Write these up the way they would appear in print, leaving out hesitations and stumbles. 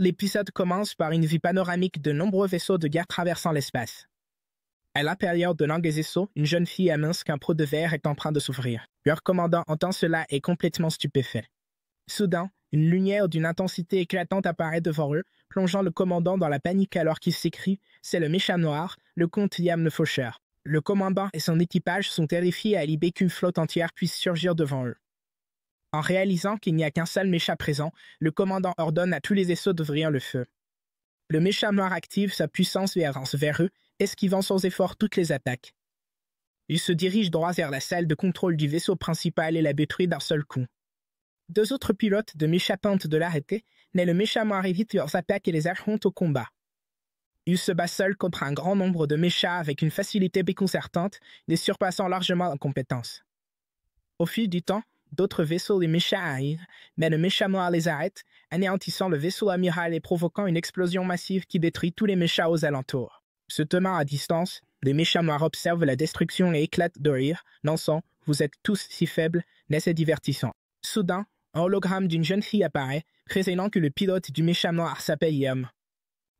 L'épisode commence par une vue panoramique de nombreux vaisseaux de guerre traversant l'espace. À l'intérieur de l'un des vaisseaux, une jeune fille annonce qu'un pot de verre est en train de s'ouvrir. Leur commandant entend cela et est complètement stupéfait. Soudain, une lumière d'une intensité éclatante apparaît devant eux, plongeant le commandant dans la panique alors qu'il s'écrie « C'est le méchant noir, le comte Liam le Faucheur ». Le commandant et son équipage sont terrifiés à l'idée qu'une flotte entière puisse surgir devant eux. En réalisant qu'il n'y a qu'un seul méchant présent, le commandant ordonne à tous les vaisseaux d'ouvrir le feu. Le méchant noir active sa puissance et avance vers eux, esquivant sans effort toutes les attaques. Il se dirige droit vers la salle de contrôle du vaisseau principal et la détruit d'un seul coup. Deux autres pilotes de méchants tentent de l'arrêter, mais le méchant noir évite leurs attaques et les affronte au combat. Il se bat seul contre un grand nombre de méchants avec une facilité déconcertante, les surpassant largement en compétences. Au fil du temps, d'autres vaisseaux les méchants arrivent, mais le méchant noir les arrête, anéantissant le vaisseau amiral et provoquant une explosion massive qui détruit tous les méchants aux alentours. Se tenant à distance, les méchants noirs observent la destruction et éclatent de rire, lançant « Vous êtes tous si faibles, mais c'est divertissant ». Soudain, un hologramme d'une jeune fille apparaît, précisant que le pilote du méchant noir s'appelle Liam.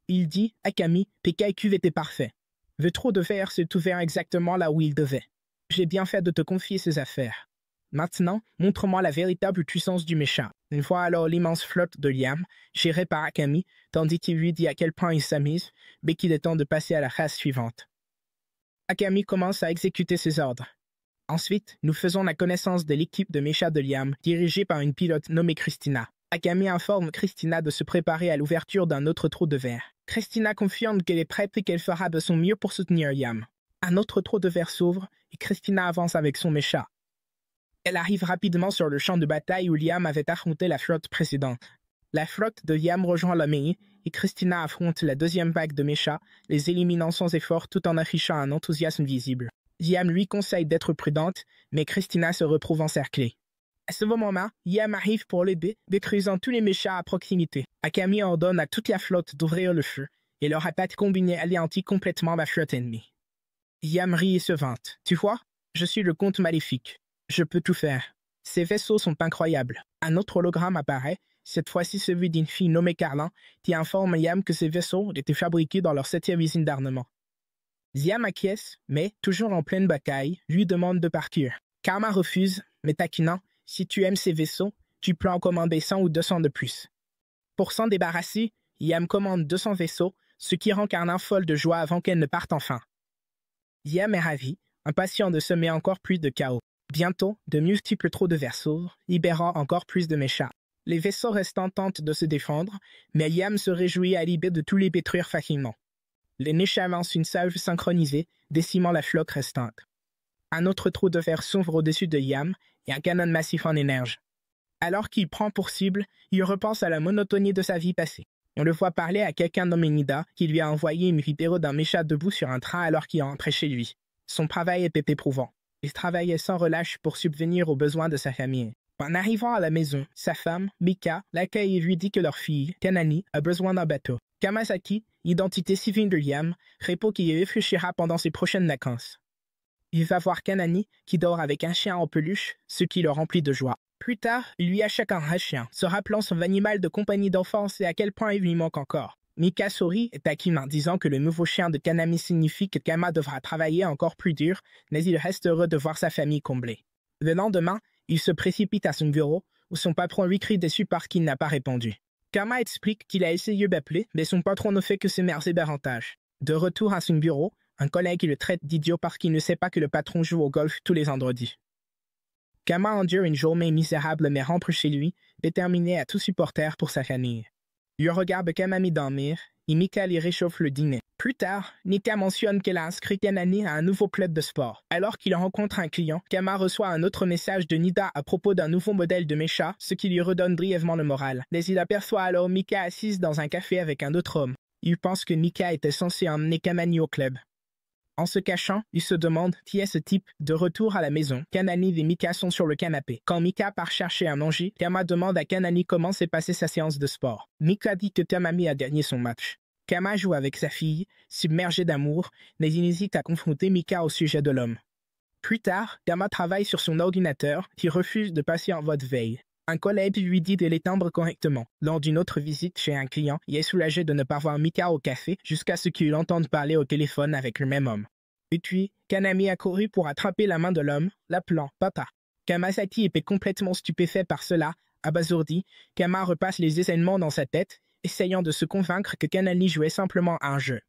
Il dit « Akami, PKQ était parfait. Le trou de verre s'est ouvert exactement là où il devait. J'ai bien fait de te confier ces affaires. Maintenant, montre-moi la véritable puissance du méchant. » Une fois alors l'immense flotte de Liam, gérée par Akami, tandis qu'il lui dit à quel point il s'amuse, mais qu'il est temps de passer à la phase suivante. Akami commence à exécuter ses ordres. Ensuite, nous faisons la connaissance de l'équipe de méchants de Liam, dirigée par une pilote nommée Christina. Akami informe Christina de se préparer à l'ouverture d'un autre trou de verre. Christina confirme qu'elle est prête et qu'elle fera de son mieux pour soutenir Liam. Un autre trou de verre s'ouvre et Christina avance avec son méchant. Elle arrive rapidement sur le champ de bataille où Liam avait affronté la flotte précédente. La flotte de Liam rejoint la mêlée et Christina affronte la deuxième vague de méchants, les éliminant sans effort tout en affichant un enthousiasme visible. Liam lui conseille d'être prudente, mais Christina se retrouve encerclée. À ce moment-là, Liam arrive pour l'aider, détruisant tous les méchants à proximité. Akami ordonne à toute la flotte d'ouvrir le feu, et leur attaque combinée anéantit complètement la flotte ennemie. Liam rit et se vante. « Tu vois, je suis le comte maléfique. Je peux tout faire. Ces vaisseaux sont incroyables. » Un autre hologramme apparaît, cette fois-ci celui d'une fille nommée Carlin, qui informe Liam que ces vaisseaux étaient fabriqués dans leur 7e usine d'armement. Liam acquiesce, mais, toujours en pleine bataille, lui demande de partir. Karma refuse, mais taquinant, si tu aimes ces vaisseaux, tu peux en commander 100 ou 200 de plus. Pour s'en débarrasser, Liam commande 200 vaisseaux, ce qui rend Karlin folle de joie avant qu'elle ne parte enfin. Liam est ravi, impatient de semer encore plus de chaos. Bientôt, de multiples trous de verre s'ouvrent, libérant encore plus de méchants. Les vaisseaux restants tentent de se défendre, mais Liam se réjouit à l'idée de tous les détruire facilement. Les méchants lancent une salve synchronisée, décimant la flotte restante. Un autre trou de verre s'ouvre au-dessus de Liam et un canon massif en émerge. Alors qu'il prend pour cible, il repense à la monotonie de sa vie passée. On le voit parler à quelqu'un nommé Nida qui lui a envoyé une vidéo d'un méchant debout sur un train alors qu'il rentrait chez lui. Son travail était éprouvant. Il travaillait sans relâche pour subvenir aux besoins de sa famille. En arrivant à la maison, sa femme, Mika, l'accueille et lui dit que leur fille, Kanani, a besoin d'un bateau. Kamasaki, identité civile de Liam, répond qu'il y réfléchira pendant ses prochaines vacances. Il va voir Kanani, qui dort avec un chien en peluche, ce qui le remplit de joie. Plus tard, il lui achète un vrai chien, se rappelant son animal de compagnie d'enfance et à quel point il lui manque encore. Mika sourit et taquine en disant que le nouveau chien de Kanami signifie que Kama devra travailler encore plus dur, mais il reste heureux de voir sa famille comblée. Le lendemain, il se précipite à son bureau, où son patron lui crie dessus parce qu'il n'a pas répondu. Kama explique qu'il a essayé d'appeler, mais son patron ne fait que s'émerger davantage. De retour à son bureau, un collègue le traite d'idiot parce qu'il ne sait pas que le patron joue au golf tous les vendredis. Kama endure une journée misérable mais rentre chez lui, déterminé à tout supporter pour sa famille. Il regarde Kamami dormir, et Mika lui réchauffe le dîner. Plus tard, Nika mentionne qu'elle a inscrit Kanani à un nouveau club de sport. Alors qu'il rencontre un client, Kama reçoit un autre message de Nida à propos d'un nouveau modèle de mécha, ce qui lui redonne brièvement le moral. Mais il aperçoit alors Mika assise dans un café avec un autre homme. Il pense que Mika était censé emmener Kamani au club. En se cachant, il se demande qui est ce type. De retour à la maison, Kanani et Mika sont sur le canapé. Quand Mika part chercher à manger, Kama demande à Kanani comment s'est passée sa séance de sport. Mika dit que Tamami a gagné son match. Kama joue avec sa fille, submergé d'amour, mais il hésite à confronter Mika au sujet de l'homme. Plus tard, Kama travaille sur son ordinateur, qui refuse de passer en mode veille. Un collègue lui dit de l'éteindre correctement. Lors d'une autre visite chez un client, il est soulagé de ne pas voir Mika au café jusqu'à ce qu'il entende parler au téléphone avec le même homme. Et puis, Kanami a couru pour attraper la main de l'homme, l'appelant « Papa ». Kamasaki était complètement stupéfait par cela. Abasourdi, Kama repasse les événements dans sa tête, essayant de se convaincre que Kanami jouait simplement à un jeu.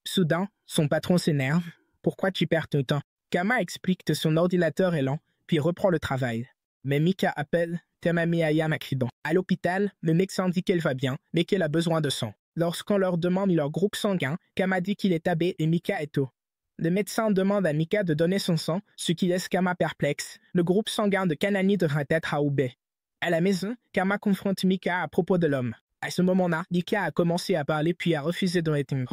Soudain, son patron s'énerve. « Pourquoi tu perds ton temps ?» Kama explique que son ordinateur est lent, puis reprend le travail. Mais Mika appelle Tamami Ayam accident. À l'hôpital, le médecin dit qu'elle va bien, mais qu'elle a besoin de sang. Lorsqu'on leur demande leur groupe sanguin, Kama dit qu'il est AB et Mika est O. Le médecin demande à Mika de donner son sang, ce qui laisse Kama perplexe. Le groupe sanguin de Kanani devrait être A ou B. À la maison, Kama confronte Mika à propos de l'homme. À ce moment-là, Mika a commencé à parler puis a refusé de répondre.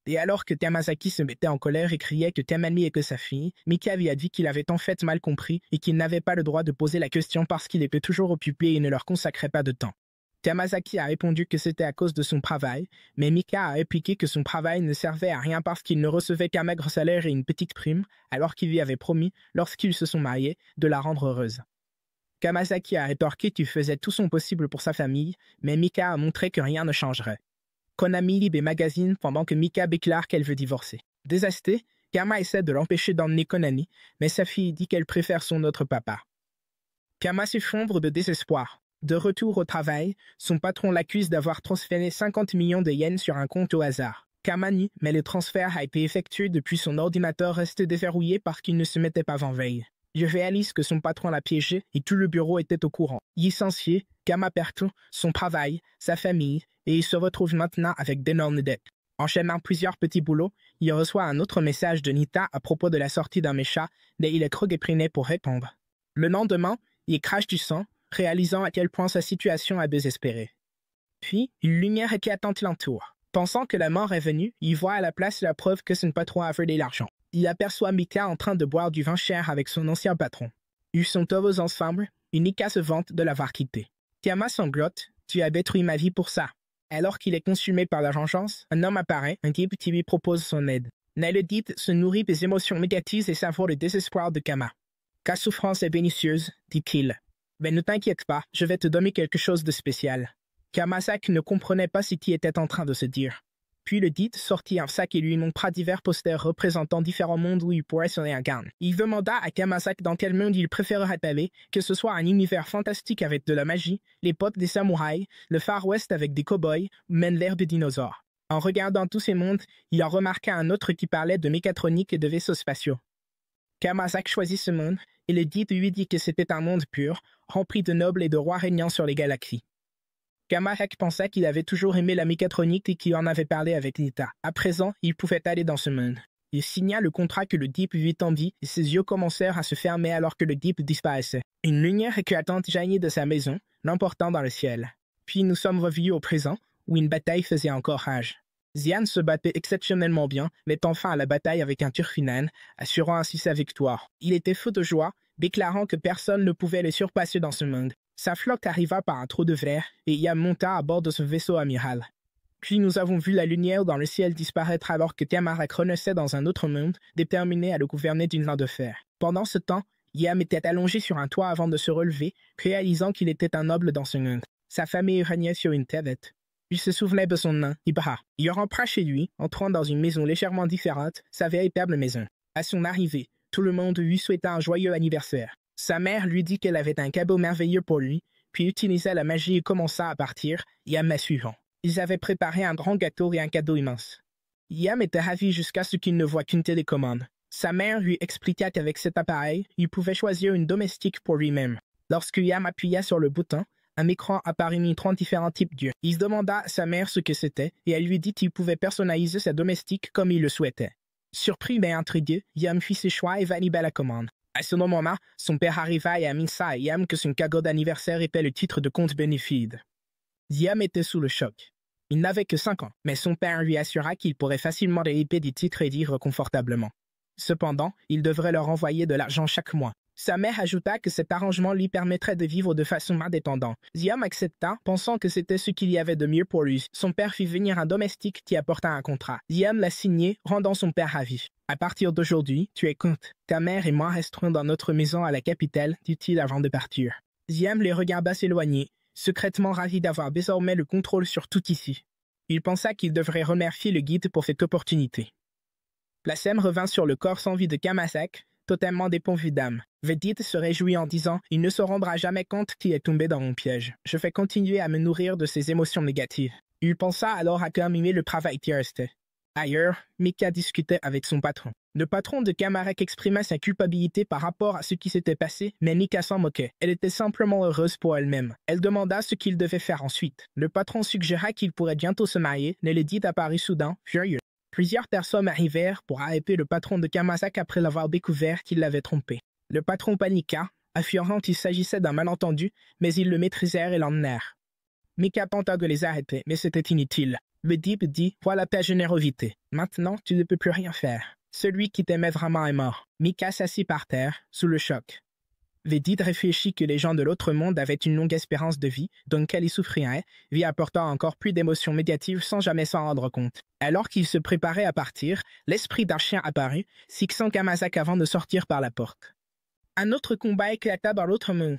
Et alors que Tamasaki se mettait en colère et criait que Tamami est que sa fille, Mika lui a dit qu'il avait en fait mal compris et qu'il n'avait pas le droit de poser la question parce qu'il était toujours occupé et ne leur consacrait pas de temps. Tamasaki a répondu que c'était à cause de son travail, mais Mika a répliqué que son travail ne servait à rien parce qu'il ne recevait qu'un maigre salaire et une petite prime, alors qu'il lui avait promis, lorsqu'ils se sont mariés, de la rendre heureuse. Kamasaki a rétorqué qu'il faisait tout son possible pour sa famille, mais Mika a montré que rien ne changerait. Konami lit des magazines pendant que Mika déclare qu'elle veut divorcer. Désastée, Kama essaie de l'empêcher d'emmener Konami, mais sa fille dit qu'elle préfère son autre papa. Kama s'effondre de désespoir. De retour au travail, son patron l'accuse d'avoir transféré 50 millions de yens sur un compte au hasard. Kama nie, mais le transfert a été effectué depuis son ordinateur resté déverrouillé parce qu'il ne se mettait pas en veille. Il réalise que son patron l'a piégé et tout le bureau était au courant. Licencié, Kama perd tout, son travail, sa famille, et il se retrouve maintenant avec d'énormes dettes. Enchaînant plusieurs petits boulots, il reçoit un autre message de Nita à propos de la sortie d'un mécha, mais il est trop déprimé pour répondre. Le lendemain, il crache du sang, réalisant à quel point sa situation a désespéré. Puis, une lumière éclatante l'entoure. Pensant que la mort est venue, il voit à la place la preuve que son patron a volé l'argent. Il aperçoit Mika en train de boire du vin cher avec son ancien patron. Ils sont heureux ensemble, et Mika se vante de l'avoir quitté. Kama sanglote, « Tu as détruit ma vie pour ça ». Alors qu'il est consumé par la vengeance, un homme apparaît, un type qui lui propose son aide. Naledite se nourrit des émotions négatives et savoure le désespoir de Kama. « Ta souffrance est bénicieuse, dit-il. Mais ne t'inquiète pas, je vais te donner quelque chose de spécial. » Kamasaki ne comprenait pas ce qu'il était en train de se dire. Puis le dit sortit un sac et lui montra divers posters représentant différents mondes où il pourrait se réincarner. Il demanda à Kamasaki dans quel monde il préférerait aller, que ce soit un univers fantastique avec de la magie, les potes des samouraïs, le Far West avec des cow-boys, ou même l'ère des dinosaures. En regardant tous ces mondes, il en remarqua un autre qui parlait de mécatronique et de vaisseaux spatiaux. Kamasaki choisit ce monde, et le dit lui dit que c'était un monde pur, rempli de nobles et de rois régnant sur les galaxies. Kamasaki pensa qu'il avait toujours aimé la mécatronique et qu'il en avait parlé avec Nita. À présent, il pouvait aller dans ce monde. Il signa le contrat que le Deep lui tendit et ses yeux commencèrent à se fermer alors que le Deep disparaissait. Une lumière éclatante jaillit de sa maison, l'emportant dans le ciel. Puis nous sommes revenus au présent, où une bataille faisait encore rage. Xian se battait exceptionnellement bien, mettant fin à la bataille avec un Turfinan, assurant ainsi sa victoire. Il était fou de joie, déclarant que personne ne pouvait le surpasser dans ce monde. Sa flotte arriva par un trou de verre et Yam monta à bord de son vaisseau amiral. Puis nous avons vu la lumière dans le ciel disparaître alors que Tamarak renaissait dans un autre monde, déterminé à le gouverner d'une main de fer. Pendant ce temps, Yam était allongé sur un toit avant de se relever, réalisant qu'il était un noble dans ce monde. Sa famille régnait sur une tête. Il se souvenait de son nain, Ibraha. Il rentra chez lui, entrant dans une maison légèrement différente, sa véritable maison. À son arrivée, tout le monde lui souhaita un joyeux anniversaire. Sa mère lui dit qu'elle avait un cadeau merveilleux pour lui, puis utilisa la magie et commença à partir, Yam la suivant. Ils avaient préparé un grand gâteau et un cadeau immense. Yam était ravi jusqu'à ce qu'il ne voie qu'une télécommande. Sa mère lui expliqua qu'avec cet appareil, il pouvait choisir une domestique pour lui-même. Lorsque Yam appuya sur le bouton, un écran apparut mis 30 différents types d'yeux. Il demanda à sa mère ce que c'était, et elle lui dit qu'il pouvait personnaliser sa domestique comme il le souhaitait. Surpris mais intrigué, Yam fit ses choix et valida la commande. À ce moment-là, son père arriva et annonça à Yam que son cadeau d'anniversaire était le titre de comte bénéfice. Yam était sous le choc. Il n'avait que 5 ans, mais son père lui assura qu'il pourrait facilement dériper des titres et vivre confortablement. Cependant, il devrait leur envoyer de l'argent chaque mois. Sa mère ajouta que cet arrangement lui permettrait de vivre de façon indépendante. Yam accepta, pensant que c'était ce qu'il y avait de mieux pour lui. Son père fit venir un domestique qui apporta un contrat. Yam l'a signé, rendant son père ravi. À partir d'aujourd'hui, tu es comte. Ta mère et moi resterons dans notre maison à la capitale, dit-il avant de partir. Ziam les regarda s'éloigner, secrètement ravi d'avoir désormais le contrôle sur tout ici. Il pensa qu'il devrait remercier le guide pour cette opportunité. Placem revint sur le corps sans vie de Kamasak, totalement dépourvu d'âme. Vedit se réjouit en disant « Il ne se rendra jamais compte qu'il est tombé dans mon piège. Je vais continuer à me nourrir de ces émotions négatives. » Il pensa alors à terminer le travail qui restait. Ailleurs, Mika discutait avec son patron. Le patron de Kamarak exprimait sa culpabilité par rapport à ce qui s'était passé, mais Mika s'en moquait. Elle était simplement heureuse pour elle-même. Elle demanda ce qu'il devait faire ensuite. Le patron suggéra qu'il pourrait bientôt se marier, mais Ledit apparut soudain, furieux. Plusieurs personnes arrivèrent pour arrêter le patron de Kamasak après l'avoir découvert qu'il l'avait trompé. Le patron paniqua, affirmant qu'il s'agissait d'un malentendu, mais ils le maîtrisèrent et l'emmenèrent. Mika tenta de les arrêter, mais c'était inutile. Le Deep dit « Voilà ta générosité. Maintenant, tu ne peux plus rien faire. Celui qui t'aimait vraiment est mort. » Mika s'assit par terre, sous le choc. Vedit réfléchit que les gens de l'autre monde avaient une longue espérance de vie, dont ils souffriraient, vie apportant encore plus d'émotions médiatives sans jamais s'en rendre compte. Alors qu'il se préparait à partir, l'esprit d'un chien apparut, fixant Kamasak avant de sortir par la porte. Un autre combat éclata dans l'autre monde.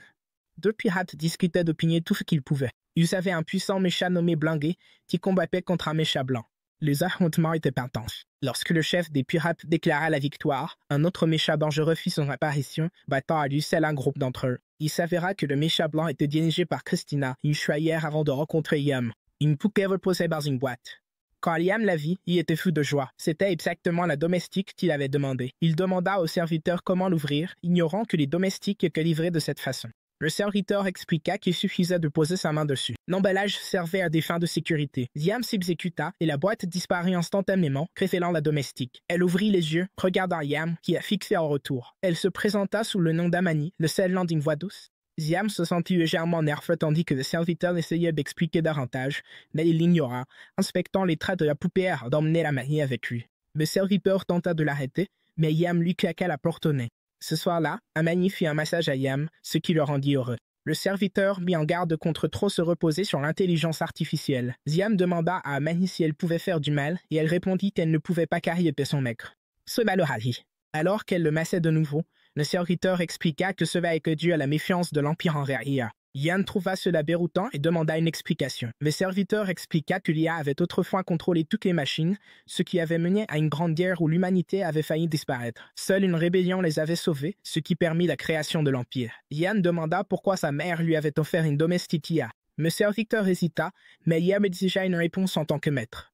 Deux pirates discutaient de pigner tout ce qu'ils pouvaient. Ils avaient un puissant mécha nommé Blangué qui combattait contre un mécha blanc. Les affrontements étaient intenses. Lorsque le chef des pirates déclara la victoire, un autre mécha dangereux fit son apparition, battant à lui seul un groupe d'entre eux. Il s'avéra que le mécha blanc était dirigé par Christina, une chouaillère avant de rencontrer Yam. Une poupée reposait dans une boîte. Quand Liam la vit, il était fou de joie. C'était exactement la domestique qu'il avait demandé. Il demanda au serviteur comment l'ouvrir, ignorant que les domestiques étaient livrés de cette façon. Le serviteur expliqua qu'il suffisait de poser sa main dessus. L'emballage servait à des fins de sécurité. Liam s'exécuta et la boîte disparut instantanément, révélant la domestique. Elle ouvrit les yeux, regardant Liam, qui la fixait en retour. Elle se présenta sous le nom d'Amani, le scellant d'une voix douce. Liam se sentit légèrement nerveux tandis que le serviteur essayait d'expliquer davantage, mais il l'ignora, inspectant les traits de la poupée d'emmener Amani avec lui. Le serviteur tenta de l'arrêter, mais Liam lui claqua la porte au nez. Ce soir-là, Amani fit un massage à Yam, ce qui le rendit heureux. Le serviteur mit en garde contre trop se reposer sur l'intelligence artificielle. Yam demanda à Amani si elle pouvait faire du mal, et elle répondit qu'elle ne pouvait pas cariller son maître. Cela le ravit. Alors qu'elle le massait de nouveau, le serviteur expliqua que cela était dû à la méfiance de l'Empire envers IA. Yan trouva cela déroutant et demanda une explication. Le serviteur expliqua que l'IA avait autrefois contrôlé toutes les machines, ce qui avait mené à une grande guerre où l'humanité avait failli disparaître. Seule une rébellion les avait sauvés, ce qui permit la création de l'Empire. Yan demanda pourquoi sa mère lui avait offert une domestique IA. Le serviteur hésita, mais Yam exigea une réponse en tant que maître.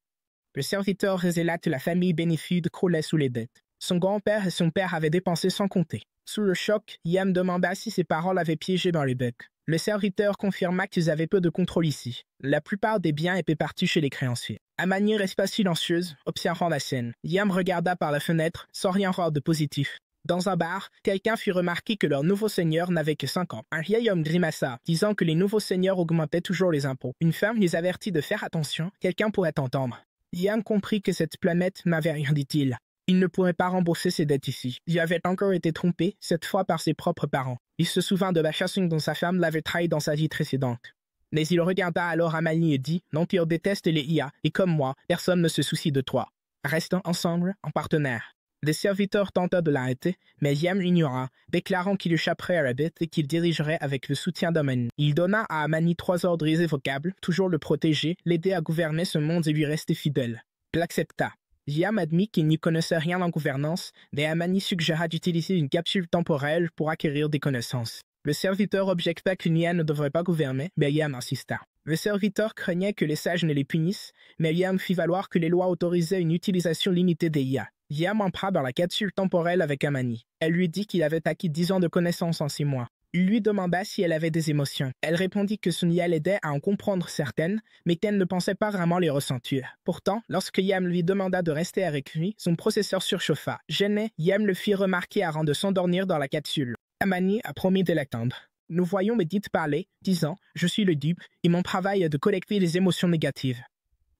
Le serviteur révéla que la famille Bénéfude croulait sous les dettes. Son grand-père et son père avaient dépensé sans compter. Sous le choc, Yam demanda si ses parents l'avaient piégé dans les bugs. Le serviteur confirma qu'ils avaient peu de contrôle ici. La plupart des biens étaient partis chez les créanciers. Amani resta silencieuse, observant la scène. Yam regarda par la fenêtre, sans rien voir de positif. Dans un bar, quelqu'un fit remarquer que leur nouveau seigneur n'avait que 5 ans. Un vieil homme grimaça, disant que les nouveaux seigneurs augmentaient toujours les impôts. Une femme les avertit de faire attention, quelqu'un pourrait entendre. Yam comprit que cette planète n'avait rien, dit-il. Il ne pourrait pas rembourser ses dettes ici. Il avait encore été trompé, cette fois par ses propres parents. Il se souvint de la façon dont sa femme l'avait trahi dans sa vie précédente. Mais il regarda alors Amani et dit « L'Empire déteste les IA, et comme moi, personne ne se soucie de toi. Restons ensemble, en partenaire. » Le serviteur tenta de l'arrêter, mais Yam l'ignora, déclarant qu'il échapperait à la bête et qu'il dirigerait avec le soutien d'Amani. Il donna à Amani 3 ordres irrévocables, toujours le protéger, l'aider à gouverner ce monde et lui rester fidèle. Il accepta. Yam admit qu'il n'y connaissait rien en gouvernance, mais Amani suggéra d'utiliser une capsule temporelle pour acquérir des connaissances. Le serviteur objecta qu'une IA ne devrait pas gouverner, mais Yam insista. Le serviteur craignait que les sages ne les punissent, mais Yam fit valoir que les lois autorisaient une utilisation limitée des IA. Yam entra dans la capsule temporelle avec Amani. Elle lui dit qu'il avait acquis 10 ans de connaissances en 6 mois. Il lui demanda si elle avait des émotions. Elle répondit que son IA l'aidait à en comprendre certaines, mais qu'elle ne pensait pas vraiment les ressentir. Pourtant, lorsque Yam lui demanda de rester avec lui, son processeur surchauffa. Gêné, Yam le fit remarquer avant de s'endormir dans la capsule. Amani a promis de l'attendre. Nous voyons Medit parler, disant « Je suis le dupe, et mon travail est de collecter les émotions négatives. »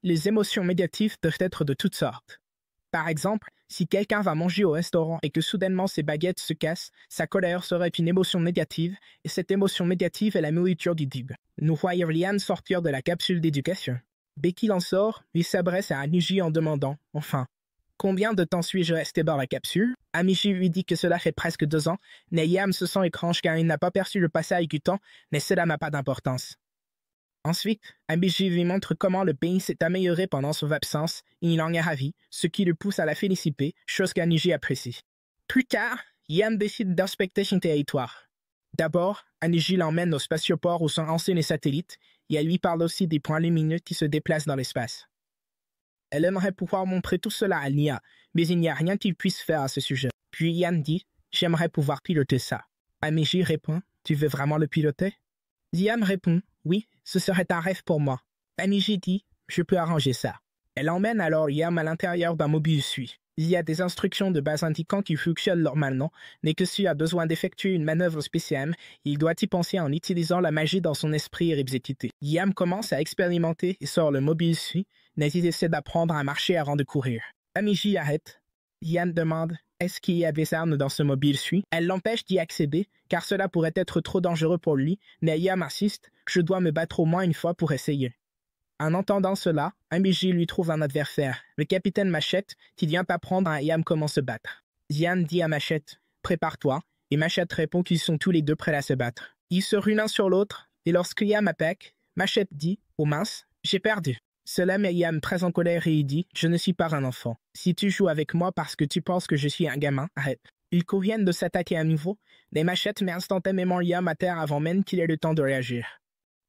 Les émotions négatives peuvent être de toutes sortes. Par exemple, si quelqu'un va manger au restaurant et que soudainement ses baguettes se cassent, sa colère serait une émotion négative, et cette émotion négative est la nourriture du dub. Nous voyons Liane sortir de la capsule d'éducation. Dès qu'il en sort, il s'adresse à Aniji en demandant « Enfin ». Combien de temps suis-je resté dans la capsule? Amiji lui dit que cela fait presque 2 ans, mais Yam se sent étrange car il n'a pas perçu le passage du temps, mais cela n'a pas d'importance. Ensuite, Amiji lui montre comment le pays s'est amélioré pendant son absence et il en est ravi, ce qui le pousse à la féliciter, chose qu'Amiji apprécie. Plus tard, Yam décide d'inspecter son territoire. D'abord, Amiji l'emmène au spatioport où sont anciens les satellites et elle lui parle aussi des points lumineux qui se déplacent dans l'espace. Elle aimerait pouvoir montrer tout cela à Nia, mais il n'y a rien qu'il puisse faire à ce sujet. Puis Yam dit « J'aimerais pouvoir piloter ça ». Amiji répond « Tu veux vraiment le piloter ?» Yam répond « Oui, ce serait un rêve pour moi ». Amiji dit « Je peux arranger ça ». Elle emmène alors Yam à l'intérieur d'un mobile suit. Il y a des instructions de base indiquant qu'il fonctionne normalement, mais que s'il a besoin d'effectuer une manœuvre spéciale, il doit y penser en utilisant la magie dans son esprit et exécuter. Yam commence à expérimenter et sort le mobile suit, mais il essaie d'apprendre à marcher avant de courir. Amiji arrête. Yam demande « Est-ce qu'il y a des armes dans ce mobile suit ?» Elle l'empêche d'y accéder, car cela pourrait être trop dangereux pour lui, mais Yam insiste « Je dois me battre au moins une fois pour essayer ». En entendant cela, Amiji lui trouve un adversaire, le capitaine Machette, qui vient apprendre à Yam comment se battre. Yam dit à Machette « Prépare-toi », et Machette répond qu'ils sont tous les deux prêts à se battre. Ils se ruent l'un sur l'autre, et lorsque Yam attaque, Machette dit « Oh mince, j'ai perdu ». Cela met Yam très en colère et il dit « Je ne suis pas un enfant. Si tu joues avec moi parce que tu penses que je suis un gamin, arrête. » Ils conviennent de s'attaquer à nouveau, mais Machette met instantanément Yam à terre avant même qu'il ait le temps de réagir.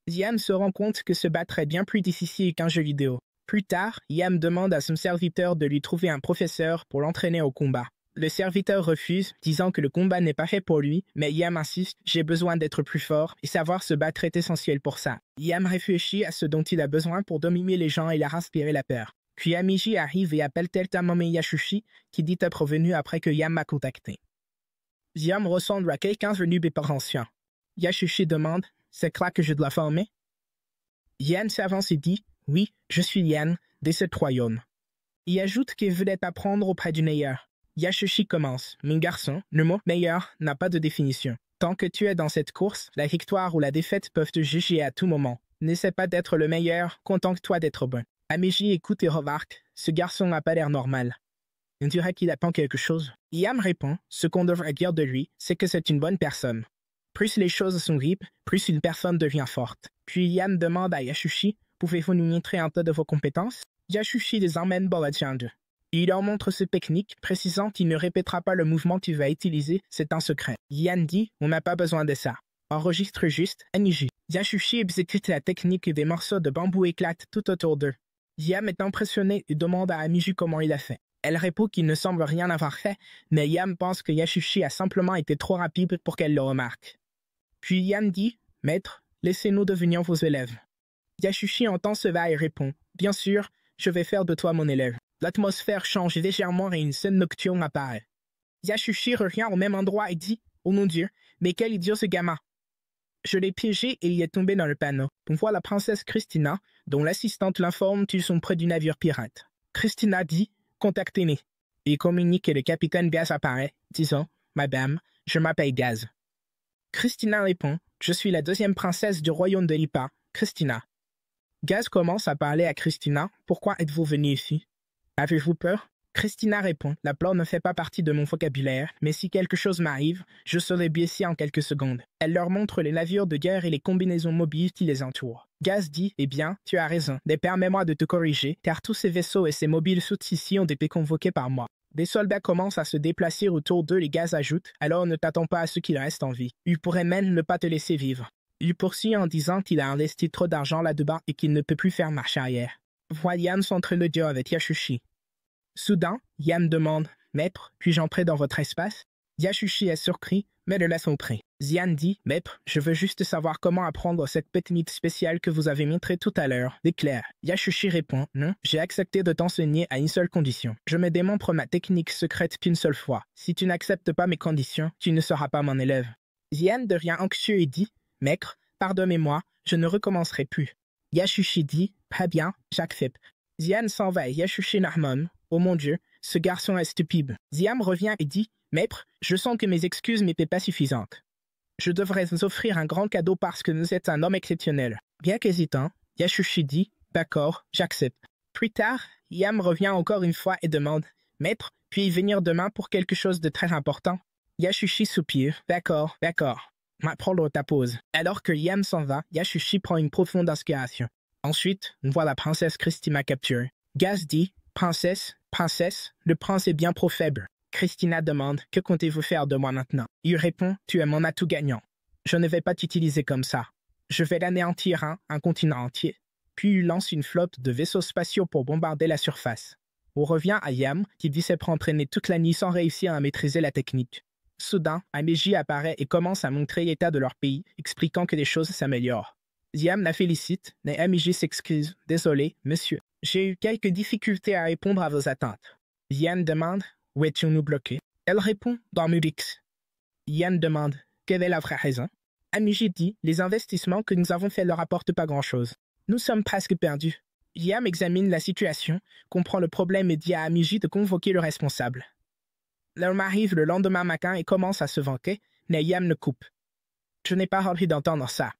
Yam se rend compte que se battre est bien plus difficile qu'un jeu vidéo. Plus tard, Yam demande à son serviteur de lui trouver un professeur pour l'entraîner au combat. Le serviteur refuse, disant que le combat n'est pas fait pour lui, mais Yam insiste « J'ai besoin d'être plus fort et savoir se battre est essentiel pour ça ». Yam réfléchit à ce dont il a besoin pour dominer les gens et leur inspirer la peur. Puis Amiji arrive et appelle Teltamame Yashushi, qui dit être venu après que Yam m'a contacté. Yam ressemble à quelqu'un venu des parents anciens. Yashushi demande « C'est là que je dois former ?» Yan s'avance et dit « Oui, je suis Yan, des 7 royaumes. » Il ajoute qu'il voulait apprendre auprès du meilleur. Yashushi commence « Mon garçon, le mot « meilleur » n'a pas de définition. Tant que tu es dans cette course, la victoire ou la défaite peuvent te juger à tout moment. N'essaie pas d'être le meilleur, contente-toi d'être bon. » Amiji écoute et remarque « Ce garçon n'a pas l'air normal. » On dirait qu'il attend quelque chose. Yam répond « Ce qu'on devrait dire de lui, c'est que c'est une bonne personne. » Plus les choses sont riches, plus une personne devient forte. Puis Yam demande à Yashushi « Pouvez-vous nous montrer un peu de vos compétences ?» Yashushi les emmène dans la jungle. Il leur montre ses techniques, précisant qu'il ne répétera pas le mouvement qu'il va utiliser, c'est un secret. Yan dit « On n'a pas besoin de ça. Enregistre juste Amiji. » Yashushi exécute la technique et des morceaux de bambou éclatent tout autour d'eux. Yam est impressionné et demande à Amiji comment il a fait. Elle répond qu'il ne semble rien avoir fait, mais Yam pense que Yashushi a simplement été trop rapide pour qu'elle le remarque. Puis Yam dit « Maître, laissez-nous devenir vos élèves. » Yashushi entend cela et répond « Bien sûr, je vais faire de toi mon élève. » L'atmosphère change légèrement et une scène nocturne apparaît. Yashushi revient au même endroit et dit « Oh mon Dieu, mais quel idiot ce gamin !» Je l'ai piégé et il est tombé dans le panneau. On voit la princesse Christina, dont l'assistante l'informe qu'ils sont près du navire pirate. Christina dit « Contactez-les ». Il communique et le capitaine Gaz apparaît, disant « Madame, je m'appelle Gaz. » Christina répond « Je suis la 2e princesse du royaume de Lipa, Christina. » Gaz commence à parler à Christina « Pourquoi êtes-vous venue ici? Avez-vous peur ?» Christina répond « La peur ne fait pas partie de mon vocabulaire, mais si quelque chose m'arrive, je serai blessée en quelques secondes. » Elle leur montre les navires de guerre et les combinaisons mobiles qui les entourent. Gaz dit « Eh bien, tu as raison, mais permets-moi de te corriger, car tous ces vaisseaux et ces mobiles suits ici ont été convoqués par moi. » Des soldats commencent à se déplacer autour d'eux, les Gaz ajoutent « Alors ne t'attends pas à ce qu'il reste en vie. Il pourrait même ne pas te laisser vivre. » Il poursuit en disant qu'il a investi trop d'argent là-dedans et qu'il ne peut plus faire marche arrière. Voit Yam s'entre-le-dire avec Yashushi. Soudain, Yam demande « Maître, puis-je entrer dans votre espace ?» Yashushi est surpris, mais le laisse entrer. Yan dit « Maître, je veux juste savoir comment apprendre cette technique spéciale que vous avez montrée tout à l'heure, d'éclair. » Yashushi répond « Non, j'ai accepté de t'enseigner à une seule condition. Je me démontre ma technique secrète qu'une seule fois. Si tu n'acceptes pas mes conditions, tu ne seras pas mon élève. » Yan devient anxieux et dit « Maître, pardonnez-moi, je ne recommencerai plus. » Yashushi dit « Très bien, j'accepte. » Yan s'en va et Yashushi Narmon. « Oh mon Dieu, ce garçon est stupide. » Yam revient et dit « Maître, je sens que mes excuses n'étaient pas suffisantes. Je devrais vous offrir un grand cadeau parce que vous êtes un homme exceptionnel. » Bien qu'hésitant, Yashushi dit « D'accord, j'accepte. » Plus tard, Yam revient encore une fois et demande Maître, puis venir demain pour quelque chose de très important. Yashushi soupire. D'accord, d'accord. Prendre ta pause. Alors que Yam s'en va, Yashushi prend une profonde inspiration. Ensuite, on voit la princesse Christina capturée. Gaz dit, princesse, le prince est bien trop faible. Christina demande, que comptez-vous faire de moi maintenant? Il répond, tu es mon atout gagnant. Je ne vais pas t'utiliser comme ça. Je vais l'anéantir un continent entier. Puis il lance une flotte de vaisseaux spatiaux pour bombarder la surface. On revient à Yam, qui dit s'être entraîné toute la nuit sans réussir à maîtriser la technique. Soudain, Ameji apparaît et commence à montrer l'état de leur pays, expliquant que les choses s'améliorent. Yam la félicite, mais Ameji s'excuse. Désolé, monsieur. J'ai eu quelques difficultés à répondre à vos attentes. Yann demande, où étions-nous bloqués? Elle répond, dans Murix. Yann demande, quelle est la vraie raison? Ameji dit, les investissements que nous avons faits ne rapportent pas grand-chose. Nous sommes presque perdus. Yam examine la situation, comprend le problème et dit à Ameji de convoquer le responsable. L'homme arrive le lendemain matin et commence à se vanter, mais Yam le coupe. Je n'ai pas envie d'entendre ça.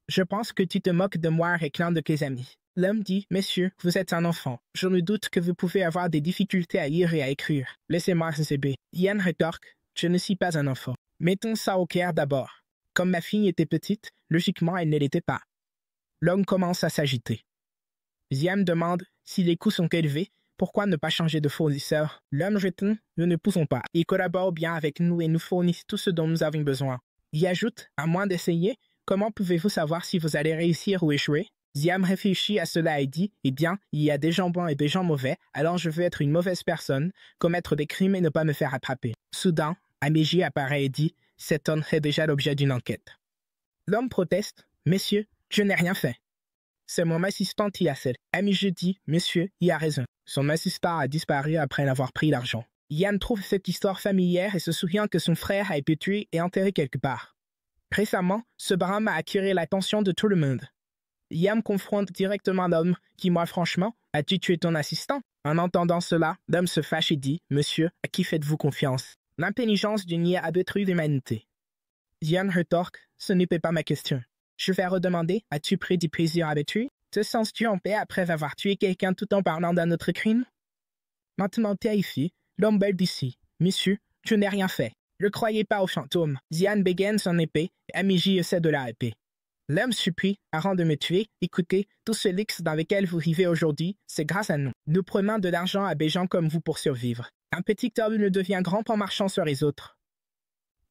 Je pense que tu te moques de moi avec l'un de tes amis. L'homme dit, Monsieur, vous êtes un enfant. Je me doute que vous pouvez avoir des difficultés à lire et à écrire. Laissez-moi zéber. Yann rétorque, je ne suis pas un enfant. Mettons ça au clair d'abord. Comme ma fille était petite, logiquement elle ne l'était pas. L'homme commence à s'agiter. Yam demande, si les coûts sont élevés, pourquoi ne pas changer de fournisseur? L'homme répond, nous ne poussons pas. Ils collaborent bien avec nous et nous fournissent tout ce dont nous avons besoin. Il ajoute, à moins d'essayer, comment pouvez-vous savoir si vous allez réussir ou échouer? Yam réfléchit à cela et dit, eh bien, il y a des gens bons et des gens mauvais, alors je veux être une mauvaise personne, commettre des crimes et ne pas me faire attraper. Soudain, Ameji apparaît et dit, cet homme est déjà l'objet d'une enquête. L'homme proteste, Messieurs, je n'ai rien fait. C'est mon assistant qui a fait. Ameji dit, Monsieur, il a raison. Son assistant a disparu après avoir pris l'argent. Yann trouve cette histoire familière et se souvient que son frère a été tué et enterré quelque part. Récemment, ce drame a attiré l'attention de tout le monde. Yam confronte directement l'homme qui, moi franchement, as-tu tué ton assistant? En entendant cela, l'homme se fâche et dit, Monsieur, à qui faites-vous confiance? L'intelligence d'une IA a détruit l'humanité. Yann rétorque, ce n'était pas ma question. Je vais redemander, as-tu pris du plaisir à le tuer? Te sens-tu en paix après avoir tué quelqu'un tout en parlant d'un autre crime? Maintenant terrifié, l'homme balbutie, Monsieur, je n'ai rien fait. Ne croyez pas aux fantômes. Yann bégaine son épée et Ameji essaie de la épée. L'homme supplie, avant de me tuer, écoutez, tout ce luxe dans lequel vous vivez aujourd'hui, c'est grâce à nous. Nous prenons de l'argent à des gens comme vous pour survivre. Un petit homme ne devient grand en marchant sur les autres.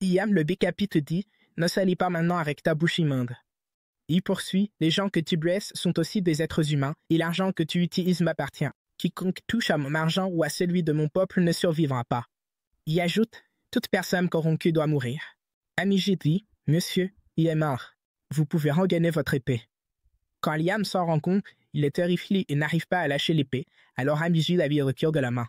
Yam le décapite dit, ne salis pas maintenant avec ta bouche immonde. Il poursuit, les gens que tu blesses sont aussi des êtres humains, et l'argent que tu utilises m'appartient. Quiconque touche à mon argent ou à celui de mon peuple ne survivra pas. Il ajoute, toute personne corrompue doit mourir. Ameji dit, Monsieur, il est mort. Vous pouvez regagner votre épée. Quand Yam s'en rend compte, il est terrifié et n'arrive pas à lâcher l'épée, alors Ameji la lui retire de la main.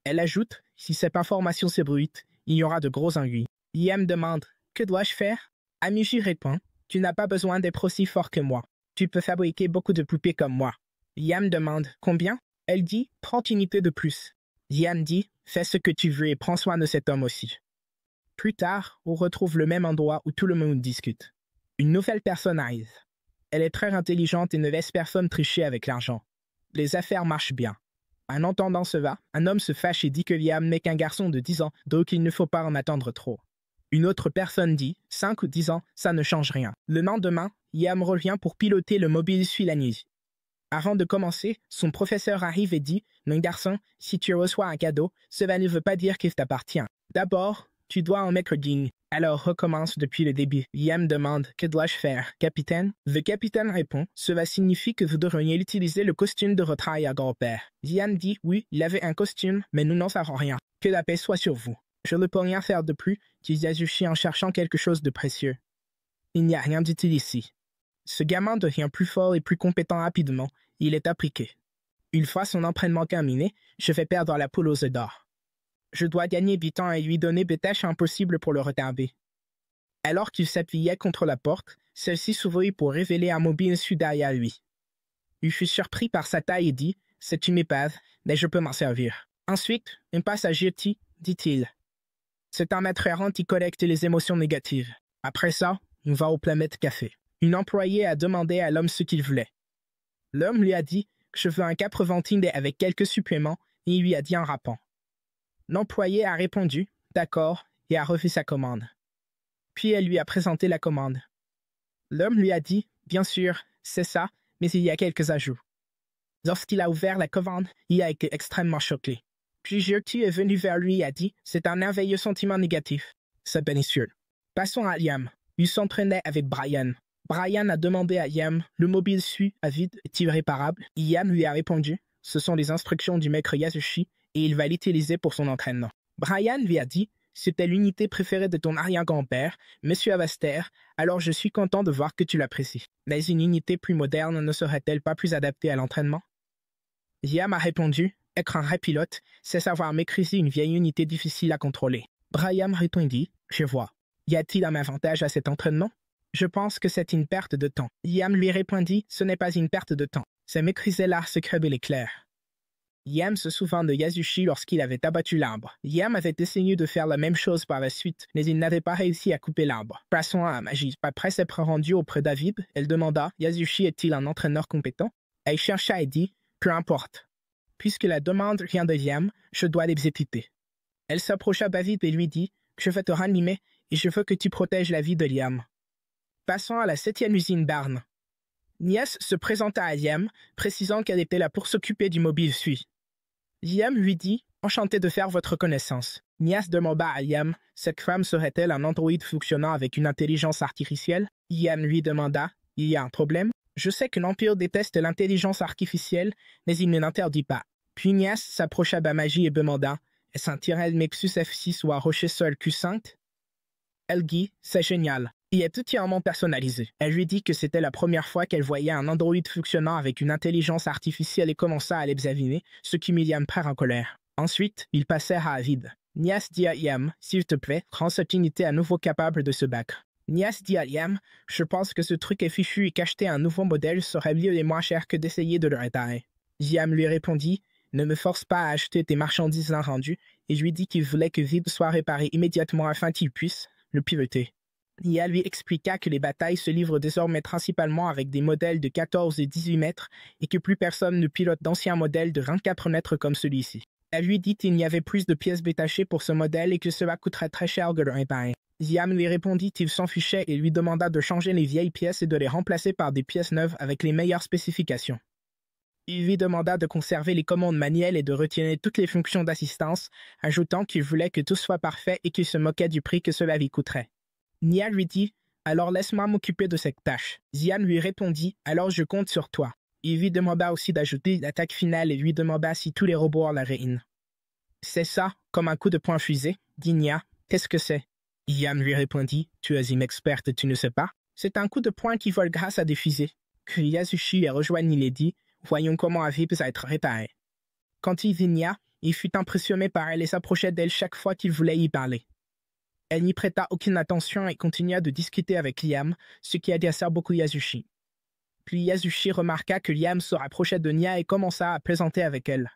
Elle ajoute, si cette information s'ébruite, il y aura de gros ennuis. Yam demande, que dois-je faire? Ameji répond, tu n'as pas besoin d'être aussi fort que moi. Tu peux fabriquer beaucoup de poupées comme moi. Yam demande, combien? Elle dit, 30 unités de plus. Yam dit, fais ce que tu veux et prends soin de cet homme aussi. Plus tard, on retrouve le même endroit où tout le monde discute. Une nouvelle personne arrive. Elle est très intelligente et ne laisse personne tricher avec l'argent. Les affaires marchent bien. En entendant cela, un homme se fâche et dit que Yam n'est qu'un garçon de 10 ans, donc il ne faut pas en attendre trop. Une autre personne dit, 5 ou 10 ans, ça ne change rien. Le lendemain, Yam revient pour piloter le mobile suit la nuit. Avant de commencer, son professeur arrive et dit, mon garçon, si tu reçois un cadeau, cela ne veut pas dire qu'il t'appartient. D'abord, tu dois en mettre digne. Alors recommence depuis le début. Yam demande, que dois-je faire, capitaine? Le capitaine répond, cela signifie que vous devriez utiliser le costume de votre arrière-grand-père. Yam dit, oui, il avait un costume, mais nous n'en savons rien. Que la paix soit sur vous. Je ne peux rien faire de plus, dit Yasushi en cherchant quelque chose de précieux. Il n'y a rien d'utile ici. Ce gamin devient plus fort et plus compétent rapidement, il est appliqué. Une fois son entraînement terminé, je vais perdre la poule aux œufs d'or. Je dois gagner du temps et lui donner des tâches impossibles pour le retarder. Alors qu'il s'appuyait contre la porte, celle-ci s'ouvrit pour révéler un mobile su derrière lui. Il fut surpris par sa taille et dit, c'est une épave, mais je peux m'en servir. Ensuite, un passager dit-il. C'est un maître errant qui collecte les émotions négatives. Après ça, on va au Planète Café. Une employée a demandé à l'homme ce qu'il voulait. L'homme lui a dit, je veux un 4 ventines avec quelques suppléments, et il lui a dit en rappant. L'employé a répondu « D'accord » et a refait sa commande. Puis elle lui a présenté la commande. L'homme lui a dit « Bien sûr, c'est ça, mais il y a quelques ajouts. » Lorsqu'il a ouvert la commande, il a été extrêmement choqué. Puis Gertie est venu vers lui et a dit « C'est un merveilleux sentiment négatif. » C'est bien sûr. Passons à Liam. Il s'entraînait avec Brian. Brian a demandé à Liam « Le mobile suit à vide est-il réparable ?» Liam lui a répondu « Ce sont les instructions du maître Yasushi et il va l'utiliser pour son entraînement. » Brian lui a dit « C'était l'unité préférée de ton arrière-grand-père, Monsieur Avaster, alors je suis content de voir que tu l'apprécies. Mais une unité plus moderne ne serait-elle pas plus adaptée à l'entraînement ?» Liam a répondu « Être un vrai pilote, c'est savoir maîtriser une vieille unité difficile à contrôler. » Brian répondit « Je vois. Y a-t-il un avantage à cet entraînement? Je pense que c'est une perte de temps. » Liam lui répondit « Ce n'est pas une perte de temps. C'est maîtriser l'art secret de l'éclair. » Liam se souvint de Yasushi lorsqu'il avait abattu l'arbre. Liam avait essayé de faire la même chose par la suite, mais il n'avait pas réussi à couper l'arbre. Passons à la magie. Après s'être rendu auprès d'Aviv, elle demanda « Yasushi est-il un entraîneur compétent ?» Elle chercha et dit « Peu importe. Puisque la demande vient de Liam, je dois l'exécuter. » Elle s'approcha d'Aviv et lui dit « Je vais te ranimer et je veux que tu protèges la vie de Liam. » Passons à la 7e usine Barn. Nias se présenta à Liam, précisant qu'elle était là pour s'occuper du mobile Sui. Liam lui dit « Enchanté de faire votre connaissance. » Nias demanda à Liam « Cette femme serait-elle un androïde fonctionnant avec une intelligence artificielle ?» Liam lui demanda « Il y a un problème? Je sais que l'Empire déteste l'intelligence artificielle, mais il ne l'interdit pas. » Puis Nias s'approcha d'Amaji et demanda « Est-ce un Tyrell Nexus F6 ou un Rocher Sol Q5 ?» Elle dit « C'est génial. Il est entièrement personnalisé. » Elle lui dit que c'était la première fois qu'elle voyait un androïde fonctionnant avec une intelligence artificielle et commença à l'examiner, ce qui mit Liam très en colère. Ensuite, ils passèrent à Avid. Nias dit à Liam « S'il te plaît, rends cette unité à nouveau capable de se battre. » Nias dit à Liam « Je pense que ce truc est fichu et qu'acheter un nouveau modèle serait mieux et moins cher que d'essayer de le réparer. » Liam lui répondit « Ne me force pas à acheter tes marchandises invendues » et lui dit qu'il voulait que Vib soit réparé immédiatement afin qu'il puisse le piloter. Nia lui expliqua que les batailles se livrent désormais principalement avec des modèles de 14 et 18 mètres et que plus personne ne pilote d'anciens modèles de 24 mètres comme celui-ci. Elle lui dit qu'il n'y avait plus de pièces détachées pour ce modèle et que cela coûterait très cher de le réparer. Liam lui répondit qu'il s'en fichait et lui demanda de changer les vieilles pièces et de les remplacer par des pièces neuves avec les meilleures spécifications. Il lui demanda de conserver les commandes manuelles et de retirer toutes les fonctions d'assistance, ajoutant qu'il voulait que tout soit parfait et qu'il se moquait du prix que cela lui coûterait. Nia lui dit « Alors laisse-moi m'occuper de cette tâche. » Zian lui répondit « Alors je compte sur toi. » Il lui demanda aussi d'ajouter l'attaque finale et lui demanda si tous les robots la réunissent. « C'est ça, comme un coup de poing fusée, » dit Nia. « Qu'est-ce que c'est ?» Ian lui répondit « Tu es une experte, tu ne sais pas. C'est un coup de poing qui vole grâce à des fusées. » Puis Yasushi a rejoint Lady. Voyons comment Avi peut être réparé. Quand il vit Nia, il fut impressionné par elle et s'approchait d'elle chaque fois qu'il voulait y parler. Elle n'y prêta aucune attention et continua de discuter avec Liam, ce qui agaça beaucoup Yasushi. Puis Yasushi remarqua que Liam se rapprochait de Nia et commença à plaisanter avec elle.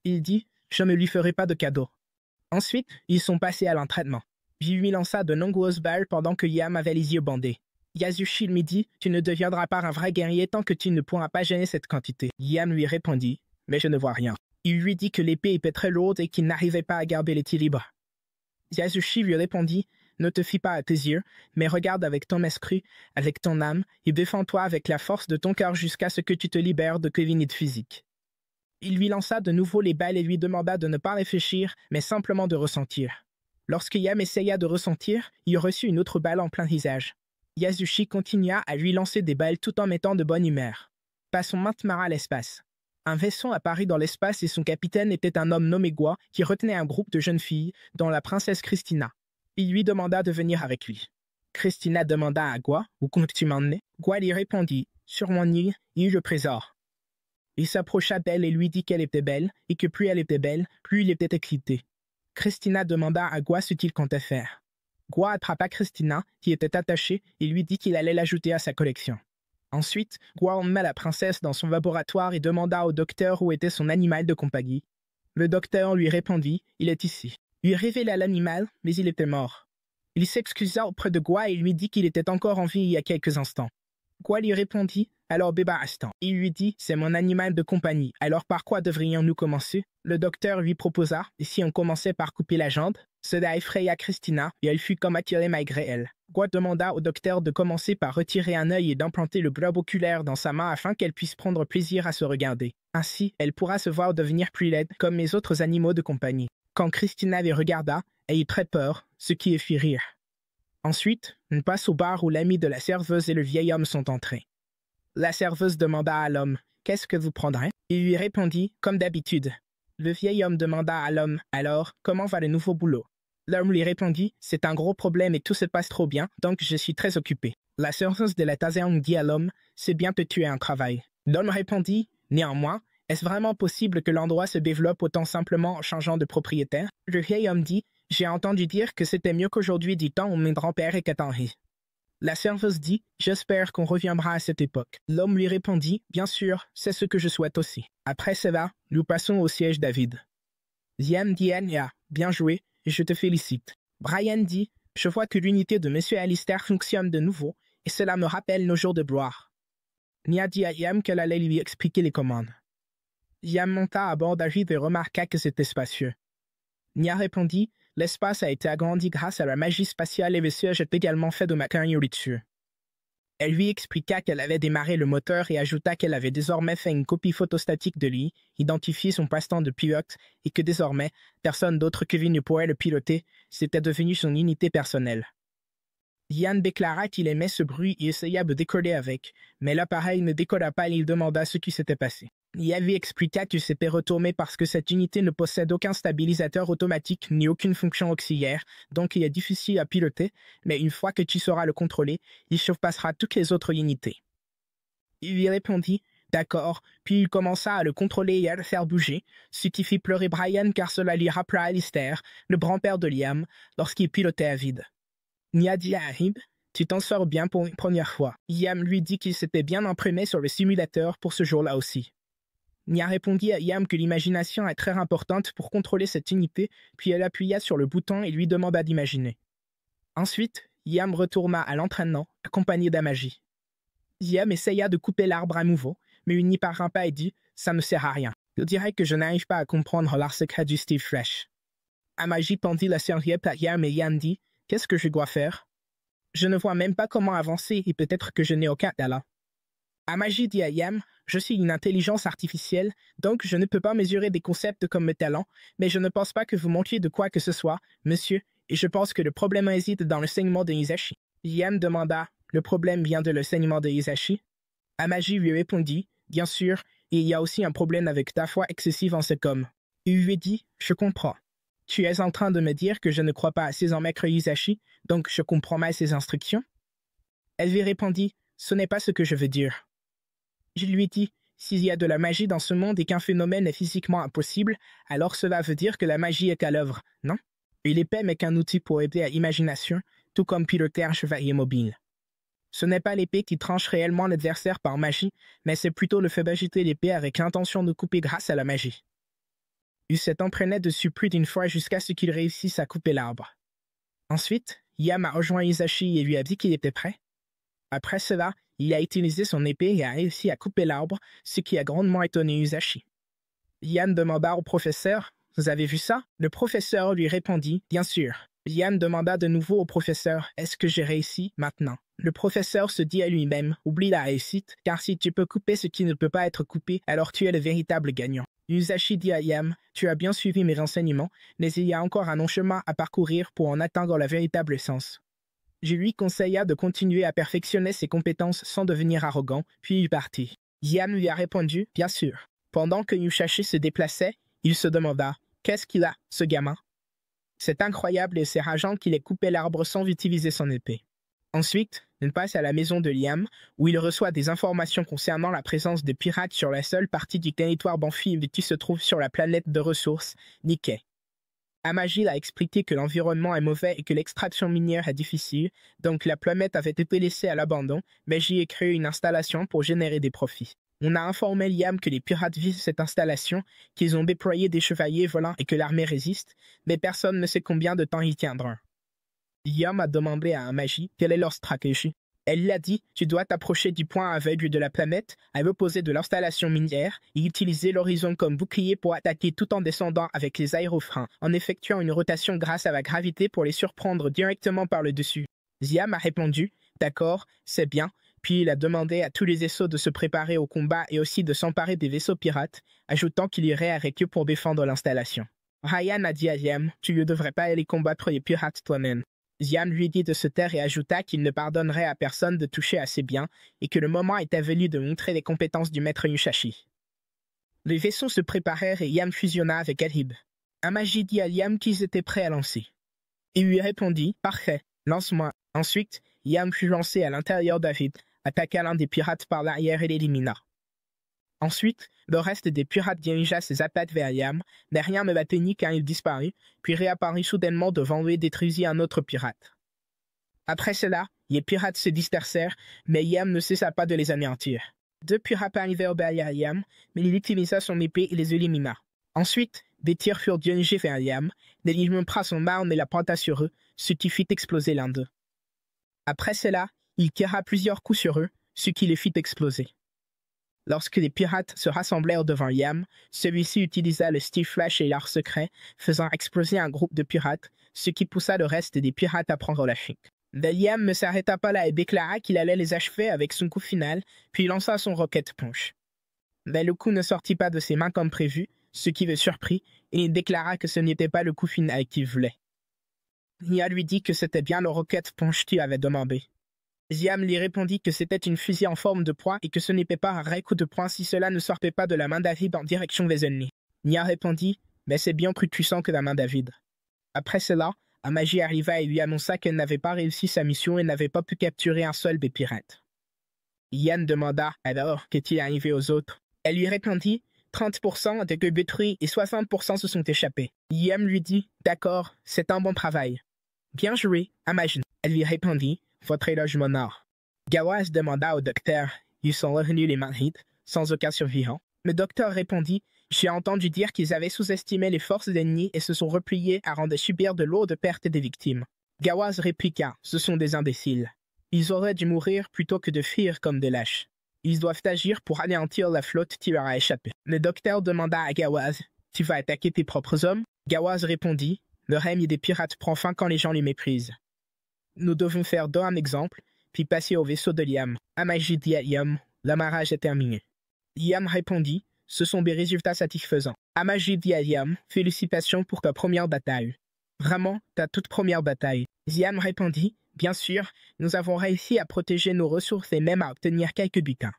Il dit « Je ne lui ferai pas de cadeau. » Ensuite, ils sont passés à l'entraînement. Puis lui lança de nombreuses balles pendant que Liam avait les yeux bandés. Yasushi lui dit « Tu ne deviendras pas un vrai guerrier tant que tu ne pourras pas gêner cette quantité. » Liam lui répondit « Mais je ne vois rien. » Il lui dit que l'épée était très lourde et qu'il n'arrivait pas à garder l'équilibre. Yasushi lui répondit « Ne te fie pas à tes yeux, mais regarde avec ton esprit, avec ton âme, et défends-toi avec la force de ton cœur jusqu'à ce que tu te libères de Kevinite physique. » Il lui lança de nouveau les balles et lui demanda de ne pas réfléchir, mais simplement de ressentir. Lorsque Yam essaya de ressentir, il reçut une autre balle en plein visage. Yasushi continua à lui lancer des balles tout en mettant de bonne humeur. Passons maintenant à l'espace. Un vaisseau apparut dans l'espace et son capitaine était un homme nommé Gua qui retenait un groupe de jeunes filles, dont la princesse Christina. Il lui demanda de venir avec lui. Christina demanda à Gua « Où comptes-tu m'emmener » Gua lui répondit « Sur mon île, il y eut le trésor. » Il s'approcha d'elle et lui dit qu'elle était belle, et que plus elle était belle, plus il était excité. Christina demanda à Gua ce qu'il comptait faire. Gua attrapa Christina, qui était attachée, et lui dit qu'il allait l'ajouter à sa collection. Ensuite, Gua emmena la princesse dans son laboratoire et demanda au docteur où était son animal de compagnie. Le docteur lui répondit « Il est ici ». Il révéla l'animal, mais il était mort. Il s'excusa auprès de Gua et lui dit qu'il était encore en vie il y a quelques instants. Quoi lui répondit alors Béba Astan. Il lui dit, c'est mon animal de compagnie, alors par quoi devrions-nous commencer? Le docteur lui proposa, et si on commençait par couper la jambe? Cela effraya Christina, et elle fut comme attirée malgré elle. Gua demanda au docteur de commencer par retirer un œil et d'implanter le globe oculaire dans sa main afin qu'elle puisse prendre plaisir à se regarder. Ainsi, elle pourra se voir devenir plus laide comme les autres animaux de compagnie. Quand Christina les regarda, elle eut très peur, ce qui les fit rire. Ensuite, on passe au bar où l'ami de la serveuse et le vieil homme sont entrés. La serveuse demanda à l'homme, « Qu'est-ce que vous prendrez ?» Il lui répondit, comme d'habitude. Le vieil homme demanda à l'homme, « Alors, comment va le nouveau boulot ?» L'homme lui répondit, « C'est un gros problème et tout se passe trop bien, donc je suis très occupé. » La serveuse de la taverne dit à l'homme, « C'est bien que tu aies un travail. » L'homme répondit, « Néanmoins, est-ce vraiment possible que l'endroit se développe autant simplement en changeant de propriétaire ?» Le vieil homme dit, « J'ai entendu dire que c'était mieux qu'aujourd'hui du temps où mon grand-père était Henri. » La serveuse dit, « J'espère qu'on reviendra à cette époque. » L'homme lui répondit, « Bien sûr, c'est ce que je souhaite aussi. » Après cela, nous passons au siège David. Liam dit, « Bien joué, et je te félicite. » Brian dit, « Je vois que l'unité de M. Alistair fonctionne de nouveau, et cela me rappelle nos jours de gloire. » Nia dit à Liam qu'elle allait lui expliquer les commandes. Liam monta à bord David et remarqua que c'était spacieux. Nia répondit, « L'espace a été agrandi grâce à la magie spatiale et le siège est également fait de matériaux luxueux. » Elle lui expliqua qu'elle avait démarré le moteur et ajouta qu'elle avait désormais fait une copie photostatique de lui, identifié son passe-temps de pilote et que désormais, personne d'autre que lui ne pourrait le piloter, c'était devenu son unité personnelle. Ian déclara qu'il aimait ce bruit et essaya de décoller avec, mais l'appareil ne décolla pas et il demanda ce qui s'était passé. Ian lui expliqua qu'il s'était retourné parce que cette unité ne possède aucun stabilisateur automatique ni aucune fonction auxiliaire, donc il est difficile à piloter, mais une fois que tu sauras le contrôler, il surpassera toutes les autres unités. Il lui répondit, « D'accord », puis il commença à le contrôler et à le faire bouger, ce qui fit pleurer Brian car cela lui rappela Alistair, le grand-père de Liam, lorsqu'il pilotait à vide. Nia dit à Ahib, « Tu t'en sors bien pour une première fois. » Liam lui dit qu'il s'était bien imprégné sur le simulateur pour ce jour-là aussi. Nia répondit à Liam que l'imagination est très importante pour contrôler cette unité, puis elle appuya sur le bouton et lui demanda d'imaginer. Ensuite, Liam retourna à l'entraînement, accompagné d'Amaji. Liam essaya de couper l'arbre à nouveau, mais il n'y parvint pas et dit « Ça ne sert à rien. Je dirais que je n'arrive pas à comprendre l'art secret du Steve Fresh. » Amaji pendit la serviette à Liam et Liam dit « Qu'est-ce que je dois faire? Je ne vois même pas comment avancer et peut-être que je n'ai aucun talent. » Amaji dit à Liam, « Je suis une intelligence artificielle, donc je ne peux pas mesurer des concepts comme mes talents, mais je ne pense pas que vous manquiez de quoi que ce soit, monsieur, et je pense que le problème réside dans le saignement de Hisashi. » Liam demanda, « Le problème vient de le saignement de Hisashi? » Amaji lui répondit, « Bien sûr, et il y a aussi un problème avec ta foi excessive en cet homme. » Il lui dit, « Je comprends. Tu es en train de me dire que je ne crois pas assez en Maître Hisashi, donc je comprends mal ses instructions? » Elle lui répondit, « Ce n'est pas ce que je veux dire. » Je lui dis, s'il y a de la magie dans ce monde et qu'un phénomène est physiquement impossible, alors cela veut dire que la magie est à l'œuvre, non? Et l'épée n'est qu'un outil pour aider à l'imagination, tout comme piloter un chevalier mobile. Ce n'est pas l'épée qui tranche réellement l'adversaire par magie, mais c'est plutôt le fait d'agiter l'épée avec l'intention de couper grâce à la magie. Il s'est entraîné dessus plus d'une fois jusqu'à ce qu'il réussisse à couper l'arbre. Ensuite, Yam a rejoint Hisashi et lui a dit qu'il était prêt. Après cela, il a utilisé son épée et a réussi à couper l'arbre, ce qui a grandement étonné Hisashi. Yann demanda au professeur, « Vous avez vu ça ?» Le professeur lui répondit, « Bien sûr. » Yann demanda de nouveau au professeur, « Est-ce que j'ai réussi maintenant ?» Le professeur se dit à lui-même, « Oublie la réussite, car si tu peux couper ce qui ne peut pas être coupé, alors tu es le véritable gagnant. » Hisashi dit à Yam, « Tu as bien suivi mes renseignements, mais il y a encore un long chemin à parcourir pour en atteindre la véritable essence. » Je lui conseilla de continuer à perfectionner ses compétences sans devenir arrogant, puis il partit. Yam lui a répondu, « Bien sûr. » Pendant que Yushashi se déplaçait, il se demanda, « Qu'est-ce qu'il a, ce gamin ?» C'est incroyable et c'est rageant qu'il ait coupé l'arbre sans utiliser son épée. Ensuite, on passe à la maison de Liam, où il reçoit des informations concernant la présence de pirates sur la seule partie du territoire Banfi qui se trouve sur la planète de ressources, Nikkei. Amaji a expliqué que l'environnement est mauvais et que l'extraction minière est difficile, donc la planète avait été laissée à l'abandon, mais j'y ai créé une installation pour générer des profits. On a informé Liam que les pirates visent cette installation, qu'ils ont déployé des chevaliers volants et que l'armée résiste, mais personne ne sait combien de temps ils tiendront. Liam a demandé à Amaji quelle est leur stratégie. Elle lui a dit « Tu dois t'approcher du point aveugle de la planète à l'opposé de l'installation minière et utiliser l'horizon comme bouclier pour attaquer tout en descendant avec les aérofreins, en effectuant une rotation grâce à la gravité pour les surprendre directement par le dessus. » Ziam a répondu « D'accord, c'est bien. » Puis il a demandé à tous les vaisseaux de se préparer au combat et aussi de s'emparer des vaisseaux pirates, ajoutant qu'il irait avec eux pour défendre l'installation. Ryan a dit à Ziam « Tu ne devrais pas aller combattre les pirates toi-même. » Ziam lui dit de se taire et ajouta qu'il ne pardonnerait à personne de toucher à ses biens et que le moment était venu de montrer les compétences du maître Musashi. Les vaisseaux se préparèrent et Yam fusionna avec Alhib. Amaji dit à Yam qu'ils étaient prêts à lancer. Il lui répondit « Parfait, lance-moi. » Ensuite, Yam fut lancé à l'intérieur d'Alhib, attaqua l'un des pirates par l'arrière et l'élimina. Ensuite, le reste des pirates dirigea ses attaques vers Yam, mais rien ne l'atteignit car il disparut, puis réapparut soudainement devant lui et détruisit un autre pirate. Après cela, les pirates se dispersèrent, mais Yam ne cessa pas de les anéantir. 2 pirates arrivèrent derrière Yam, mais il utilisa son épée et les élimina. Ensuite, des tirs furent dirigés vers Yam, mais il montra son arme et la pointa sur eux, ce qui fit exploser l'un d'eux. Après cela, il tira plusieurs coups sur eux, ce qui les fit exploser. Lorsque les pirates se rassemblèrent devant Yam, celui-ci utilisa le Steel Flash et l'art secret, faisant exploser un groupe de pirates, ce qui poussa le reste des pirates à prendre la fuite. Mais Yam ne s'arrêta pas là et déclara qu'il allait les achever avec son coup final, puis lança son rocket punch. Mais le coup ne sortit pas de ses mains comme prévu, ce qui le surprit, et il déclara que ce n'était pas le coup final qu'il voulait. Nia lui dit que c'était bien le rocket punch qu'il avait demandé. Ziam lui répondit que c'était une fusée en forme de poing et que ce n'était pas un vrai coup de poing si cela ne sortait pas de la main d'Avid en direction des ennemis. Nia répondit « Mais c'est bien plus puissant que la main d'Avid. » Après cela, Amaji arriva et lui annonça qu'elle n'avait pas réussi sa mission et n'avait pas pu capturer un seul des pirates. Yann demanda « Alors, qu'est-il arrivé aux autres ?» Elle lui répondit « 30% étaient détruits et 60% se sont échappés. » Yam lui dit « D'accord, c'est un bon travail. »« Bien joué, Amaji. » Elle lui répondit « Votre éloge m'honore. » Gawaz demanda au docteur « Ils sont revenus les Manhites, sans aucun survivant ?» Le docteur répondit « J'ai entendu dire qu'ils avaient sous-estimé les forces ennemies et se sont repliés avant de subir de lourdes pertes des victimes. » Gawaz répliqua « Ce sont des imbéciles. Ils auraient dû mourir plutôt que de fuir comme des lâches. Ils doivent agir pour anéantir la flotte qui leur a échappé. » Le docteur demanda à Gawaz « Tu vas attaquer tes propres hommes ?» Gawaz répondit « Le règne des pirates prend fin quand les gens les méprisent. Nous devons faire un exemple, puis passer au vaisseau de Liam. » Amaji dit à Liam, l'amarrage est terminé. Liam répondit, ce sont des résultats satisfaisants. Amaji dit à Liam, félicitations pour ta première bataille. Vraiment, ta toute première bataille. Liam répondit, bien sûr, nous avons réussi à protéger nos ressources et même à obtenir quelques butins.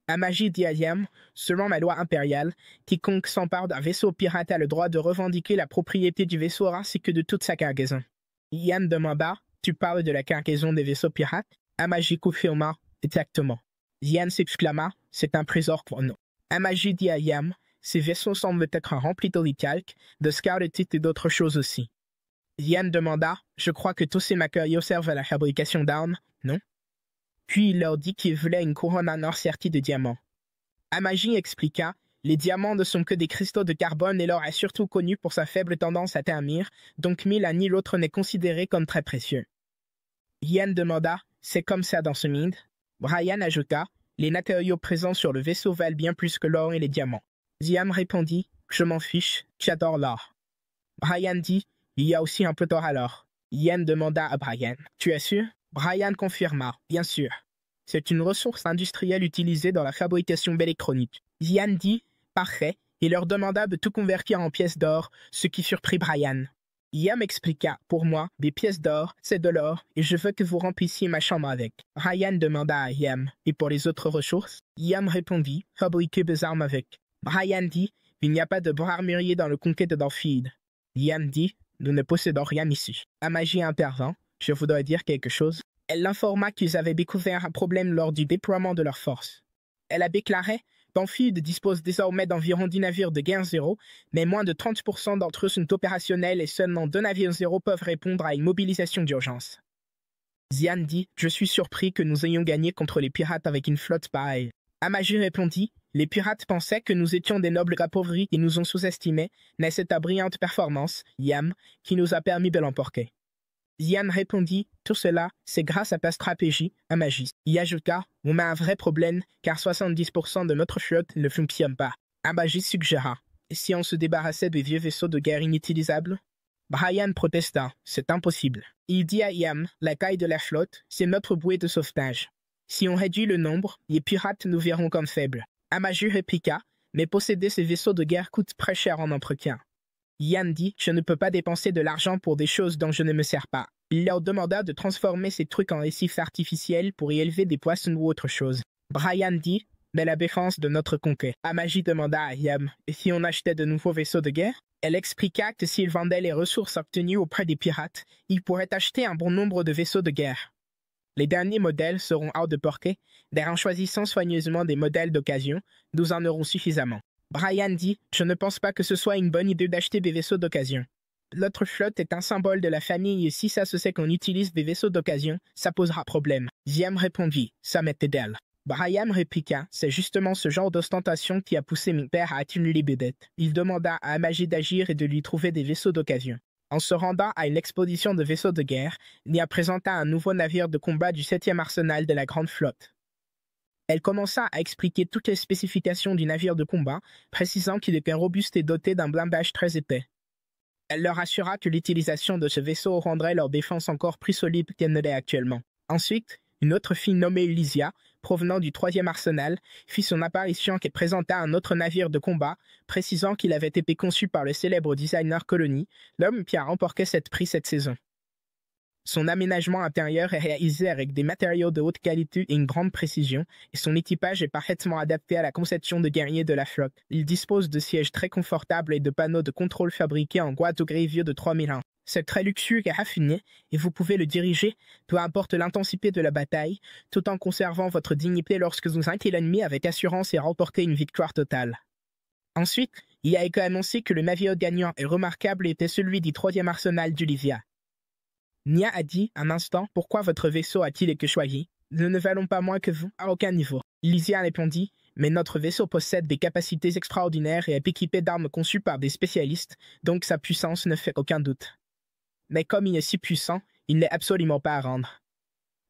Amaji dit à Liam, selon la loi impériale, quiconque s'empare d'un vaisseau pirate a le droit de revendiquer la propriété du vaisseau ainsi que de toute sa cargaison. Liam demanda, tu parles de la cargaison des vaisseaux pirates? Amaji confirma, exactement. Zian s'exclama, c'est un trésor pour nous. Amaji dit à Yam, ces vaisseaux semblent être remplis d'oricalques, de scarletites et d'autres choses aussi. Zian demanda, je crois que tous ces matériaux servent à la fabrication d'armes, non? Puis il leur dit qu'il voulait une couronne en or sertie de diamants. Amaji expliqua, les diamants ne sont que des cristaux de carbone et l'or est surtout connu pour sa faible tendance à ternir, donc ni l'un ni l'autre n'est considéré comme très précieux. Yann demanda, c'est comme ça dans ce monde? Brian ajouta, les matériaux présents sur le vaisseau valent bien plus que l'or et les diamants. Ziam répondit, je m'en fiche, j'adore l'or. Brian dit, il y a aussi un peu d'or à l'or. Yann demanda à Brian, tu es sûr? Brian confirma, bien sûr. C'est une ressource industrielle utilisée dans la fabrication d'électronique. Yann dit, parfait, et leur demanda de tout convertir en pièces d'or, ce qui surprit Brian. Yam expliqua, pour moi, des pièces d'or, c'est de l'or, et je veux que vous remplissiez ma chambre avec. Ryan demanda à Yam, et pour les autres ressources? Yam répondit, fabriquer des armes avec. Ryan dit, il n'y a pas de bras armurier dans le conquête d'Orphide. Yam dit, nous ne possédons rien ici. Amaji intervint, je voudrais dire quelque chose. Elle l'informa qu'ils avaient découvert un problème lors du déploiement de leurs forces. Elle a déclaré, Banfield dispose désormais d'environ 10 navires de guerre zéro, mais moins de 30% d'entre eux sont opérationnels et seulement 2 navires zéro peuvent répondre à une mobilisation d'urgence. Zian dit, je suis surpris que nous ayons gagné contre les pirates avec une flotte pareille. Amaji répondit, les pirates pensaient que nous étions des nobles appauvris et nous ont sous-estimés, mais c'est ta brillante performance, Yam, qui nous a permis de l'emporter. Ziam répondit, tout cela, c'est grâce à ta stratégie, Amagis. Il ajouta, on a un vrai problème, car 70% de notre flotte ne fonctionne pas. Amagis suggéra, et si on se débarrassait des vieux vaisseaux de guerre inutilisables? Brian protesta, c'est impossible. Il dit à Iam, la taille de la flotte, c'est notre bouée de sauvetage. Si on réduit le nombre, les pirates nous verront comme faibles. Amagi répliqua, mais posséder ces vaisseaux de guerre coûte très cher en entretien. Iam dit, je ne peux pas dépenser de l'argent pour des choses dont je ne me sers pas. Il leur demanda de transformer ces trucs en récifs artificiels pour y élever des poissons ou autre chose. Brian dit, mais la défense de notre conquête. Amagi demanda à Iam, et si on achetait de nouveaux vaisseaux de guerre? Elle expliqua que s'il vendait les ressources obtenues auprès des pirates, il pourrait acheter un bon nombre de vaisseaux de guerre. Les derniers modèles seront hors de portée, mais en choisissant soigneusement des modèles d'occasion, nous en aurons suffisamment. Brian dit, je ne pense pas que ce soit une bonne idée d'acheter des vaisseaux d'occasion. Notre flotte est un symbole de la famille et si ça se sait qu'on utilise des vaisseaux d'occasion, ça posera problème. Ziam répondit, ça m'était d'elle. Brian répliqua, c'est justement ce genre d'ostentation qui a poussé mon père à accumuler des dettes. Il demanda à Amagi d'agir et de lui trouver des vaisseaux d'occasion. En se rendant à une exposition de vaisseaux de guerre, Nia présenta un nouveau navire de combat du 7e arsenal de la Grande Flotte. Elle commença à expliquer toutes les spécifications du navire de combat, précisant qu'il était robuste et doté d'un blindage très épais. Elle leur assura que l'utilisation de ce vaisseau rendrait leur défense encore plus solide qu'elle ne l'est actuellement. Ensuite, une autre fille nommée Elysia, provenant du 3e arsenal, fit son apparition et présenta un autre navire de combat, précisant qu'il avait été conçu par le célèbre designer Colony, l'homme qui a remporté cette prix cette saison. Son aménagement intérieur est réalisé avec des matériaux de haute qualité et une grande précision, et son équipage est parfaitement adapté à la conception de guerriers de la flotte. Il dispose de sièges très confortables et de panneaux de contrôle fabriqués en bois de grès vieux de 3001. C'est très luxueux et raffiné, et vous pouvez le diriger, peu importe l'intensité de la bataille, tout en conservant votre dignité lorsque vous vainquez l'ennemi avec assurance et remportez une victoire totale. Ensuite, il a été annoncé que le navire gagnant et remarquable était celui du 3e arsenal d'Olivia. Nia a dit, un instant, pourquoi votre vaisseau a-t-il été choisi? Nous ne valons pas moins que vous, à aucun niveau. Lysia répondit, mais notre vaisseau possède des capacités extraordinaires et est équipé d'armes conçues par des spécialistes, donc sa puissance ne fait aucun doute. Mais comme il est si puissant, il n'est absolument pas à rendre.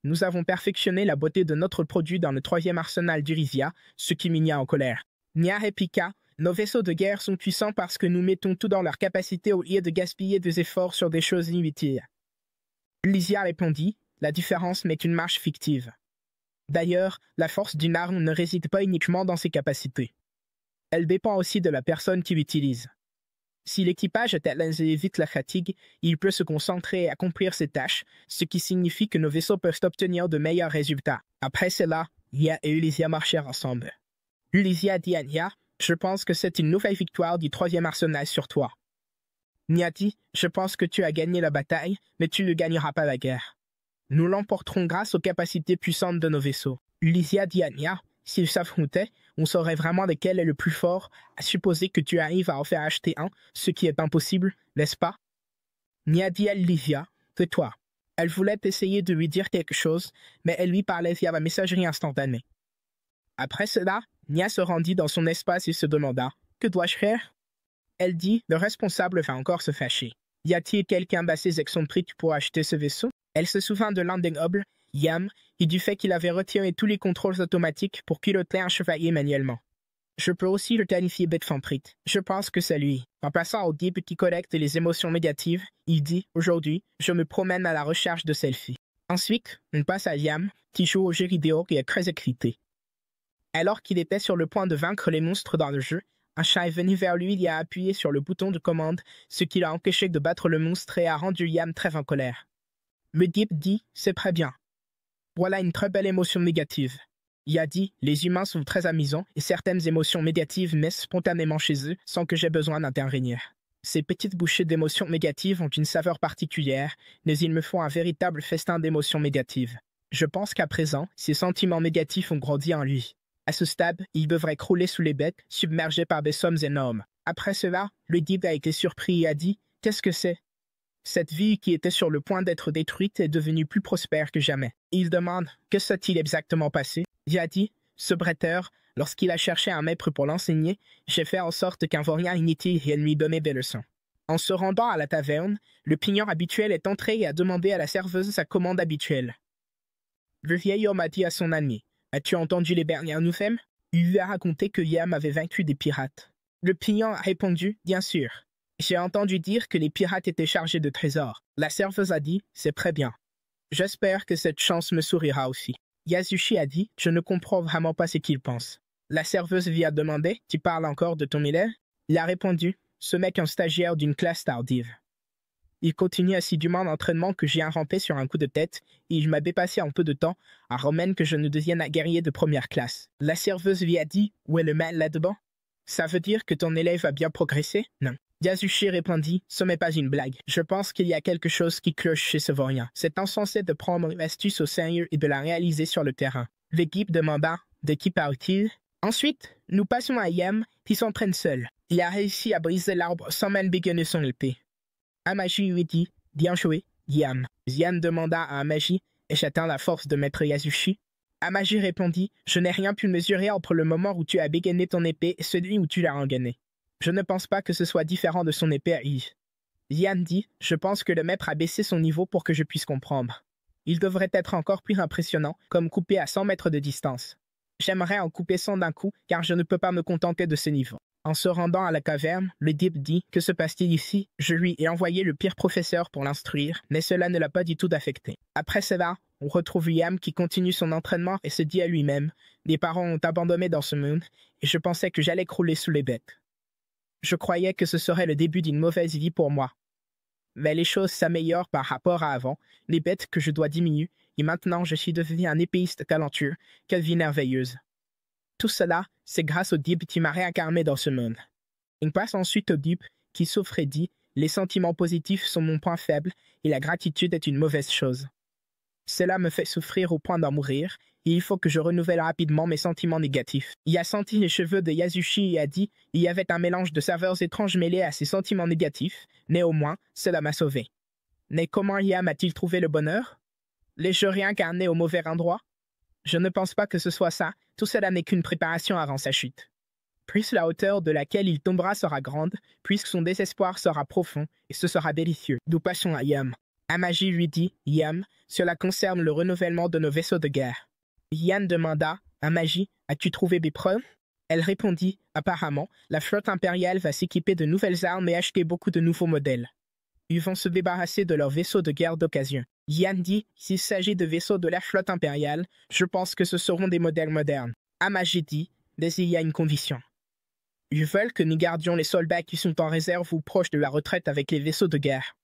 Nous avons perfectionné la beauté de notre produit dans le 3e arsenal d'Urisia, ce qui m'y a en colère. Nia répliqua, nos vaisseaux de guerre sont puissants parce que nous mettons tout dans leur capacité au lieu de gaspiller des efforts sur des choses inutiles. Lysia répondit, la différence n'est qu'une marche fictive. D'ailleurs, la force d'une arme ne réside pas uniquement dans ses capacités. Elle dépend aussi de la personne qui l'utilise. Si l'équipage est à l'aise et évite la fatigue, il peut se concentrer et accomplir ses tâches, ce qui signifie que nos vaisseaux peuvent obtenir de meilleurs résultats. Après cela, Nia et Elysia marchèrent ensemble. Elysia dit à Nia, je pense que c'est une nouvelle victoire du 3e arsenal sur toi. Nia dit, je pense que tu as gagné la bataille, mais tu ne gagneras pas la guerre. Nous l'emporterons grâce aux capacités puissantes de nos vaisseaux. Elysia dit à Nia, s'ils s'affrontaient, on saurait vraiment lequel est le plus fort, à supposer que tu arrives à en faire acheter un, ce qui est impossible, n'est-ce pas? Nia dit à Elysia, tais-toi. Elle voulait essayer de lui dire quelque chose, mais elle lui parlait via la messagerie instantanée. Après cela, Nia se rendit dans son espace et se demanda, que dois-je faire? Elle dit, le responsable va encore se fâcher. Y a-t-il quelqu'un d'assez excentrique pour acheter ce vaisseau? Elle se souvint de l'un des nobles, Yam, et du fait qu'il avait retiré tous les contrôles automatiques pour piloter un chevalier manuellement. Je peux aussi le qualifier d'excentrique. Je pense que c'est lui. En passant au guide qui collecte les émotions négatives, il dit, aujourd'hui, je me promène à la recherche de celle-ci. Ensuite, on passe à Yam, qui joue au jeu vidéo et est très excité. Alors qu'il était sur le point de vaincre les monstres dans le jeu, un chat est venu vers lui et a appuyé sur le bouton de commande, ce qui l'a empêché de battre le monstre et a rendu Yam très en colère. Le guide dit, c'est très bien. Voilà une très belle émotion négative. Il a dit, les humains sont très amusants et certaines émotions négatives naissent spontanément chez eux sans que j'aie besoin d'intervenir. Ces petites bouchées d'émotions négatives ont une saveur particulière, mais ils me font un véritable festin d'émotions négatives. Je pense qu'à présent, ces sentiments négatifs ont grandi en lui. À ce stade, il devrait crouler sous les bêtes, submergé par des sommes énormes. Après cela, le guide a été surpris et a dit, qu'est-ce que c'est? Cette ville qui était sur le point d'être détruite est devenue plus prospère que jamais. Il demande, que s'est-il exactement passé? Il a dit, ce bretteur, lorsqu'il a cherché un maître pour l'enseigner, j'ai fait en sorte qu'un vaurien inutile vienne lui donner des leçons. En se rendant à la taverne, le pignon habituel est entré et a demandé à la serveuse sa commande habituelle. Le vieil homme a dit à son ami, « As-tu entendu les dernières nouvelles ?» Il lui a raconté que Yam avait vaincu des pirates. Le pignon a répondu, « Bien sûr. J'ai entendu dire que les pirates étaient chargés de trésors. » La serveuse a dit, « C'est très bien. J'espère que cette chance me sourira aussi. » Yasushi a dit, « Je ne comprends vraiment pas ce qu'il pense. » La serveuse lui a demandé, « Tu parles encore de ton élève ?» Il a répondu, « Ce mec est un stagiaire d'une classe tardive. Il continue assidûment l'entraînement que j'ai inventé sur un coup de tête et il m'a dépassé en peu de temps, à remène que je ne devienne un guerrier de première classe. » La serveuse lui a dit, « Où est le mal là-dedans? Ça veut dire que ton élève a bien progressé? » Non. Yasushi répondit, « Ce n'est pas une blague. Je pense qu'il y a quelque chose qui cloche chez ce vaurien. C'est insensé de prendre une astuce au sérieux et de la réaliser sur le terrain. » L'équipe demanda, « De qui parle-t-il ?» Ensuite, nous passons à Yam, qui s'entraîne seul. Il a réussi à briser l'arbre sans même bégayer son épée. Amaji lui dit, « Bien joué, Yam. » Yam demanda à Amaji, « Ai-je atteint la force de maître Yasushi ?» Amaji répondit, « Je n'ai rien pu mesurer entre le moment où tu as bégainé ton épée et celui où tu l'as engainé. Je ne pense pas que ce soit différent de son épée à Ige. » Yam dit, « Je pense que le maître a baissé son niveau pour que je puisse comprendre. Il devrait être encore plus impressionnant, comme couper à 100 mètres de distance. J'aimerais en couper 100 d'un coup, car je ne peux pas me contenter de ce niveau. » En se rendant à la caverne, le Deep dit, « Que se passe-t-il ici? Je lui ai envoyé le pire professeur pour l'instruire, mais cela ne l'a pas du tout affecté. » Après cela, on retrouve Yam qui continue son entraînement et se dit à lui-même, « Les parents ont abandonné dans ce monde, et je pensais que j'allais crouler sous les bêtes. Je croyais que ce serait le début d'une mauvaise vie pour moi. Mais les choses s'améliorent par rapport à avant, les bêtes que je dois diminuer, et maintenant je suis devenu un épéiste talentueux. Quelle vie merveilleuse. Tout cela, c'est grâce au Deep qui m'a réincarné dans ce monde. » On passe ensuite au Deep qui souffre et dit, « Les sentiments positifs sont mon point faible et la gratitude est une mauvaise chose. Cela me fait souffrir au point d'en mourir et il faut que je renouvelle rapidement mes sentiments négatifs. » Il a senti les cheveux de Yasushi et a dit, « Il y avait un mélange de saveurs étranges mêlées à ses sentiments négatifs. Néanmoins, cela m'a sauvé. » Mais comment Yam a-t-il trouvé le bonheur? L'ai-je réincarné au mauvais endroit? Je ne pense pas que ce soit ça, tout cela n'est qu'une préparation avant sa chute. Plus la hauteur de laquelle il tombera sera grande, puisque son désespoir sera profond, et ce sera délicieux. Nous passons à Yam. Amaji lui dit, « Yam, cela concerne le renouvellement de nos vaisseaux de guerre. » Yan demanda, « Amaji, as-tu trouvé des preuves? » Elle répondit, « Apparemment, la flotte impériale va s'équiper de nouvelles armes et acheter beaucoup de nouveaux modèles. Ils vont se débarrasser de leurs vaisseaux de guerre d'occasion. » Yan dit, « S'il s'agit de vaisseaux de la flotte impériale, je pense que ce seront des modèles modernes. » Amaji dit, « Mais il y a une condition. Ils veulent que nous gardions les soldats qui sont en réserve ou proches de la retraite avec les vaisseaux de guerre. »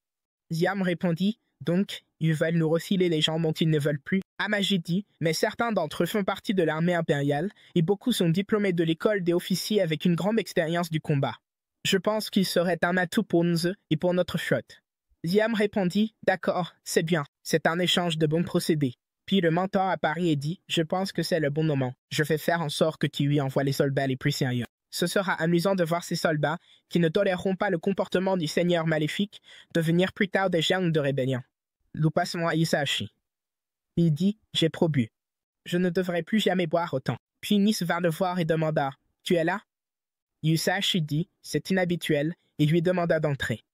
Yam répondit, « Donc, ils veulent nous refiler les gens dont ils ne veulent plus. » Amaji dit, « Mais certains d'entre eux font partie de l'armée impériale et beaucoup sont diplômés de l'école des officiers avec une grande expérience du combat. Je pense qu'ils seraient un atout pour nous et pour notre flotte. » Yam répondit, « D'accord, c'est bien, c'est un échange de bons procédés. » Puis le mentor apparut et dit, « Je pense que c'est le bon moment. Je vais faire en sorte que tu lui envoies les soldats les plus sérieux. Ce sera amusant de voir ces soldats, qui ne toléreront pas le comportement du seigneur maléfique, devenir plus tard des germes de rébellion. » Nous passons à Yusashi. Il dit, « J'ai probu. Je ne devrais plus jamais boire autant. » Puis Nis vint le voir et demanda, « Tu es là? » Yusashi dit, « C'est inhabituel, » et lui demanda d'entrer.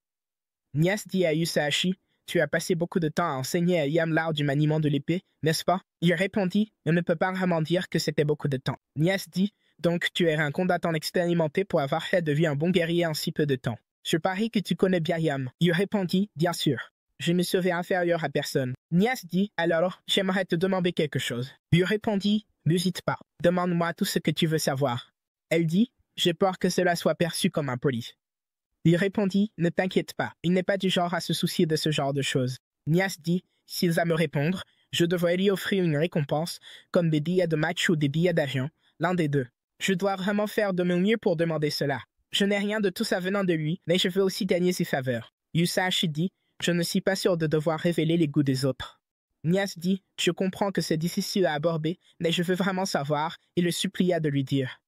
Nias dit à Yusashi, « Tu as passé beaucoup de temps à enseigner à Yam l'art du maniement de l'épée, n'est-ce pas? » Il répondit, « On ne peut pas vraiment dire que c'était beaucoup de temps. » Nias dit, « Donc tu es un combattant expérimenté pour avoir fait de lui un bon guerrier en si peu de temps. Je parie que tu connais bien Yam. » Il répondit, « Bien sûr. Je ne serai inférieur à personne. » Nias dit, « Alors, j'aimerais te demander quelque chose. » Il répondit, « N'hésite pas. Demande-moi tout ce que tu veux savoir. » Elle dit, « J'ai peur que cela soit perçu comme impoli. » Il répondit, « Ne t'inquiète pas, il n'est pas du genre à se soucier de ce genre de choses. » Nias dit, « S'il a me répondre, je devrais lui offrir une récompense, comme des billets de match ou des billets d'avion, l'un des deux. Je dois vraiment faire de mon mieux pour demander cela. Je n'ai rien de tout ça venant de lui, mais je veux aussi gagner ses faveurs. » Yusashi dit, « Je ne suis pas sûr de devoir révéler les goûts des autres. » Nias dit, « Je comprends que c'est difficile à aborder, mais je veux vraiment savoir, et le supplia de lui dire. »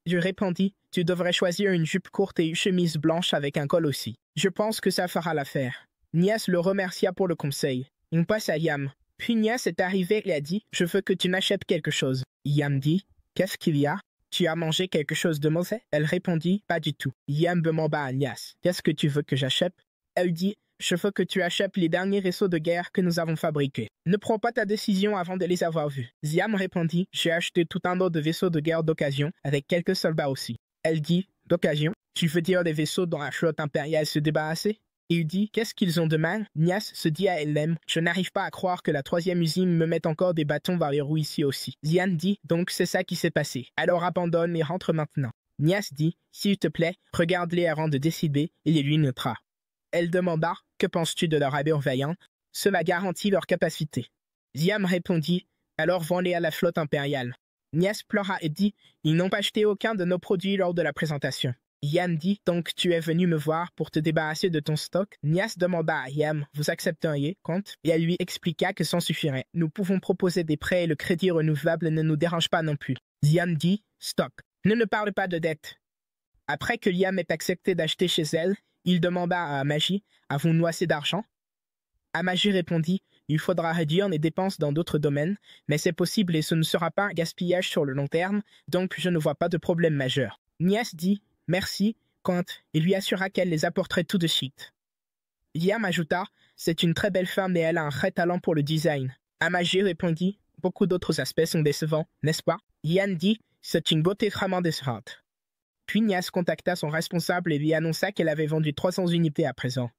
Je répondis, « Tu devrais choisir une jupe courte et une chemise blanche avec un col aussi. Je pense que ça fera l'affaire. » Nias le remercia pour le conseil. On passe à Yam. Puis Nias est arrivé et a dit, « Je veux que tu m'achètes quelque chose. » Yam dit, « Qu'est-ce qu'il y a? » Tu as mangé quelque chose de mauvais? Elle répondit, pas du tout. Liam demanda à Nias, qu'est-ce que tu veux que j'achète? Elle dit, je veux que tu achètes les derniers vaisseaux de guerre que nous avons fabriqués. Ne prends pas ta décision avant de les avoir vus. Liam répondit, j'ai acheté tout un lot de vaisseaux de guerre d'occasion, avec quelques soldats aussi. Elle dit, d'occasion? Tu veux dire des vaisseaux dont la flotte impériale se débarrassait? Il dit, qu'est-ce qu'ils ont de mal? Nias se dit à elle-même, je n'arrive pas à croire que la troisième usine me mette encore des bâtons vers les roues ici aussi. Zian dit, donc c'est ça qui s'est passé. Alors abandonne et rentre maintenant. Nias dit, s'il te plaît, regarde-les avant de décider et les lui notera. Elle demanda, que penses-tu de leur allure vaillante? Cela garantit leur capacité. Ziam répondit, alors vends-les à la flotte impériale. Nias pleura et dit, ils n'ont pas acheté aucun de nos produits lors de la présentation. Yam dit, donc tu es venu me voir pour te débarrasser de ton stock? Nias demanda à Yam, vous accepteriez, comte? Et elle lui expliqua que ça suffirait. Nous pouvons proposer des prêts et le crédit renouvelable ne nous dérange pas non plus. Yam dit, stop, ne parle pas de dette. Après que Liam ait accepté d'acheter chez elle, il demanda à Amaji, avons-nous assez d'argent? Amaji répondit, il faudra réduire les dépenses dans d'autres domaines, mais c'est possible et ce ne sera pas un gaspillage sur le long terme, donc je ne vois pas de problème majeur. Nias dit, merci, comte, et lui assura qu'elle les apporterait tout de suite. Liam ajouta, c'est une très belle femme et elle a un vrai talent pour le design. Amaji répondit, beaucoup d'autres aspects sont décevants, n'est-ce pas? Yann dit, c'est une beauté vraiment décevante. Puis Nias contacta son responsable et lui annonça qu'elle avait vendu 300 unités à présent.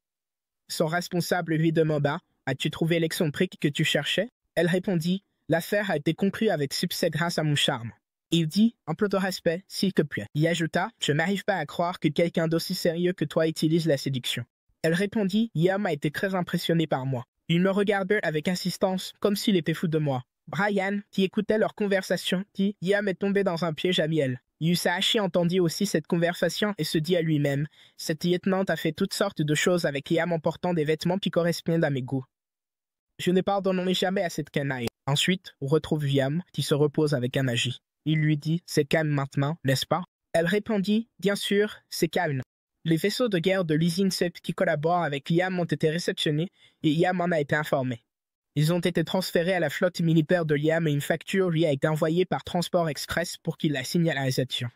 Son responsable lui demanda, as-tu trouvé l'excentrique que tu cherchais? Elle répondit, l'affaire a été conclue avec succès grâce à mon charme. Il dit, un peu de respect, s'il te plaît. Il ajouta, je n'arrive pas à croire que quelqu'un d'aussi sérieux que toi utilise la séduction. Elle répondit, Yam a été très impressionné par moi. Il me regardait avec insistance, comme s'il était fou de moi. Brian, qui écoutait leur conversation, dit, Yam est tombé dans un piège à miel. Yusashi entendit aussi cette conversation et se dit à lui-même, cette lieutenante a fait toutes sortes de choses avec Yam en portant des vêtements qui correspondent à mes goûts. Je ne pardonnerai jamais à cette canaille. Ensuite, on retrouve Yam, qui se repose avec Amaji. Il lui dit, c'est calme maintenant, n'est-ce pas? Elle répondit, bien sûr, c'est calme. Les vaisseaux de guerre de l'usine Sept qui collaborent avec Liam ont été réceptionnés et Liam en a été informé. Ils ont été transférés à la flotte militaire de Liam et une facture lui a été envoyée par transport express pour qu'il la signe à la réception.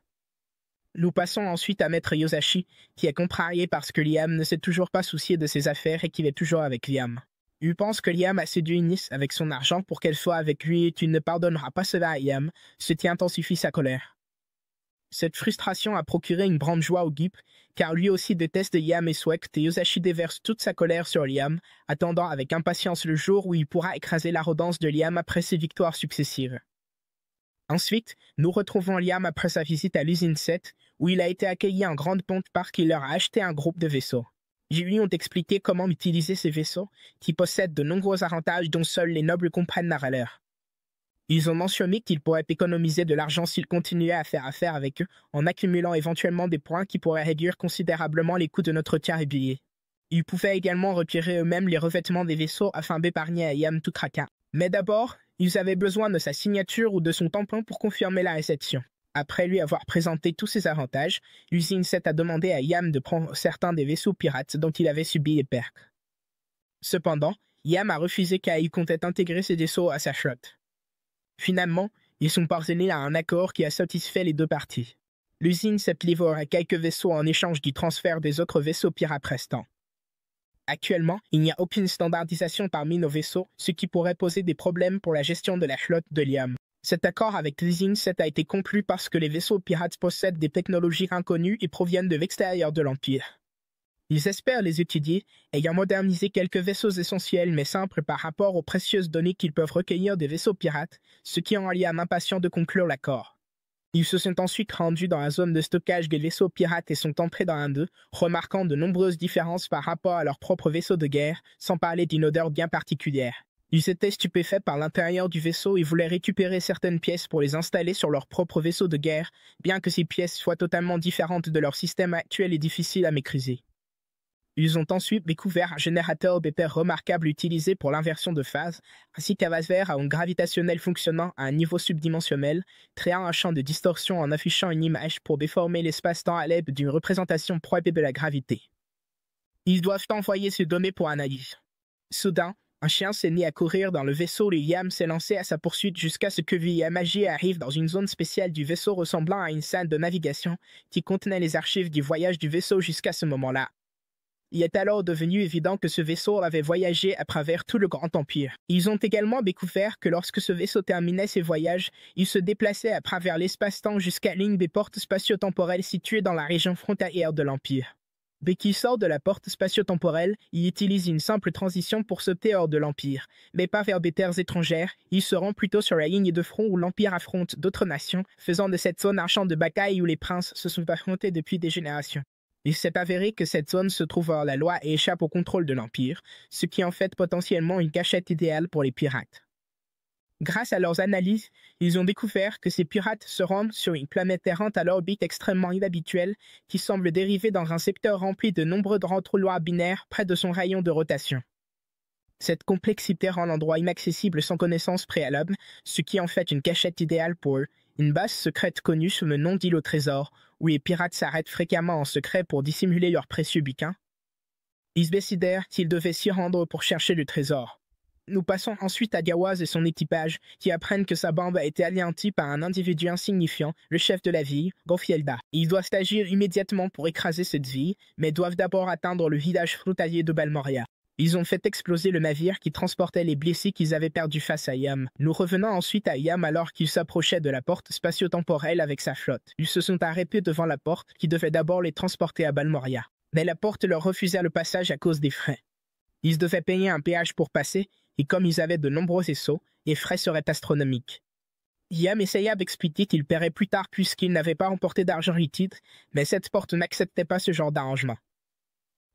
Nous passons ensuite à Maître Yosashi, qui est contrarié parce que Liam ne s'est toujours pas soucié de ses affaires et qu'il est toujours avec Liam. Il pense que Liam a séduit Nis avec son argent pour qu'elle soit avec lui et tu ne pardonneras pas cela à Liam, ce qui intensifie sa colère. Cette frustration a procuré une grande joie au Gip, car lui aussi déteste Liam et souhaite que Yosashi déverse toute sa colère sur Liam, attendant avec impatience le jour où il pourra écraser l'arrogance de Liam après ses victoires successives. Ensuite, nous retrouvons Liam après sa visite à l'usine 7, où il a été accueilli en grande pompe parce qu'il leur a acheté un groupe de vaisseaux. Ils lui ont expliqué comment utiliser ces vaisseaux, qui possèdent de nombreux avantages dont seuls les nobles comprennent la valeur. Ils ont mentionné qu'ils pourraient économiser de l'argent s'ils continuaient à faire affaire avec eux, en accumulant éventuellement des points qui pourraient réduire considérablement les coûts de notre tiers et billets. Ils pouvaient également retirer eux-mêmes les revêtements des vaisseaux afin d'épargner à Yam tout tracas. Mais d'abord, ils avaient besoin de sa signature ou de son tampon pour confirmer la réception. Après lui avoir présenté tous ses avantages, l'usine 7 a demandé à Yam de prendre certains des vaisseaux pirates dont il avait subi les pertes. Cependant, Yam a refusé car il comptait intégrer ses vaisseaux à sa flotte. Finalement, ils sont parvenus à un accord qui a satisfait les deux parties. L'usine 7 livrera quelques vaisseaux en échange du transfert des autres vaisseaux pirates restants. Actuellement, il n'y a aucune standardisation parmi nos vaisseaux, ce qui pourrait poser des problèmes pour la gestion de la flotte de Liam. Cet accord avec l'usine 7 a été conclu parce que les vaisseaux pirates possèdent des technologies inconnues et proviennent de l'extérieur de l'Empire. Ils espèrent les étudier, ayant modernisé quelques vaisseaux essentiels mais simples par rapport aux précieuses données qu'ils peuvent recueillir des vaisseaux pirates, ce qui rend Liam impatient de conclure l'accord. Ils se sont ensuite rendus dans la zone de stockage des vaisseaux pirates et sont entrés dans un d'eux, remarquant de nombreuses différences par rapport à leurs propres vaisseaux de guerre, sans parler d'une odeur bien particulière. Ils étaient stupéfaits par l'intérieur du vaisseau et voulaient récupérer certaines pièces pour les installer sur leur propre vaisseau de guerre, bien que ces pièces soient totalement différentes de leur système actuel et difficiles à maîtriser. Ils ont ensuite découvert un générateur d'éther remarquable utilisé pour l'inversion de phase, ainsi qu'un laser à ondes gravitationnelles fonctionnant à un niveau subdimensionnel, créant un champ de distorsion en affichant une image pour déformer l'espace-temps à l'aide d'une représentation probée de la gravité. Ils doivent envoyer ces données pour analyse. Soudain, Un chien s'est mis à courir dans le vaisseau et Yam s'est lancé à sa poursuite jusqu'à ce que Yamaji arrive dans une zone spéciale du vaisseau ressemblant à une salle de navigation qui contenait les archives du voyage du vaisseau jusqu'à ce moment-là. Il est alors devenu évident que ce vaisseau avait voyagé à travers tout le Grand Empire. Ils ont également découvert que lorsque ce vaisseau terminait ses voyages, il se déplaçait à travers l'espace-temps jusqu'à l'une des portes spatio-temporelles situées dans la région frontalière de l'Empire. Dès qu'il sort de la porte spatio-temporelle, il utilise une simple transition pour sauter hors de l'Empire, mais pas vers des terres étrangères, il se rend plutôt sur la ligne de front où l'Empire affronte d'autres nations, faisant de cette zone un champ de bataille où les princes se sont affrontés depuis des générations. Il s'est avéré que cette zone se trouve hors la loi et échappe au contrôle de l'Empire, ce qui est en fait potentiellement une cachette idéale pour les pirates. Grâce à leurs analyses, ils ont découvert que ces pirates se rendent sur une planète errante à l'orbite extrêmement inhabituelle qui semble dériver dans un secteur rempli de nombreux trous binaires près de son rayon de rotation. Cette complexité rend l'endroit inaccessible sans connaissance préalable, ce qui est en fait une cachette idéale pour eux, une base secrète connue sous le nom d'île au trésor, où les pirates s'arrêtent fréquemment en secret pour dissimuler leurs précieux butin. Ils décidèrent qu'ils devaient s'y rendre pour chercher le trésor. Nous passons ensuite à Gawaz et son équipage, qui apprennent que sa bande a été anéantie par un individu insignifiant, le chef de la ville, Gonfielda. Ils doivent agir immédiatement pour écraser cette ville, mais doivent d'abord atteindre le village frontalier de Balmoria. Ils ont fait exploser le navire qui transportait les blessés qu'ils avaient perdus face à Yam. Nous revenons ensuite à Yam alors qu'il s'approchait de la porte spatio-temporelle avec sa flotte. Ils se sont arrêtés devant la porte qui devait d'abord les transporter à Balmoria. Mais la porte leur refusa le passage à cause des frais. Ils devaient payer un péage pour passer, et comme ils avaient de nombreux vaisseaux, les frais seraient astronomiques. Yam essaya d'expliquer qu'il paierait plus tard puisqu'il n'avait pas emporté d'argent liquide, mais cette porte n'acceptait pas ce genre d'arrangement.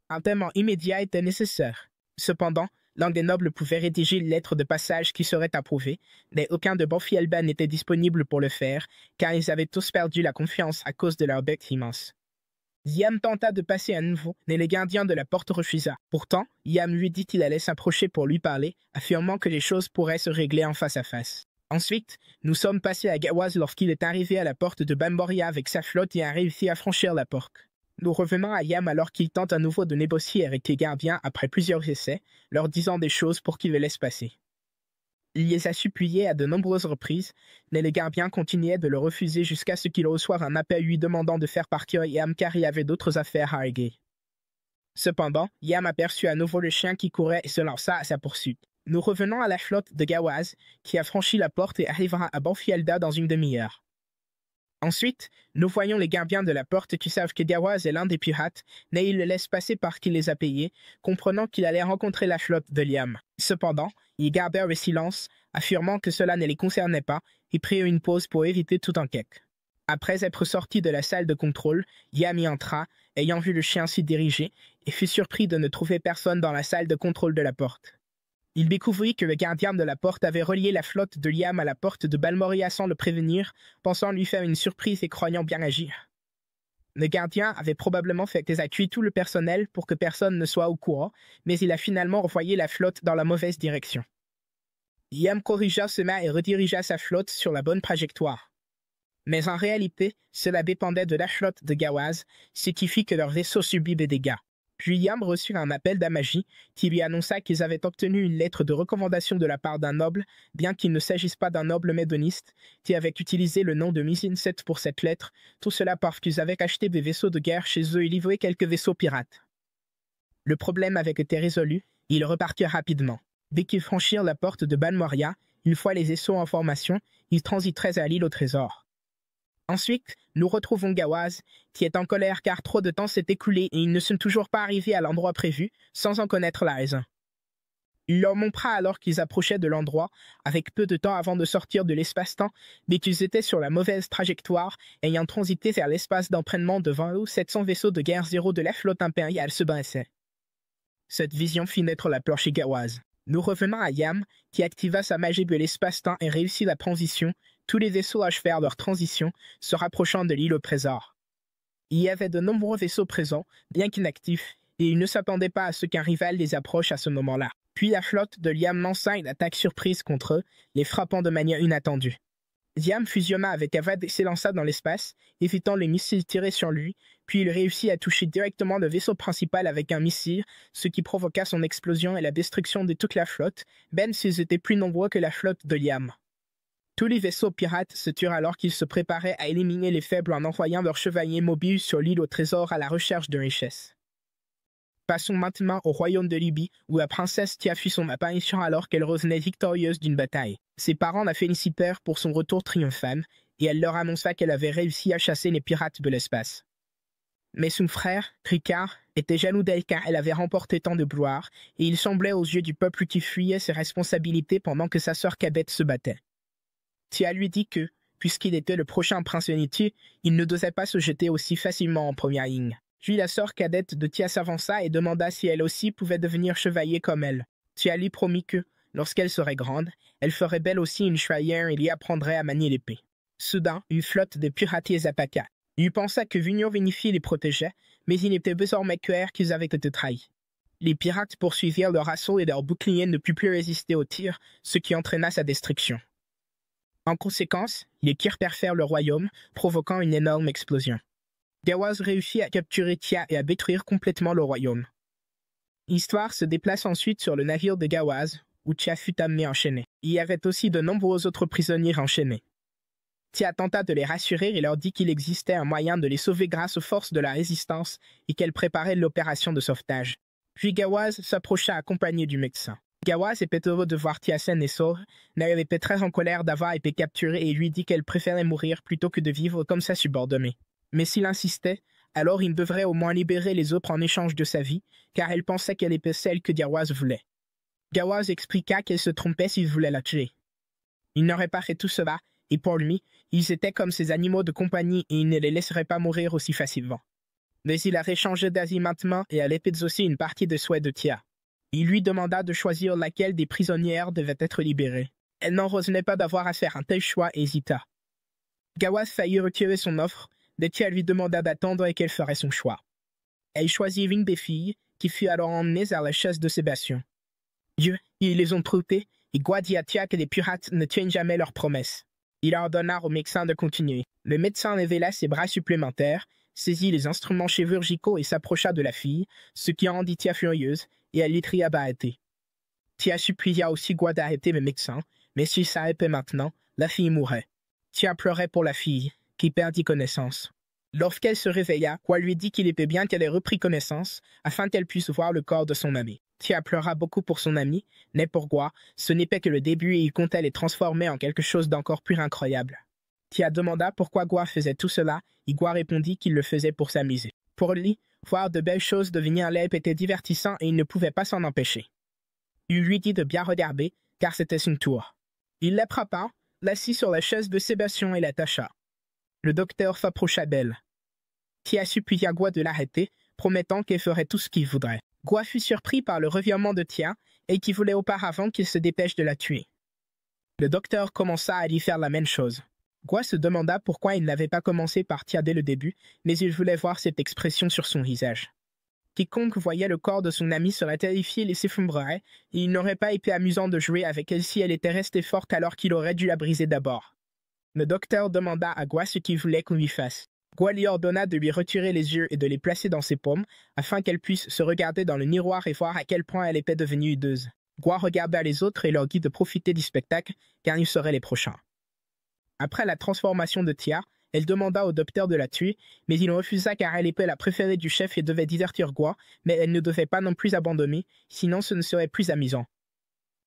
Un paiement immédiat était nécessaire. Cependant, l'un des nobles pouvait rédiger une lettre de passage qui serait approuvée, mais aucun de Gonfielda n'était disponible pour le faire, car ils avaient tous perdu la confiance à cause de leur bec immense. Yam tenta de passer à nouveau, mais le gardien de la porte refusa. Pourtant, Yam lui dit qu'il allait s'approcher pour lui parler, affirmant que les choses pourraient se régler en face à face. Ensuite, nous sommes passés à Gawaz lorsqu'il est arrivé à la porte de Balmoria avec sa flotte et a réussi à franchir la porte. Nous revenons à Yam alors qu'il tente à nouveau de négocier avec les gardiens après plusieurs essais, leur disant des choses pour qu'ils le laissent passer. Il les a suppliés à de nombreuses reprises, mais les gardiens continuaient de le refuser jusqu'à ce qu'il reçoive un appel lui demandant de faire partir Yam car il y avait d'autres affaires à régler. Cependant, Yam aperçut à nouveau le chien qui courait et se lança à sa poursuite. Nous revenons à la flotte de Gawaz, qui a franchi la porte et arrivera à Gonfielda dans une demi-heure. Ensuite, nous voyons les gardiens de la porte qui savent que Gawaz est l'un des pirates, mais ils le laissent passer parce qu'il les a payés, comprenant qu'il allait rencontrer la flotte de Yam. Cependant, ils gardèrent le silence, affirmant que cela ne les concernait pas, et prirent une pause pour éviter toute enquête. Après être sorti de la salle de contrôle, Yam y entra, ayant vu le chien s'y diriger, et fut surpris de ne trouver personne dans la salle de contrôle de la porte. Il découvrit que le gardien de la porte avait relié la flotte de Yam à la porte de Balmoria sans le prévenir, pensant lui faire une surprise et croyant bien agir. Le gardien avait probablement fait évacuer tout le personnel pour que personne ne soit au courant, mais il a finalement renvoyé la flotte dans la mauvaise direction. Yam corrigea cela et redirigea sa flotte sur la bonne trajectoire. Mais en réalité, cela dépendait de la flotte de Gawaz, ce qui fit que leur vaisseau subit des dégâts. Puis Yam reçut un appel d'Amaji qui lui annonça qu'ils avaient obtenu une lettre de recommandation de la part d'un noble, bien qu'il ne s'agisse pas d'un noble médoniste, qui avait utilisé le nom de Misinset pour cette lettre, tout cela parce qu'ils avaient acheté des vaisseaux de guerre chez eux et livré quelques vaisseaux pirates. Le problème avait été résolu, et ils repartirent rapidement. Dès qu'ils franchirent la porte de Balmoria, une fois les vaisseaux en formation, ils transiteraient à l'île au trésor. Ensuite, nous retrouvons Gawaz, qui est en colère car trop de temps s'est écoulé et ils ne sont toujours pas arrivés à l'endroit prévu, sans en connaître la raison. Il leur montra alors qu'ils approchaient de l'endroit, avec peu de temps avant de sortir de l'espace-temps, mais qu'ils étaient sur la mauvaise trajectoire, ayant transité vers l'espace d'entraînement devant où 700 vaisseaux de guerre 0 de la flotte impériale se baissaient. Cette vision fit naître la peur chez Gawaz. Nous revenons à Yam, qui activa sa magie de l'espace-temps et réussit la transition. Tous les vaisseaux achevèrent leur transition, se rapprochant de l'île au trésor. Il y avait de nombreux vaisseaux présents, bien qu'inactifs, et ils ne s'attendaient pas à ce qu'un rival les approche à ce moment-là. Puis la flotte de Yam lança une attaque surprise contre eux, les frappant de manière inattendue. Ziam fusionna avec Avad et s'élança dans l'espace, évitant les missiles tirés sur lui, puis il réussit à toucher directement le vaisseau principal avec un missile, ce qui provoqua son explosion et la destruction de toute la flotte, même s'ils étaient plus nombreux que la flotte de Liam. Tous les vaisseaux pirates se turent alors qu'ils se préparaient à éliminer les faibles en envoyant leurs chevaliers mobiles sur l'île au trésor à la recherche de richesses. Passons maintenant au royaume de Libye, où la princesse Tia fit son apparition alors qu'elle revenait victorieuse d'une bataille. Ses parents la félicitèrent pour son retour triomphal, et elle leur annonça qu'elle avait réussi à chasser les pirates de l'espace. Mais son frère, Ricard, était jaloux d'elle car elle avait remporté tant de gloire, et il semblait aux yeux du peuple qui fuyait ses responsabilités pendant que sa sœur cadette se battait. Tia lui dit que, puisqu'il était le prochain prince héritier, il ne devait pas se jeter aussi facilement en première ligne. Puis la sœur cadette de Tia s'avança et demanda si elle aussi pouvait devenir chevalier comme elle. Tia lui promit que, lorsqu'elle serait grande, elle ferait belle aussi une chevalière et lui apprendrait à manier l'épée. Soudain, une flotte de pirates les attaqua. Il pensa que l'Union Vénifiée les protégeait, mais il était désormais clair qu'ils avaient été trahis. Les pirates poursuivirent leur assaut et leurs boucliers ne purent plus résister aux tirs, ce qui entraîna sa destruction. En conséquence, les tirs perfèrent le royaume, provoquant une énorme explosion. Gawaz réussit à capturer Tia et à détruire complètement le royaume. L'histoire se déplace ensuite sur le navire de Gawaz, où Tia fut amené enchaîné. Il y avait aussi de nombreux autres prisonniers enchaînés. Tia tenta de les rassurer et leur dit qu'il existait un moyen de les sauver grâce aux forces de la résistance et qu'elle préparait l'opération de sauvetage. Puis Gawaz s'approcha accompagné du médecin. Gawaz était heureux de voir Tia saine et sauve, mais elle était très en colère d'avoir été capturée et lui dit qu'elle préférait mourir plutôt que de vivre comme sa subordonnée. Mais s'il insistait, alors il devrait au moins libérer les autres en échange de sa vie, car elle pensait qu'elle était celle que Gawaz voulait. Gawaz expliqua qu'elle se trompait s'il voulait la tuer. Il n'aurait pas fait tout cela, et pour lui, ils étaient comme ses animaux de compagnie et il ne les laisserait pas mourir aussi facilement. Mais il avait changé d'avis maintenant et allait exaucer une partie des souhaits de Tia. Il lui demanda de choisir laquelle des prisonnières devait être libérée. Elle n'en revenait pas d'avoir à faire un tel choix et hésita. Gawaz faillit retirer son offre, mais Tia lui demanda d'attendre et qu'elle ferait son choix. Elle choisit l'une des filles, qui fut alors emmenée vers la chaise de Sébastien. Dieu, ils les ont trouvés, et Gwa dit à Tia que les pirates ne tiennent jamais leurs promesses. Il ordonna au médecin de continuer. Le médecin révéla ses bras supplémentaires, saisit les instruments chirurgicaux et s'approcha de la fille, ce qui rendit Tia furieuse, et elle lui cria d'arrêter. Tia supplia aussi Gwa d'arrêter le médecin, mais s'il s'arrêtait maintenant, la fille mourrait. Tia pleurait pour la fille, qui perdit connaissance. Lorsqu'elle se réveilla, Gwa lui dit qu'il était bien qu'elle ait repris connaissance, afin qu'elle puisse voir le corps de son ami. Tia pleura beaucoup pour son ami, mais pour Gwa, ce n'était que le début et il comptait les transformer en quelque chose d'encore plus incroyable. Tia demanda pourquoi Gwa faisait tout cela, et Gwa répondit qu'il le faisait pour s'amuser. Pour lui, voir de belles choses devenir laides était divertissant et il ne pouvait pas s'en empêcher. Il lui dit de bien regarder, car c'était son tour. Il la frappa, l'assit sur la chaise de Sébastien et l'attacha. Le docteur s'approcha d'elle. Tia supplia Gwa de l'arrêter, promettant qu'elle ferait tout ce qu'il voudrait. Gwa fut surpris par le revirement de Tia et qui voulait auparavant qu'il se dépêche de la tuer. Le docteur commença à lui faire la même chose. Gwa se demanda pourquoi il n'avait pas commencé par Tia dès le début, mais il voulait voir cette expression sur son visage. Quiconque voyait le corps de son ami serait terrifié et s'effondrerait, et il n'aurait pas été amusant de jouer avec elle si elle était restée forte alors qu'il aurait dû la briser d'abord. Le docteur demanda à Gwa ce qu'il voulait qu'on lui fasse. Gwa lui ordonna de lui retirer les yeux et de les placer dans ses paumes, afin qu'elle puisse se regarder dans le miroir et voir à quel point elle était devenue hideuse. Gwa regarda les autres et leur dit de profiter du spectacle, car ils seraient les prochains. Après la transformation de Tia, elle demanda au docteur de la tuer, mais il refusa car elle était la préférée du chef et devait divertir Gwa, mais elle ne devait pas non plus abandonner, sinon ce ne serait plus amusant.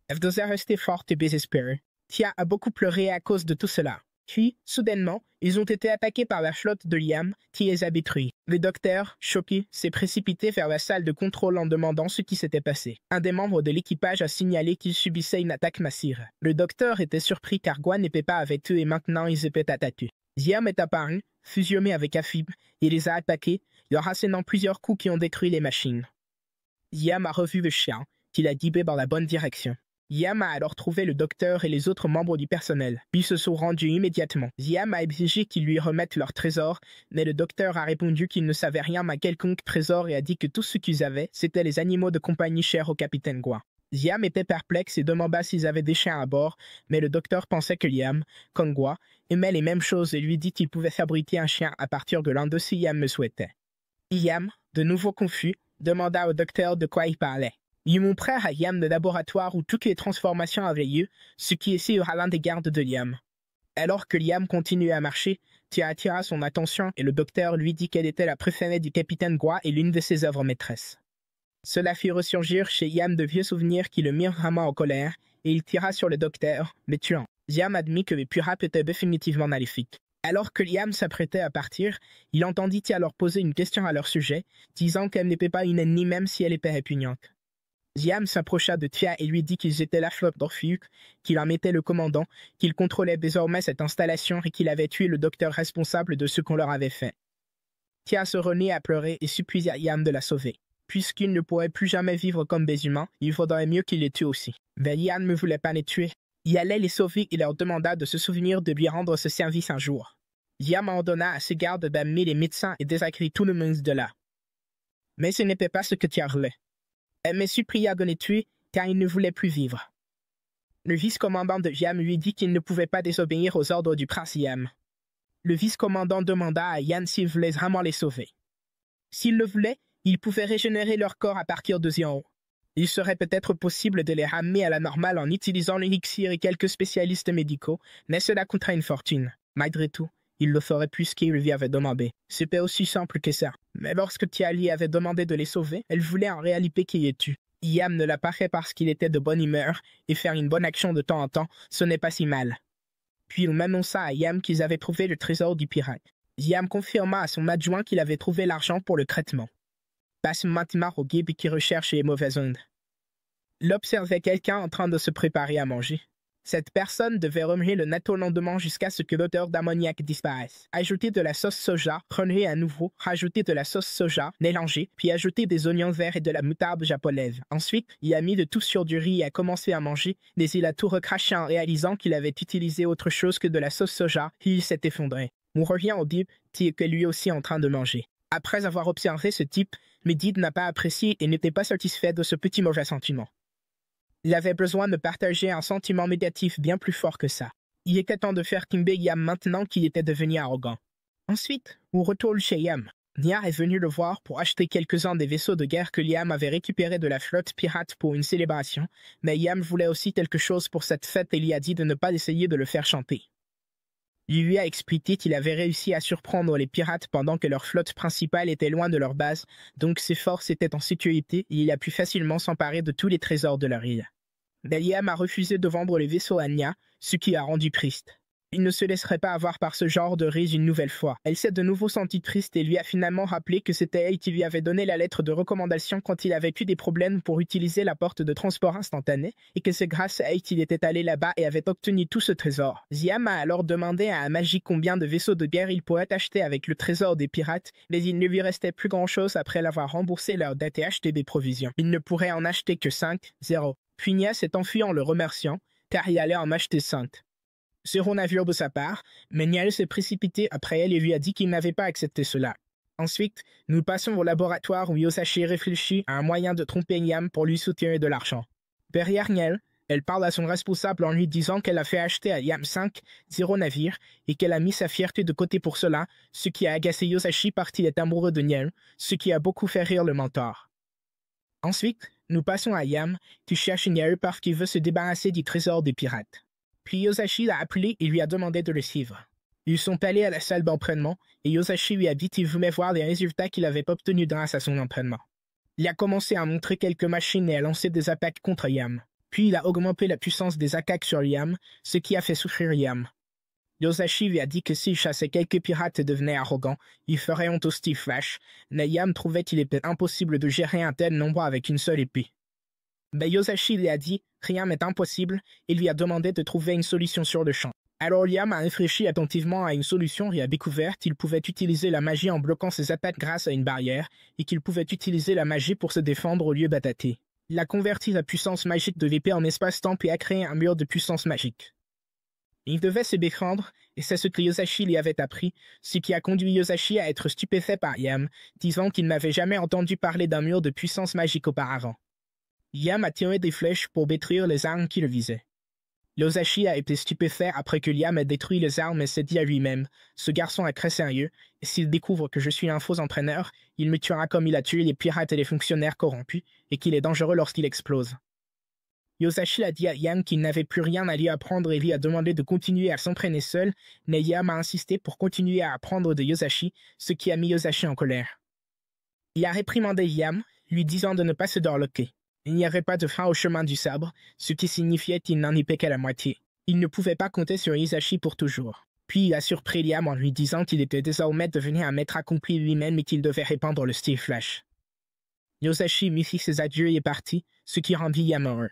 Elle devait rester forte et désespérée. Tia a beaucoup pleuré à cause de tout cela. Puis, soudainement, ils ont été attaqués par la flotte de Liam, qui les a détruits. Le docteur, choqué, s'est précipité vers la salle de contrôle en demandant ce qui s'était passé. Un des membres de l'équipage a signalé qu'il subissait une attaque massive. Le docteur était surpris car Gwa n'était pas avec eux et maintenant ils étaient attaqués. Liam est apparu, fusionné avec Afib, et les a attaqués, leur assénant plusieurs coups qui ont détruit les machines. Liam a revu le chien, qu'il a guidé dans la bonne direction. Liam a alors trouvé le docteur et les autres membres du personnel. Puis se sont rendus immédiatement. Liam a exigé qu'ils lui remettent leur trésor, mais le docteur a répondu qu'il ne savait rien à quelconque trésor et a dit que tout ce qu'ils avaient, c'était les animaux de compagnie chers au capitaine Gwa. Liam était perplexe et demanda s'ils avaient des chiens à bord, mais le docteur pensait que Liam, Kongwa, aimait les mêmes choses et lui dit qu'il pouvait fabriquer un chien à partir de l'un d'eux si Liam le souhaitait. Liam, de nouveau confus, demanda au docteur de quoi il parlait. Ils montrèrent à Liam le laboratoire où toutes les transformations avaient lieu, ce qui assura l'un des gardes de Liam. Alors que Liam continuait à marcher, Tia attira son attention et le docteur lui dit qu'elle était la préférée du capitaine Gua et l'une de ses œuvres maîtresses. Cela fit ressurgir chez Liam de vieux souvenirs qui le mirent vraiment en colère, et il tira sur le docteur, le tuant. Liam admit que les pirates étaient définitivement maléfiques. Alors que Liam s'apprêtait à partir, il entendit Tia leur poser une question à leur sujet, disant qu'elle n'était pas une ennemie même si elle était répugnante. Liam s'approcha de Tia et lui dit qu'ils étaient la flotte d'Orpheus, qu'il en était le commandant, qu'il contrôlait désormais cette installation et qu'il avait tué le docteur responsable de ce qu'on leur avait fait. Tia se remit à pleurer et supplia Liam de la sauver. Puisqu'ils ne pourraient plus jamais vivre comme des humains, il faudrait mieux qu'il les tue aussi. Mais Liam ne voulait pas les tuer. Il allait les sauver et leur demanda de se souvenir de lui rendre ce service un jour. Liam ordonna à ses gardes d'amener les médecins et désacrer tout le monde de là. Mais ce n'était pas ce que Tia voulait. Elle me supplia de les tuer, car il ne voulait plus vivre. Le vice-commandant de Liam lui dit qu'il ne pouvait pas désobéir aux ordres du prince Liam. Le vice-commandant demanda à Liam s'il voulait vraiment les sauver. S'il le voulait, il pouvait régénérer leur corps à partir de zéro. Il serait peut-être possible de les ramener à la normale en utilisant l'élixir et quelques spécialistes médicaux, mais cela coûterait une fortune. Malgré tout, il le ferait puisqu'il lui avait demandé. C'était aussi simple que ça. Mais lorsque Tia lui avait demandé de les sauver, elle voulait en réalité qu'il les tue. Liam ne l'a pas fait parce qu'il était de bonne humeur, et faire une bonne action de temps en temps, ce n'est pas si mal. Puis on annonça à Liam qu'ils avaient trouvé le trésor du pirate. Liam confirma à son adjoint qu'il avait trouvé l'argent pour le traitement. Passe maintenant au guide qui recherche les mauvaises ondes. Il observait quelqu'un en train de se préparer à manger. Cette personne devait remuer le natto lentement jusqu'à ce que l'odeur d'ammoniac disparaisse. Ajouter de la sauce soja, remuer à nouveau, rajouter de la sauce soja, mélanger, puis ajouter des oignons verts et de la moutarde japonaise. Ensuite, il a mis le tout sur du riz et a commencé à manger, mais il a tout recraché en réalisant qu'il avait utilisé autre chose que de la sauce soja, et il s'est effondré. On revient au type, qui est lui aussi en train de manger. Après avoir observé ce type, Medid n'a pas apprécié et n'était pas satisfait de ce petit mauvais sentiment. Il avait besoin de partager un sentiment négatif bien plus fort que ça. Il était temps de faire Kimbe Yam maintenant qu'il était devenu arrogant. Ensuite, on retourne chez Yam. Nia est venu le voir pour acheter quelques-uns des vaisseaux de guerre que Liam avait récupérés de la flotte pirate pour une célébration, mais Yam voulait aussi quelque chose pour cette fête et lui a dit de ne pas essayer de le faire chanter. Il lui a expliqué qu'il avait réussi à surprendre les pirates pendant que leur flotte principale était loin de leur base, donc ses forces étaient en sécurité et il a pu facilement s'emparer de tous les trésors de leur île. Mais Liam a refusé de vendre les vaisseaux à Nia, ce qui a rendu triste. Il ne se laisserait pas avoir par ce genre de rise une nouvelle fois. Elle s'est de nouveau sentie triste et lui a finalement rappelé que c'était elle qui lui avait donné la lettre de recommandation quand il avait eu des problèmes pour utiliser la porte de transport instantané et que c'est grâce à elle qu'il était allé là-bas et avait obtenu tout ce trésor. Liam a alors demandé à Amagi combien de vaisseaux de guerre il pourrait acheter avec le trésor des pirates, mais il ne lui restait plus grand-chose après l'avoir remboursé leur dette et acheté des provisions. Il ne pourrait en acheter que 5, 0. Puis Nia s'est enfuie en le remerciant, car il allait en acheter 5. Zéro navire de sa part, mais Niel s'est précipité après elle et lui a dit qu'il n'avait pas accepté cela. Ensuite, nous passons au laboratoire où Yosashi réfléchit à un moyen de tromper Niam pour lui soutirer de l'argent. Derrière Niel, elle parle à son responsable en lui disant qu'elle a fait acheter à Yam 5, 0 navire, et qu'elle a mis sa fierté de côté pour cela, ce qui a agacé Yosashi parce qu'il est amoureux de Niel, ce qui a beaucoup fait rire le mentor. Ensuite, nous passons à Yam, qui cherche Niel parce qu'il veut se débarrasser du trésor des pirates. Puis Yosashi l'a appelé et lui a demandé de le suivre. Ils sont allés à la salle d'entraînement et Yosashi lui a dit qu'il voulait voir les résultats qu'il avait obtenus grâce à son entraînement. Il a commencé à montrer quelques machines et à lancer des attaques contre Yam. Puis il a augmenté la puissance des attaques sur Yam, ce qui a fait souffrir Yam. Yosashi lui a dit que s'il chassait quelques pirates et devenait arrogant, il ferait honte au Steve Flash, mais Yam trouvait qu'il était impossible de gérer un tel nombre avec une seule épée. Mais Yosashi lui a dit « Rien n'est impossible » et lui a demandé de trouver une solution sur le champ. Alors Liam a réfléchi attentivement à une solution et a découvert qu'il pouvait utiliser la magie en bloquant ses attaques grâce à une barrière et qu'il pouvait utiliser la magie pour se défendre au lieu d'attaquer. Il a converti la puissance magique de l'épée en espace-temps et a créé un mur de puissance magique. Il devait se défendre et c'est ce que Yosashi lui avait appris, ce qui a conduit Yosashi à être stupéfait par Liam, disant qu'il n'avait jamais entendu parler d'un mur de puissance magique auparavant. Liam a tiré des flèches pour détruire les armes qui le visaient. Yosashi a été stupéfait après que Liam ait détruit les armes et s'est dit à lui-même « Ce garçon est très sérieux, et s'il découvre que je suis un faux entraîneur, il me tuera comme il a tué les pirates et les fonctionnaires corrompus, et qu'il est dangereux lorsqu'il explose. » Yosashi a dit à Liam qu'il n'avait plus rien à lui apprendre et lui a demandé de continuer à s'entraîner seul, mais Liam a insisté pour continuer à apprendre de Yosashi, ce qui a mis Yosashi en colère. Il a réprimandé Liam, lui disant de ne pas se dorloquer. Il n'y avait pas de fin au chemin du sabre, ce qui signifiait qu'il n'en était qu'à la moitié. Il ne pouvait pas compter sur Yosashi pour toujours. Puis il a surpris Liam en lui disant qu'il était désormais devenu un maître accompli lui-même et qu'il devait répandre le style Flash. Yosashi lui fit ses adieux et est parti, ce qui rendit Liam heureux.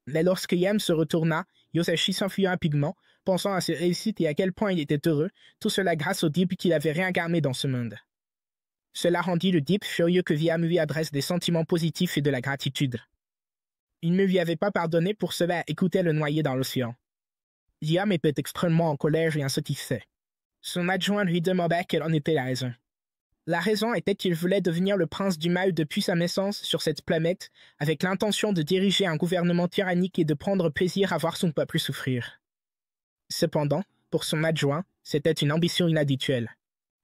Mais lorsque Liam se retourna, Yosashi s'enfuit rapidement, pensant à ses réussites et à quel point il était heureux, tout cela grâce au Deep qu'il avait réincarné dans ce monde. Cela rendit le Deep furieux que Liam lui adresse des sentiments positifs et de la gratitude. Il ne lui avait pas pardonné pour cela et écoutait le noyer dans l'océan. Liam était extrêmement en colère et insatisfait. Son adjoint lui demanda quelle en était la raison. La raison était qu'il voulait devenir le prince du mal depuis sa naissance sur cette planète, avec l'intention de diriger un gouvernement tyrannique et de prendre plaisir à voir son peuple souffrir. Cependant, pour son adjoint, c'était une ambition inhabituelle.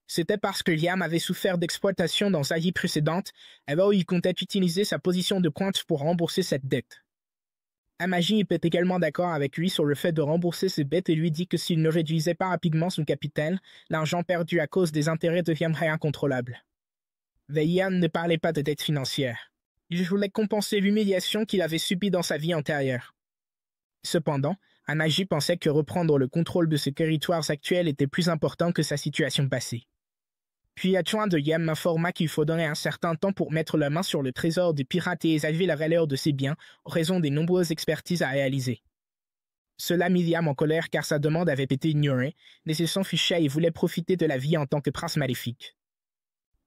C'était parce que Liam avait souffert d'exploitation dans sa vie précédente, alors il comptait utiliser sa position de pointe pour rembourser cette dette. Amagi était également d'accord avec lui sur le fait de rembourser ses dettes et lui dit que s'il ne réduisait pas rapidement son capital, l'argent perdu à cause des intérêts deviendrait incontrôlable. Liam ne parlait pas de dette financière. Il voulait compenser l'humiliation qu'il avait subie dans sa vie antérieure. Cependant, Amagi pensait que reprendre le contrôle de ses territoires actuels était plus important que sa situation passée. Puis l'adjoint de Liam m'informa qu'il faudrait un certain temps pour mettre la main sur le trésor des pirates et évaluer la valeur de ses biens, en raison des nombreuses expertises à réaliser. Cela mit Liam en colère car sa demande avait été ignorée, mais il s'en fichait et voulait profiter de la vie en tant que prince maléfique.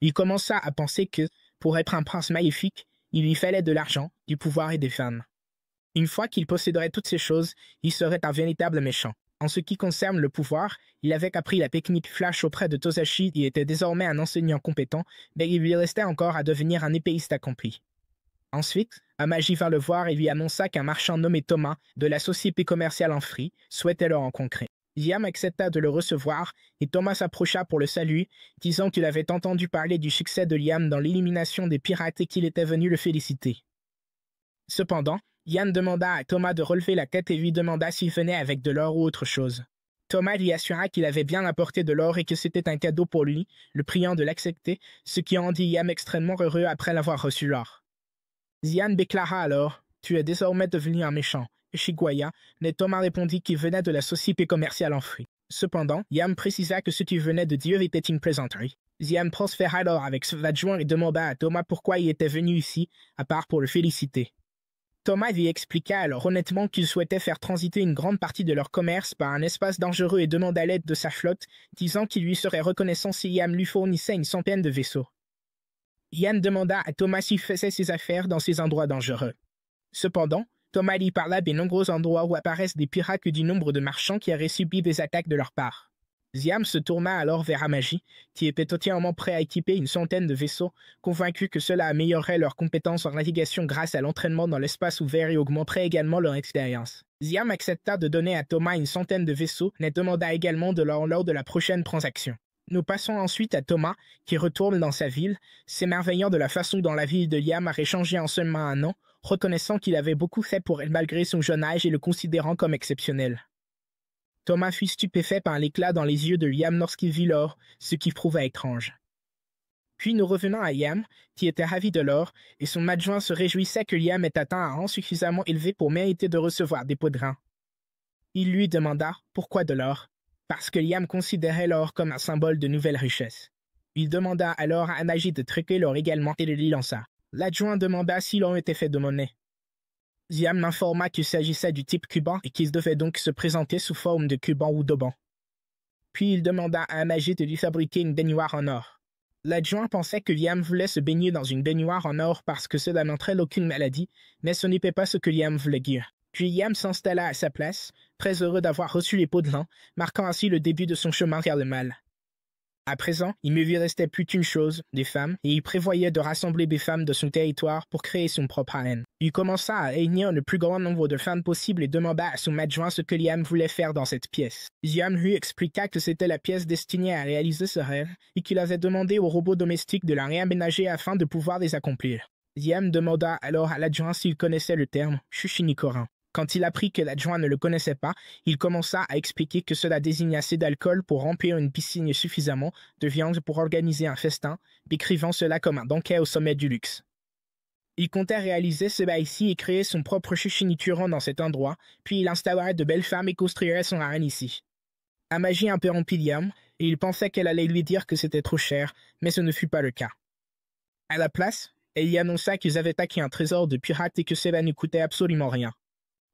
Il commença à penser que, pour être un prince maléfique, il lui fallait de l'argent, du pouvoir et des femmes. Une fois qu'il posséderait toutes ces choses, il serait un véritable méchant. En ce qui concerne le pouvoir, il avait appris la technique Flash auprès de Tosashi et était désormais un enseignant compétent, mais il lui restait encore à devenir un épéiste accompli. Ensuite, Amagi vint le voir et lui annonça qu'un marchand nommé Thomas, de la société commerciale en Free, souhaitait le rencontrer. Liam accepta de le recevoir et Thomas s'approcha pour le saluer, disant qu'il avait entendu parler du succès de Liam dans l'élimination des pirates et qu'il était venu le féliciter. Cependant, Liam demanda à Thomas de relever la tête et lui demanda s'il venait avec de l'or ou autre chose. Thomas lui assura qu'il avait bien apporté de l'or et que c'était un cadeau pour lui, le priant de l'accepter, ce qui rendit Liam extrêmement heureux après l'avoir reçu l'or. Liam déclara alors « Tu es désormais devenu un méchant », Shiguaya, mais Thomas répondit qu'il venait de la société commerciale en fruits. Cependant, Liam précisa que ce qu'il venait de dire était une plaisanterie. Liam prospéra alors avec son adjoint et demanda à Thomas pourquoi il était venu ici, à part pour le féliciter. Thomas lui expliqua alors honnêtement qu'il souhaitait faire transiter une grande partie de leur commerce par un espace dangereux et demanda l'aide de sa flotte, disant qu'il lui serait reconnaissant si Liam lui fournissait une centaine de vaisseaux. Liam demanda à Thomas s'il faisait ses affaires dans ces endroits dangereux. Cependant, Thomas lui parla des nombreux endroits où apparaissent des pirates et du nombre de marchands qui auraient subi des attaques de leur part. Liam se tourna alors vers Amagi, qui était entièrement prêt à équiper une centaine de vaisseaux, convaincu que cela améliorerait leurs compétences en navigation grâce à l'entraînement dans l'espace ouvert et augmenterait également leur expérience. Liam accepta de donner à Thomas une centaine de vaisseaux, mais demanda également de l'or lors de la prochaine transaction. Nous passons ensuite à Thomas, qui retourne dans sa ville, s'émerveillant de la façon dont la ville de Liam avait changé en seulement un an, reconnaissant qu'il avait beaucoup fait pour elle malgré son jeune âge et le considérant comme exceptionnel. Thomas fut stupéfait par l'éclat dans les yeux de Liam lorsqu'il vit l'or, ce qui prouva étrange. Puis nous revenons à Liam, qui était ravi de l'or, et son adjoint se réjouissait que Liam ait atteint un rang suffisamment élevé pour mériter de recevoir des pots de grain. Il lui demanda pourquoi de l'or, parce que Liam considérait l'or comme un symbole de nouvelle richesse. Il demanda alors à Amagi de truquer l'or également et le lui lança. L'adjoint demanda si l'or était fait de monnaie. Liam m'informa qu'il s'agissait du type cuban et qu'il devait donc se présenter sous forme de cuban ou d'auban. Puis il demanda à Amagi de lui fabriquer une baignoire en or. L'adjoint pensait que Liam voulait se baigner dans une baignoire en or parce que cela n'entraînait aucune maladie, mais ce n'était pas ce que Liam voulait dire. Puis Liam s'installa à sa place, très heureux d'avoir reçu les pots de lin, marquant ainsi le début de son chemin vers le mal. À présent, il ne lui restait plus qu'une chose, des femmes, et il prévoyait de rassembler des femmes de son territoire pour créer son propre harem. Il commença à réunir le plus grand nombre de femmes possible et demanda à son adjoint ce que Liam voulait faire dans cette pièce. Liam lui expliqua que c'était la pièce destinée à réaliser ce rêve et qu'il avait demandé aux robots domestiques de la réaménager afin de pouvoir les accomplir. Liam demanda alors à l'adjoint s'il connaissait le terme Shushinikoran. Quand il apprit que l'adjoint ne le connaissait pas, il commença à expliquer que cela désigne assez d'alcool pour remplir une piscine et suffisamment de viande pour organiser un festin, décrivant cela comme un banquet au sommet du luxe. Il comptait réaliser cela ici et créer son propre Shushinituron dans cet endroit, puis il installerait de belles femmes et construirait son harem ici. Amaji interrompit Liam, et il pensait qu'elle allait lui dire que c'était trop cher, mais ce ne fut pas le cas. À la place, elle y annonça qu'ils avaient acquis un trésor de pirates et que cela ne coûtait absolument rien.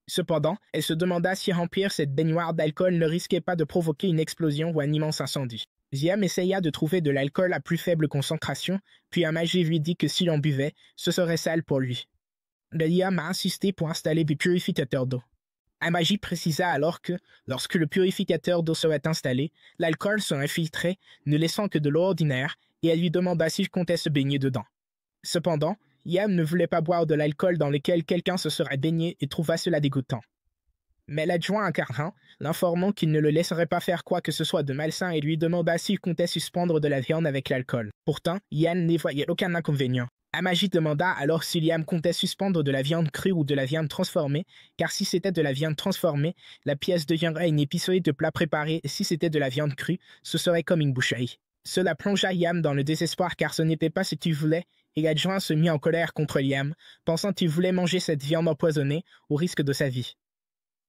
Cependant, elle se demanda si remplir cette baignoire d'alcool ne risquait pas de provoquer une explosion ou un immense incendie. Liam essaya de trouver de l'alcool à plus faible concentration, puis Amaji lui dit que s'il en buvait, ce serait sale pour lui. Liam a insisté pour installer des purificateurs d'eau. Amaji précisa alors que, lorsque le purificateur d'eau serait installé, l'alcool serait filtré, ne laissant que de l'eau ordinaire, et elle lui demanda s'il comptait se baigner dedans. Cependant, Liam ne voulait pas boire de l'alcool dans lequel quelqu'un se serait baigné et trouva cela dégoûtant. Mais l'adjoint incarna, l'informant qu'il ne le laisserait pas faire quoi que ce soit de malsain et lui demanda s'il comptait suspendre de la viande avec l'alcool. Pourtant, Liam n'y voyait aucun inconvénient. Amaji demanda alors si Liam comptait suspendre de la viande crue ou de la viande transformée, car si c'était de la viande transformée, la pièce deviendrait une épicerie de plats préparés et si c'était de la viande crue, ce serait comme une boucherie. Cela plongea Liam dans le désespoir car ce n'était pas ce qu'il voulait, et l'adjoint se mit en colère contre Liam, pensant qu'il voulait manger cette viande empoisonnée au risque de sa vie.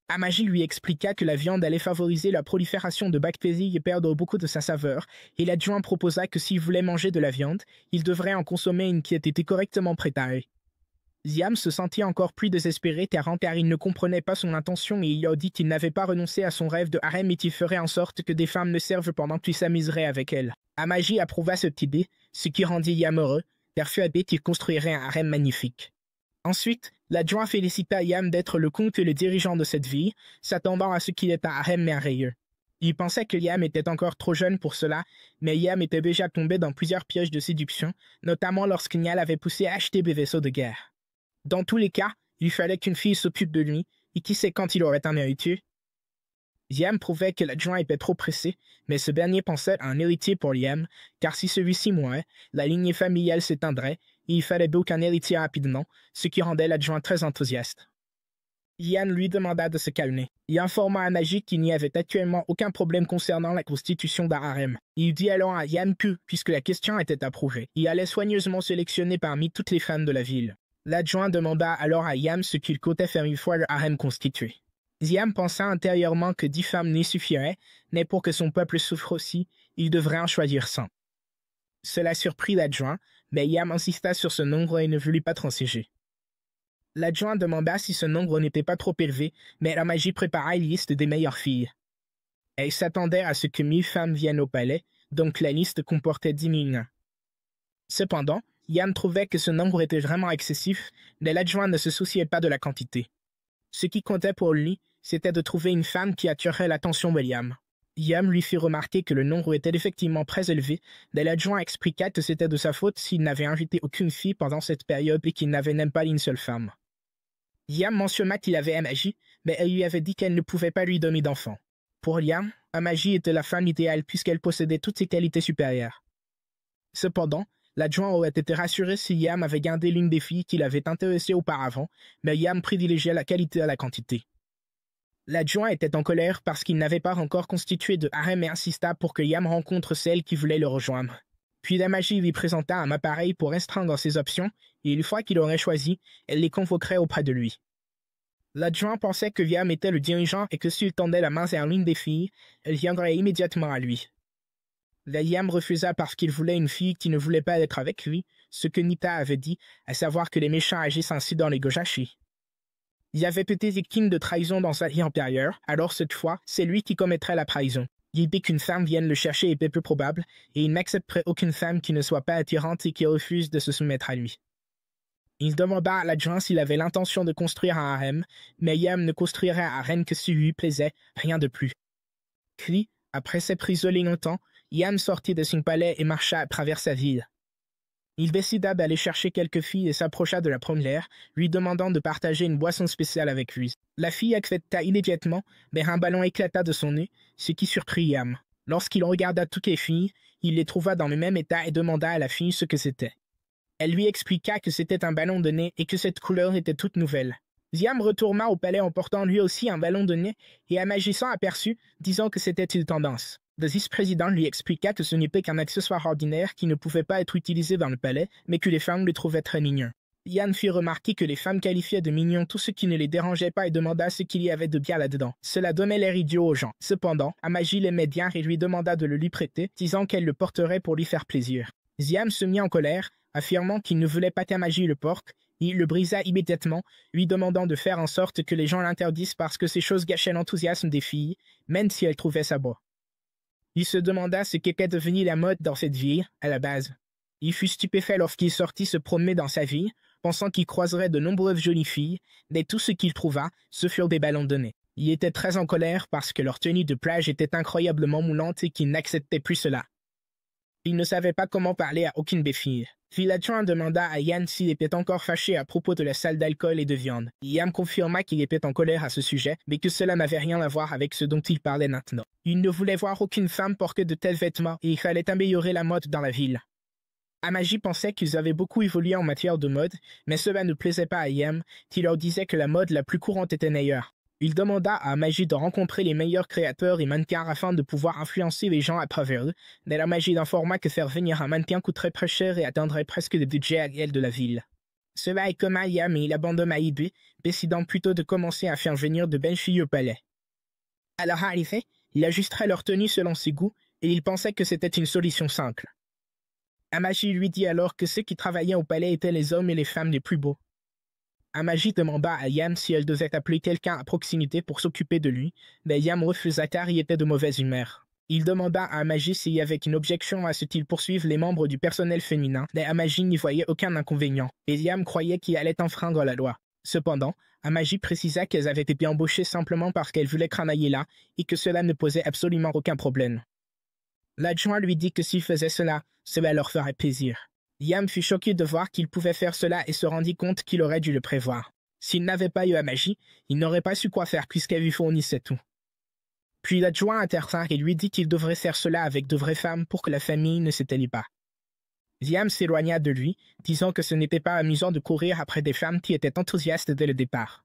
Amaji lui expliqua que la viande allait favoriser la prolifération de bactéries et perdre beaucoup de sa saveur, et l'adjoint proposa que s'il voulait manger de la viande, il devrait en consommer une qui ait été correctement préparée. Liam se sentit encore plus désespéré car il ne comprenait pas son intention et il lui a dit qu'il n'avait pas renoncé à son rêve de harem et qu'il ferait en sorte que des femmes ne servent pendant qu'il s'amuserait avec elles. Amaji approuva cette idée, ce qui rendit Liam heureux, persuadé qu'il construirait un harem magnifique. Ensuite, l'adjoint félicita Liam d'être le comte et le dirigeant de cette ville, s'attendant à ce qu'il ait un harem merveilleux. Il pensait que Liam était encore trop jeune pour cela, mais Liam était déjà tombé dans plusieurs pièges de séduction, notamment lorsque Niall avait poussé à acheter des vaisseaux de guerre. Dans tous les cas, il fallait qu'une fille s'occupe de lui, et qui sait quand il aurait un héritier. Liam prouvait que l'adjoint était trop pressé, mais ce dernier pensait à un héritier pour Liam, car si celui-ci mourait, la lignée familiale s'éteindrait, et il fallait donc un héritier rapidement, ce qui rendait l'adjoint très enthousiaste. Liam lui demanda de se calmer. Il informa Amaji qu'il n'y avait actuellement aucun problème concernant la constitution d'un harem. Il dit alors à Liam que, puisque la question était approuvée, il allait soigneusement sélectionner parmi toutes les femmes de la ville. L'adjoint demanda alors à Liam ce qu'il comptait faire une fois le harem constitué. Liam pensa intérieurement que 10 femmes n'y suffiraient, mais pour que son peuple souffre aussi, il devrait en choisir 100. Cela surprit l'adjoint, mais Liam insista sur ce nombre et ne voulut pas transiger. L'adjoint demanda si ce nombre n'était pas trop élevé, mais Amaji prépara une liste des meilleures filles. Elle s'attendait à ce que 1000 femmes viennent au palais, donc la liste comportait 10 000 nains. Cependant, Liam trouvait que ce nombre était vraiment excessif, mais l'adjoint ne se souciait pas de la quantité. Ce qui comptait pour lui, c'était de trouver une femme qui attirerait l'attention de Liam. Liam lui fit remarquer que le nombre était effectivement très élevé, mais l'adjoint expliqua que c'était de sa faute s'il n'avait invité aucune fille pendant cette période et qu'il n'avait même pas une seule femme. Liam mentionna qu'il avait Amaji, mais elle lui avait dit qu'elle ne pouvait pas lui donner d'enfant. Pour Liam, Amaji était la femme idéale puisqu'elle possédait toutes ses qualités supérieures. Cependant, l'adjoint aurait été rassuré si Liam avait gardé l'une des filles qui l'avait intéressé auparavant, mais Liam privilégiait la qualité à la quantité. L'adjoint était en colère parce qu'il n'avait pas encore constitué de harem et insista pour que Liam rencontre celle qui voulait le rejoindre. Puis Amaji lui présenta un appareil pour restreindre ses options, et une fois qu'il aurait choisi, elle les convoquerait auprès de lui. L'adjoint pensait que Liam était le dirigeant et que s'il tendait la main vers l'une des filles, elle viendrait immédiatement à lui. Liam refusa parce qu'il voulait une fille qui ne voulait pas être avec lui, ce que Nita avait dit, à savoir que les méchants agissent ainsi dans les Gojashi. Il y avait peut-être des signes de trahison dans sa vie antérieure, alors cette fois, c'est lui qui commettrait la trahison. L'idée qu'une femme vienne le chercher était peu probable, et il n'accepterait aucune femme qui ne soit pas attirante et qui refuse de se soumettre à lui. Il demanda à l'adjoint s'il avait l'intention de construire un harem, mais Liam ne construirait un harem que s'il lui plaisait, rien de plus. Puis, après s'être isolé longtemps, Yam sortit de son palais et marcha à travers sa ville. Il décida d'aller chercher quelques filles et s'approcha de la première, lui demandant de partager une boisson spéciale avec lui. La fille accepta immédiatement, mais un ballon éclata de son nez, ce qui surprit Yam. Lorsqu'il regarda toutes les filles, il les trouva dans le même état et demanda à la fille ce que c'était. Elle lui expliqua que c'était un ballon de nez et que cette couleur était toute nouvelle. Yam retourna au palais en portant lui aussi un ballon de nez et Amaji s'en aperçut, disant que c'était une tendance. Le vice-président lui expliqua que ce n'était qu'un accessoire ordinaire qui ne pouvait pas être utilisé dans le palais, mais que les femmes le trouvaient très mignon. Yam fit remarquer que les femmes qualifiaient de mignon tout ce qui ne les dérangeait pas et demanda ce qu'il y avait de bien là-dedans. Cela donnait l'air idiot aux gens. Cependant, Amaji l'aimait bien et lui demanda de le lui prêter, disant qu'elle le porterait pour lui faire plaisir. Yam se mit en colère, affirmant qu'il ne voulait pas qu'Amaji le porte, et il le brisa immédiatement, lui demandant de faire en sorte que les gens l'interdisent parce que ces choses gâchaient l'enthousiasme des filles, même si elles trouvaient ça beau. Il se demanda ce qu'était devenu la mode dans cette ville, à la base. Il fut stupéfait lorsqu'il sortit se promener dans sa ville, pensant qu'il croiserait de nombreuses jolies filles, mais tout ce qu'il trouva, ce furent des ballons de nez. Il était très en colère parce que leur tenue de plage était incroyablement moulante et qu'il n'acceptait plus cela. Il ne savait pas comment parler à aucune des filles. Villageois demanda à Yam s'il était encore fâché à propos de la salle d'alcool et de viande. Yam confirma qu'il était en colère à ce sujet, mais que cela n'avait rien à voir avec ce dont il parlait maintenant. Il ne voulait voir aucune femme porter de tels vêtements et il fallait améliorer la mode dans la ville. Amaji pensait qu'ils avaient beaucoup évolué en matière de mode, mais cela ne plaisait pas à Yam, qui leur disait que la mode la plus courante était meilleure. Il demanda à Amaji de rencontrer les meilleurs créateurs et mannequins afin de pouvoir influencer les gens à travers eux, mais Amaji l'informa que faire venir un mannequin coûterait très cher et atteindrait presque le budget annuel de la ville. Cela est comme à Yam et il abandonna l'idée, décidant plutôt de commencer à faire venir de belles filles au palais. À leur arrivée, il ajusterait leur tenue selon ses goûts et il pensait que c'était une solution simple. Amaji lui dit alors que ceux qui travaillaient au palais étaient les hommes et les femmes les plus beaux. Amaji demanda à Yam si elle devait appeler quelqu'un à proximité pour s'occuper de lui, mais Yam refusa car il était de mauvaise humeur. Il demanda à Amaji s'il y avait une objection à ce qu'il poursuive les membres du personnel féminin, mais Amaji n'y voyait aucun inconvénient, et Yam croyait qu'il allait enfreindre la loi. Cependant, Amaji précisa qu'elles avaient été embauchées simplement parce qu'elles voulaient travailler là, et que cela ne posait absolument aucun problème. L'adjoint lui dit que s'il faisait cela, cela leur ferait plaisir. Yam fut choqué de voir qu'il pouvait faire cela et se rendit compte qu'il aurait dû le prévoir. S'il n'avait pas eu Amaji, il n'aurait pas su quoi faire puisqu'elle lui fournissait tout. Puis l'adjoint intervint et lui dit qu'il devrait faire cela avec de vraies femmes pour que la famille ne s'éteigne pas. Yam s'éloigna de lui, disant que ce n'était pas amusant de courir après des femmes qui étaient enthousiastes dès le départ.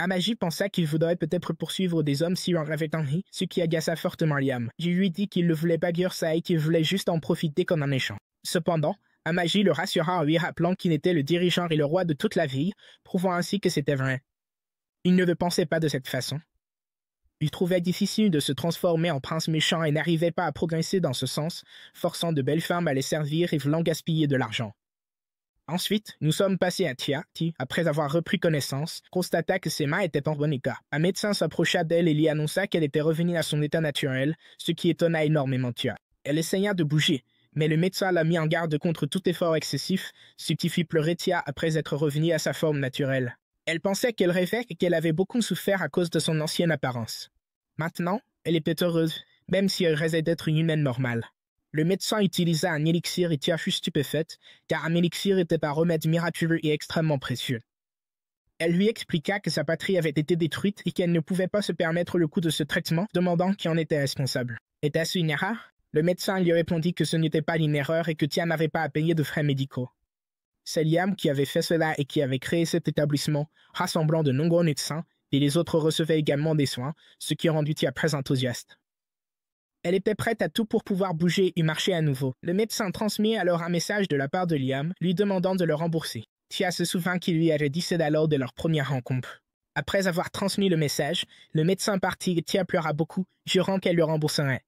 Amaji pensa qu'il voudrait peut-être poursuivre des hommes s'il en avait envie, ce qui agaça fortement Yam. Il lui dit qu'il ne voulait pas dire ça et qu'il voulait juste en profiter comme un méchant. Cependant, Amaji le rassura en lui rappelant qu'il était le dirigeant et le roi de toute la ville, prouvant ainsi que c'était vrai. Il ne le pensait pas de cette façon. Il trouvait difficile de se transformer en prince méchant et n'arrivait pas à progresser dans ce sens, forçant de belles femmes à les servir et voulant gaspiller de l'argent. Ensuite, nous sommes passés à Tia, qui, après avoir repris connaissance, constata que ses mains étaient en bon état. Un médecin s'approcha d'elle et lui annonça qu'elle était revenue à son état naturel, ce qui étonna énormément Tia. Elle essaya de bouger, mais le médecin l'a mis en garde contre tout effort excessif, ce qui fit pleurer Tia après être revenue à sa forme naturelle. Elle pensait qu'elle rêvait et qu'elle avait beaucoup souffert à cause de son ancienne apparence. Maintenant, elle était heureuse, même si elle rêvait d'être une humaine normale. Le médecin utilisa un élixir et Tia fut stupéfaite, car un élixir était un remède miraculeux et extrêmement précieux. Elle lui expliqua que sa patrie avait été détruite et qu'elle ne pouvait pas se permettre le coût de ce traitement, demandant qui en était responsable. Était-ce une erreur? Le médecin lui répondit que ce n'était pas une erreur et que Tia n'avait pas à payer de frais médicaux. C'est Yam qui avait fait cela et qui avait créé cet établissement, rassemblant de nombreux médecins, et les autres recevaient également des soins, ce qui rendit Tia très enthousiaste. Elle était prête à tout pour pouvoir bouger et marcher à nouveau. Le médecin transmit alors un message de la part de Yam, lui demandant de le rembourser. Tia se souvint qu'il lui avait dit cela lors de leur première rencontre. Après avoir transmis le message, le médecin partit et Tia pleura beaucoup, jurant qu'elle le rembourserait.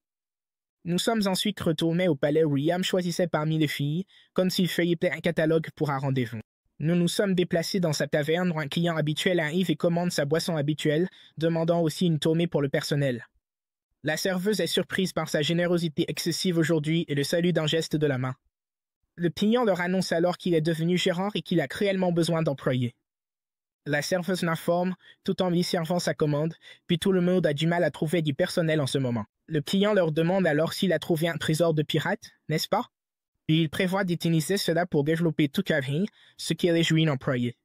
Nous sommes ensuite retournés au palais où Yam choisissait parmi les filles, comme s'il feuilletait un catalogue pour un rendez-vous. Nous nous sommes déplacés dans sa taverne où un client habituel arrive et commande sa boisson habituelle, demandant aussi une tournée pour le personnel. La serveuse est surprise par sa générosité excessive aujourd'hui et le salue d'un geste de la main. Le client leur annonce alors qu'il est devenu gérant et qu'il a cruellement besoin d'employés. La serveuse l'informe, tout en lui servant sa commande, puis tout le monde a du mal à trouver du personnel en ce moment. Le client leur demande alors s'il a trouvé un trésor de pirate, n'est-ce pas? Et il prévoit d'utiliser cela pour développer toute la vie, ce qui réjouit l'employé.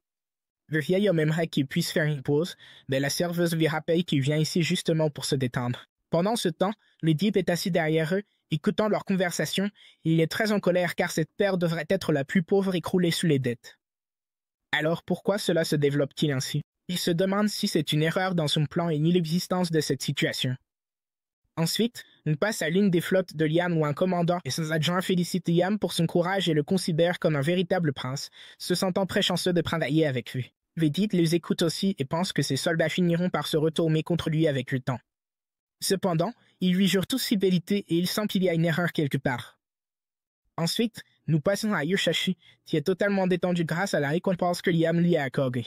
Le vieil homme aimerait qu'il puisse faire une pause, mais la serveuse lui rappelle qu'il vient ici justement pour se détendre. Pendant ce temps, le Deep est assis derrière eux, écoutant leur conversation, et il est très en colère car cette paire devrait être la plus pauvre écroulée sous les dettes. Alors pourquoi cela se développe-t-il ainsi? Il se demande si c'est une erreur dans son plan et ni l'existence de cette situation. Ensuite, on passe à l'une des flottes de Liam où un commandant et ses adjoints félicitent Liam pour son courage et le considèrent comme un véritable prince, se sentant très chanceux de travailler avec lui. Vedith les écoute aussi et pense que ses soldats finiront par se retourner contre lui avec le temps. Cependant, ils lui jurent tous fidélité et il sent qu'il y a une erreur quelque part. Ensuite, nous passons à Yushashi, qui est totalement détendu grâce à la récompense que Liam lui a accordée.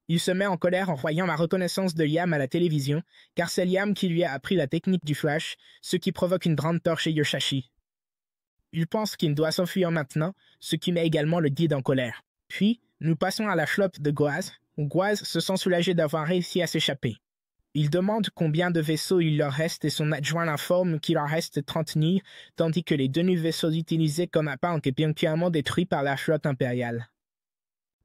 Il se met en colère en voyant la reconnaissance de Liam à la télévision, car c'est Liam qui lui a appris la technique du flash, ce qui provoque une grande tort chez Yushashi. Il pense qu'il doit s'enfuir maintenant, ce qui met également le guide en colère. Puis, nous passons à la flotte de Goaz, où Goaz se sent soulagé d'avoir réussi à s'échapper. Il demande combien de vaisseaux il leur reste et son adjoint l'informe qu'il leur reste 30 nids, tandis que les 2 vaisseaux utilisés comme appât ont été entièrement détruits par la flotte impériale.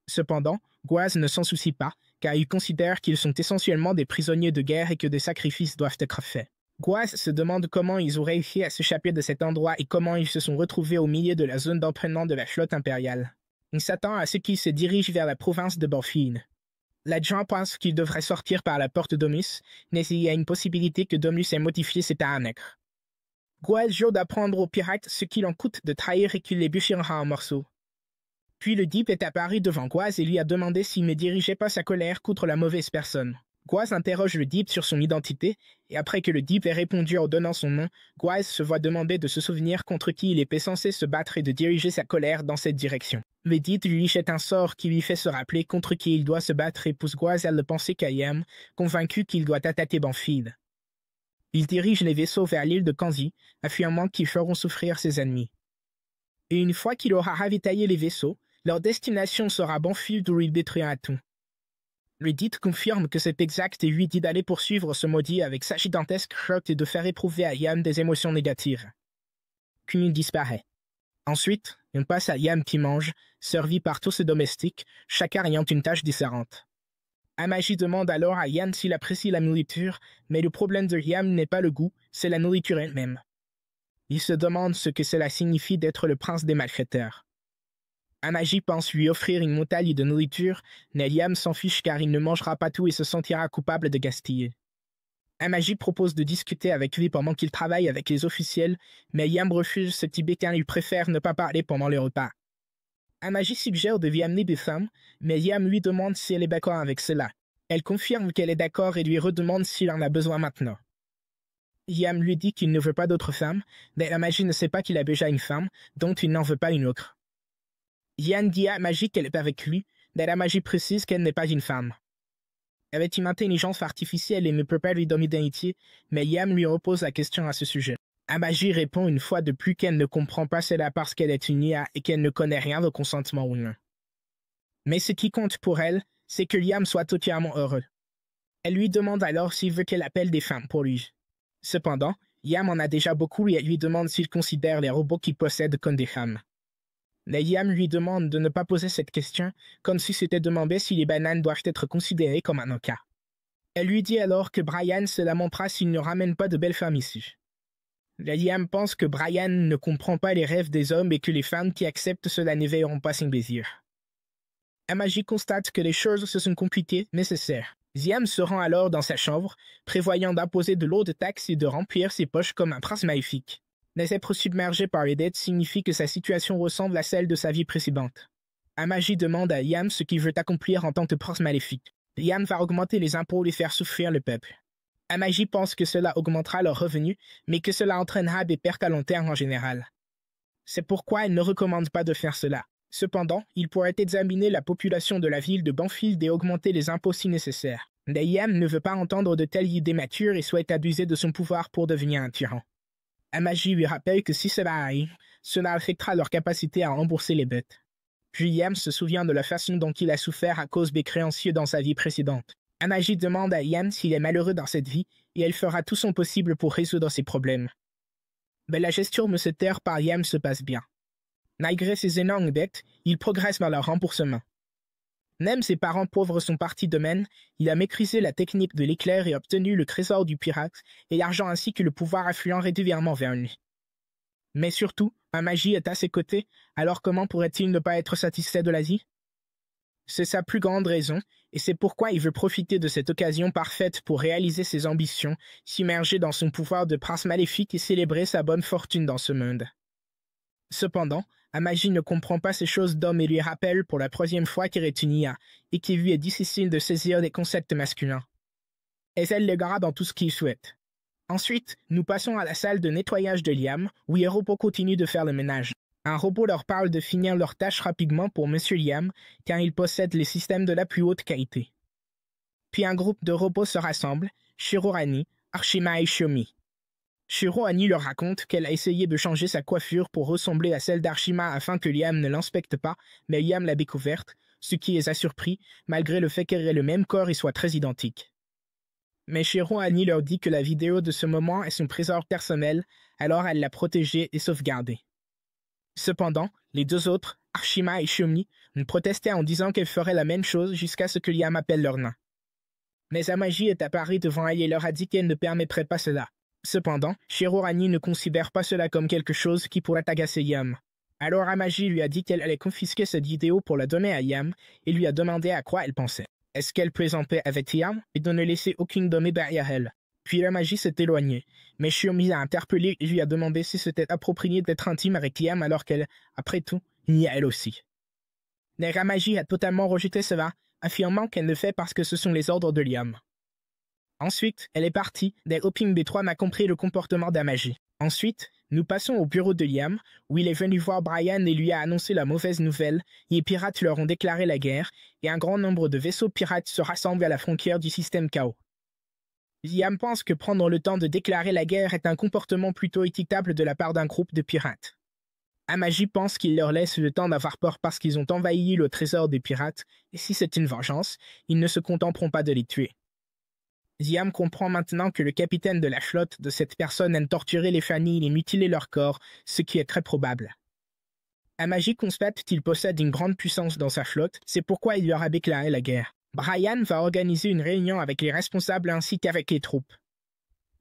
Cependant, Goaz ne s'en soucie pas, car il considère qu'ils sont essentiellement des prisonniers de guerre et que des sacrifices doivent être faits. Goaz se demande comment ils ont réussi à s'échapper de cet endroit et comment ils se sont retrouvés au milieu de la zone d'entraînement de la flotte impériale. Il s'attend à ce qu'ils se dirigent vers la province de Borfine. L'adjoint pense qu'il devrait sortir par la porte d'Omus, mais il y a une possibilité que Domus ait modifié cet arnaque. Goaz jure d'apprendre aux pirates ce qu'il en coûte de trahir et qu'il les bûchera en morceaux. Puis le Deep est apparu devant Goaz et lui a demandé s'il ne dirigeait pas sa colère contre la mauvaise personne. Goaz interroge le Deep sur son identité, et après que le Deep ait répondu en donnant son nom, Goaz se voit demander de se souvenir contre qui il était censé se battre et de diriger sa colère dans cette direction. Le Deep lui jette un sort qui lui fait se rappeler contre qui il doit se battre et pousse Goaz à le penser qu'à Liam, convaincu qu'il doit attaquer Banfield. Il dirige les vaisseaux vers l'île de Kanzi, affirmant qu'ils feront souffrir ses ennemis. Et une fois qu'il aura ravitaillé les vaisseaux, leur destination sera Banfield où il détruira tout. Le Deep confirme que c'est exact et lui dit d'aller poursuivre ce maudit avec sa gigantesque flotte et de faire éprouver à Liam des émotions négatives. Puis il disparaît. Ensuite, on passe à Liam qui mange, servi par tous ses domestiques, chacun ayant une tâche différente. Amaji demande alors à Liam s'il apprécie la nourriture, mais le problème de Liam n'est pas le goût, c'est la nourriture elle-même. Il se demande ce que cela signifie d'être le prince des malfaiteurs. Amaji pense lui offrir une montagne de nourriture, mais Liam s'en fiche car il ne mangera pas tout et se sentira coupable de gaspiller. Amaji propose de discuter avec lui pendant qu'il travaille avec les officiels, mais Liam refuse ce Tibétain lui préfère ne pas parler pendant les repas. Amaji suggère de lui amener des femmes, mais Liam lui demande si elle est d'accord avec cela. Elle confirme qu'elle est d'accord et lui redemande s'il en a besoin maintenant. Liam lui dit qu'il ne veut pas d'autres femmes, mais Amaji ne sait pas qu'il a déjà une femme, donc il n'en veut pas une autre. Liam dit à Amaji qu'elle est avec lui, mais Amaji précise qu'elle n'est pas une femme. Elle est une intelligence artificielle et ne peut pas lui donner d'amitié, mais Liam lui repose la question à ce sujet. Amaji répond une fois de plus qu'elle ne comprend pas cela parce qu'elle est une IA et qu'elle ne connaît rien de consentement ou non. Mais ce qui compte pour elle, c'est que Liam soit totalement heureux. Elle lui demande alors s'il veut qu'elle appelle des femmes pour lui. Cependant, Liam en a déjà beaucoup et elle lui demande s'il considère les robots qu'il possède comme des femmes. Mais Liam lui demande de ne pas poser cette question, comme si c'était demander si les bananes doivent être considérées comme un cas. Elle lui dit alors que Brian se lamentera s'il ne ramène pas de belles femmes ici. Liam pense que Brian ne comprend pas les rêves des hommes et que les femmes qui acceptent cela n'éveilleront pas son désir. Amaji constate que les choses se sont compliquées, nécessaires. Liam se rend alors dans sa chambre, prévoyant d'imposer de lourdes taxes et de remplir ses poches comme un prince maléfique. Mais être submergé par les dettes signifie que sa situation ressemble à celle de sa vie précédente. Amaji demande à Liam ce qu'il veut accomplir en tant que prince maléfique. Liam va augmenter les impôts et faire souffrir le peuple. Amaji pense que cela augmentera leurs revenus, mais que cela entraînera des pertes à long terme en général. C'est pourquoi elle ne recommande pas de faire cela. Cependant, il pourrait examiner la population de la ville de Banfield et augmenter les impôts si nécessaire. Mais Liam ne veut pas entendre de telles idées matures et souhaite abuser de son pouvoir pour devenir un tyran. Amaji lui rappelle que si cela arrive, cela affectera leur capacité à rembourser les dettes. Puis Liam se souvient de la façon dont il a souffert à cause des créanciers dans sa vie précédente. Amaji demande à Liam s'il est malheureux dans cette vie, et elle fera tout son possible pour résoudre ses problèmes. Mais la gestion monétaire par Liam se passe bien. Malgré ses énormes dettes, il progresse vers leur remboursement. Même ses parents pauvres sont partis d'eux-mêmes, il a maîtrisé la technique de l'éclair et obtenu le trésor du pirate et l'argent ainsi que le pouvoir affluent régulièrement vers lui. Mais surtout, un magie est à ses côtés, alors comment pourrait-il ne pas être satisfait de l'Asie? C'est sa plus grande raison, et c'est pourquoi il veut profiter de cette occasion parfaite pour réaliser ses ambitions, s'immerger dans son pouvoir de prince maléfique et célébrer sa bonne fortune dans ce monde. Cependant, Amagi ne comprend pas ces choses d'homme et lui rappelle pour la troisième fois qu'elle est une IA, et qu'il lui est difficile de saisir des concepts masculins. Et elle l'aidera dans tout ce qu'il souhaite. Ensuite, nous passons à la salle de nettoyage de Liam, où les robots continuent de faire le ménage. Un robot leur parle de finir leur tâche rapidement pour Monsieur Liam, car il possède les systèmes de la plus haute qualité. Puis un groupe de robots se rassemble, Shirorani, Arshima et Shiomi. Shirorani leur raconte qu'elle a essayé de changer sa coiffure pour ressembler à celle d'Arshima afin que Liam ne l'inspecte pas, mais Liam l'a découverte, ce qui les a surpris, malgré le fait qu'elle ait le même corps et soit très identique. Mais Shirorani leur dit que la vidéo de ce moment est son trésor personnel, alors elle l'a protégée et sauvegardée. Cependant, les deux autres, Arshima et Shiomi, ont protesté en disant qu'elles feraient la même chose jusqu'à ce que Liam appelle leur nain. Mais Amagi est apparue devant elle et leur a dit qu'elle ne permettrait pas cela. Cependant, Shirorani ne considère pas cela comme quelque chose qui pourrait agacer Liam. Alors Amagi lui a dit qu'elle allait confisquer cette vidéo pour la donner à Liam et lui a demandé à quoi elle pensait. Est-ce qu'elle plaisantait avec Liam et de ne laisser aucune donnée derrière elle? Puis Amagi s'est éloignée, mais Shiomi l'a interpellé et lui a demandé si c'était approprié d'être intime avec Liam alors qu'elle, après tout, y a elle aussi. Mais Amagi a totalement rejeté cela, affirmant qu'elle le fait parce que ce sont les ordres de Liam. Ensuite, elle est partie, mais aucun des trois n'a compris le comportement d'Amagi. Ensuite, nous passons au bureau de Liam, où il est venu voir Brian et lui a annoncé la mauvaise nouvelle. Les pirates leur ont déclaré la guerre, et un grand nombre de vaisseaux pirates se rassemblent à la frontière du système Chaos. Liam pense que prendre le temps de déclarer la guerre est un comportement plutôt équitable de la part d'un groupe de pirates. Amagi pense qu'il leur laisse le temps d'avoir peur parce qu'ils ont envahi le trésor des pirates, et si c'est une vengeance, ils ne se contenteront pas de les tuer. Liam comprend maintenant que le capitaine de la flotte de cette personne aime torturer les familles et mutiler leur corps, ce qui est très probable. Amagi constate qu'il possède une grande puissance dans sa flotte, c'est pourquoi il leur a déclaré la guerre. Brian va organiser une réunion avec les responsables ainsi qu'avec les troupes.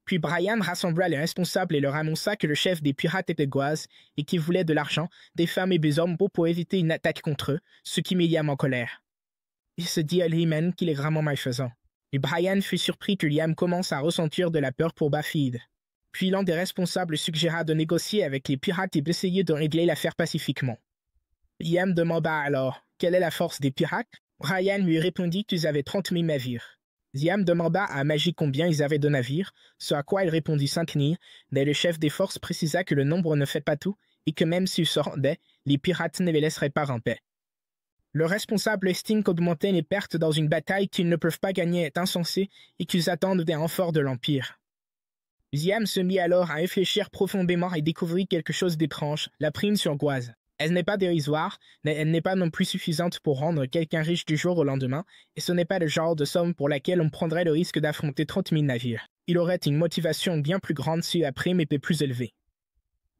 Puis Brian rassembla les responsables et leur annonça que le chef des pirates était Goaz et qu'il voulait de l'argent, des femmes et des hommes pour éviter une attaque contre eux, ce qui met Liam en colère. Il se dit à lui-même qu'il est vraiment malfaisant. Et Brian fut surpris que Liam commence à ressentir de la peur pour Bafid. Puis l'un des responsables suggéra de négocier avec les pirates et d'essayer de régler l'affaire pacifiquement. Liam demanda alors quelle est la force des pirates. Brian lui répondit qu'ils avaient 30 000 navires. Liam demanda à Amagi combien ils avaient de navires, ce à quoi il répondit 5 000, mais le chef des forces précisa que le nombre ne fait pas tout et que même s'ils se rendaient, les pirates ne les laisseraient pas en paix. Le responsable estime qu'augmenter les pertes dans une bataille qu'ils ne peuvent pas gagner est insensé et qu'ils attendent des renforts de l'Empire. Liam se mit alors à réfléchir profondément et découvrit quelque chose d'étrange, la prime sur Goaz. Elle n'est pas dérisoire, mais elle n'est pas non plus suffisante pour rendre quelqu'un riche du jour au lendemain, et ce n'est pas le genre de somme pour laquelle on prendrait le risque d'affronter 30 000 navires. Il aurait une motivation bien plus grande si la prime était plus élevée.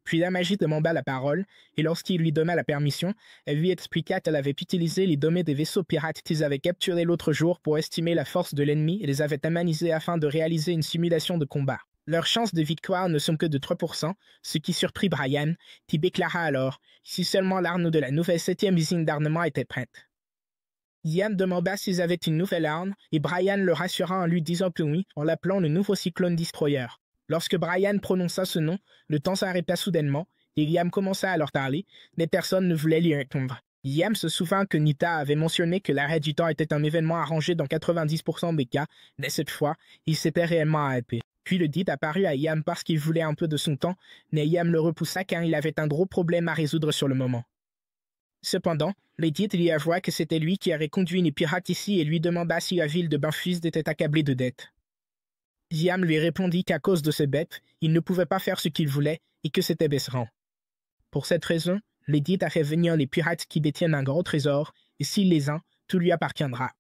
Puis Amagi demanda la parole, et lorsqu'il lui donna la permission, elle lui expliqua qu'elle avait utilisé les données des vaisseaux pirates qu'ils avaient capturés l'autre jour pour estimer la force de l'ennemi et les avait analysés afin de réaliser une simulation de combat. Leurs chances de victoire ne sont que de 3%, ce qui surprit Brian, qui déclara alors « si seulement l'arme de la nouvelle 7e usine d'armement était prête ». Liam demanda s'ils avaient une nouvelle arme, et Brian le rassura en lui disant que oui, en l'appelant le nouveau Cyclone Destroyer. Lorsque Brian prononça ce nom, le temps s'arrêta soudainement, et Liam commença à leur parler, mais personne ne voulait lui répondre. Liam se souvint que Nita avait mentionné que l'arrêt du temps était un événement arrangé dans 90% des cas, mais cette fois, il s'était réellement arrêté. Puis le dit apparut à Liam parce qu'il voulait un peu de son temps, mais Liam le repoussa car il avait un gros problème à résoudre sur le moment. Cependant, le dit lui avoua que c'était lui qui avait conduit les pirates ici et lui demanda si la ville de Banfist était accablée de dettes. Liam lui répondit qu'à cause de ses bêtes, il ne pouvait pas faire ce qu'il voulait et que c'était aberrant. Pour cette raison, le dit a fait venir les pirates qui détiennent un gros trésor, et s'il les a, tout lui appartiendra.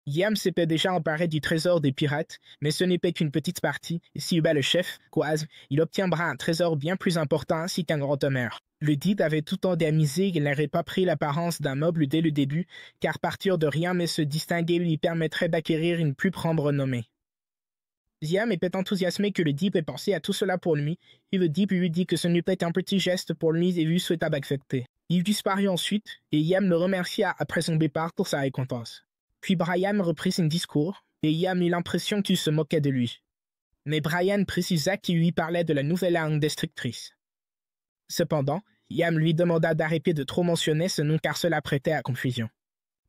Yam s'était déjà emparé du trésor des pirates, mais ce n'était qu'une petite partie, et si bat le chef, Goaz, il obtiendra un trésor bien plus important ainsi qu'un grand honneur. Le Did avait tout endamisé qu'il n'aurait pas pris l'apparence d'un noble dès le début, car partir de rien mais se distinguer lui permettrait d'acquérir une plus grande renommée. Yam était enthousiasmé que le Deep ait pensé à tout cela pour lui, et le Deep lui dit que ce n'était qu'un petit geste pour lui et lui souhaita d'accepter. Il disparut ensuite, et Yam le remercia après son départ pour sa récompense. Puis Brian reprit son discours, et Yam eut l'impression qu'il se moquait de lui. Mais Brian précisa qu'il lui parlait de la nouvelle langue destructrice. Cependant, Yam lui demanda d'arrêter de trop mentionner ce nom car cela prêtait à confusion.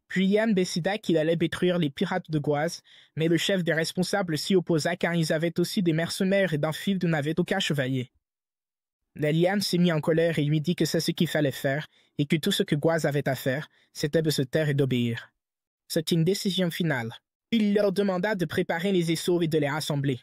Puis Yam décida qu'il allait détruire les pirates de Goaz, mais le chef des responsables s'y opposa car ils avaient aussi des mercenaires et d'Amphiles n'avaient aucun chevalier. Yam s'est mis en colère et lui dit que c'est ce qu'il fallait faire, et que tout ce que Goaz avait à faire, c'était de se taire et d'obéir. C'est une décision finale. Il leur demanda de préparer les vaisseaux et de les rassembler.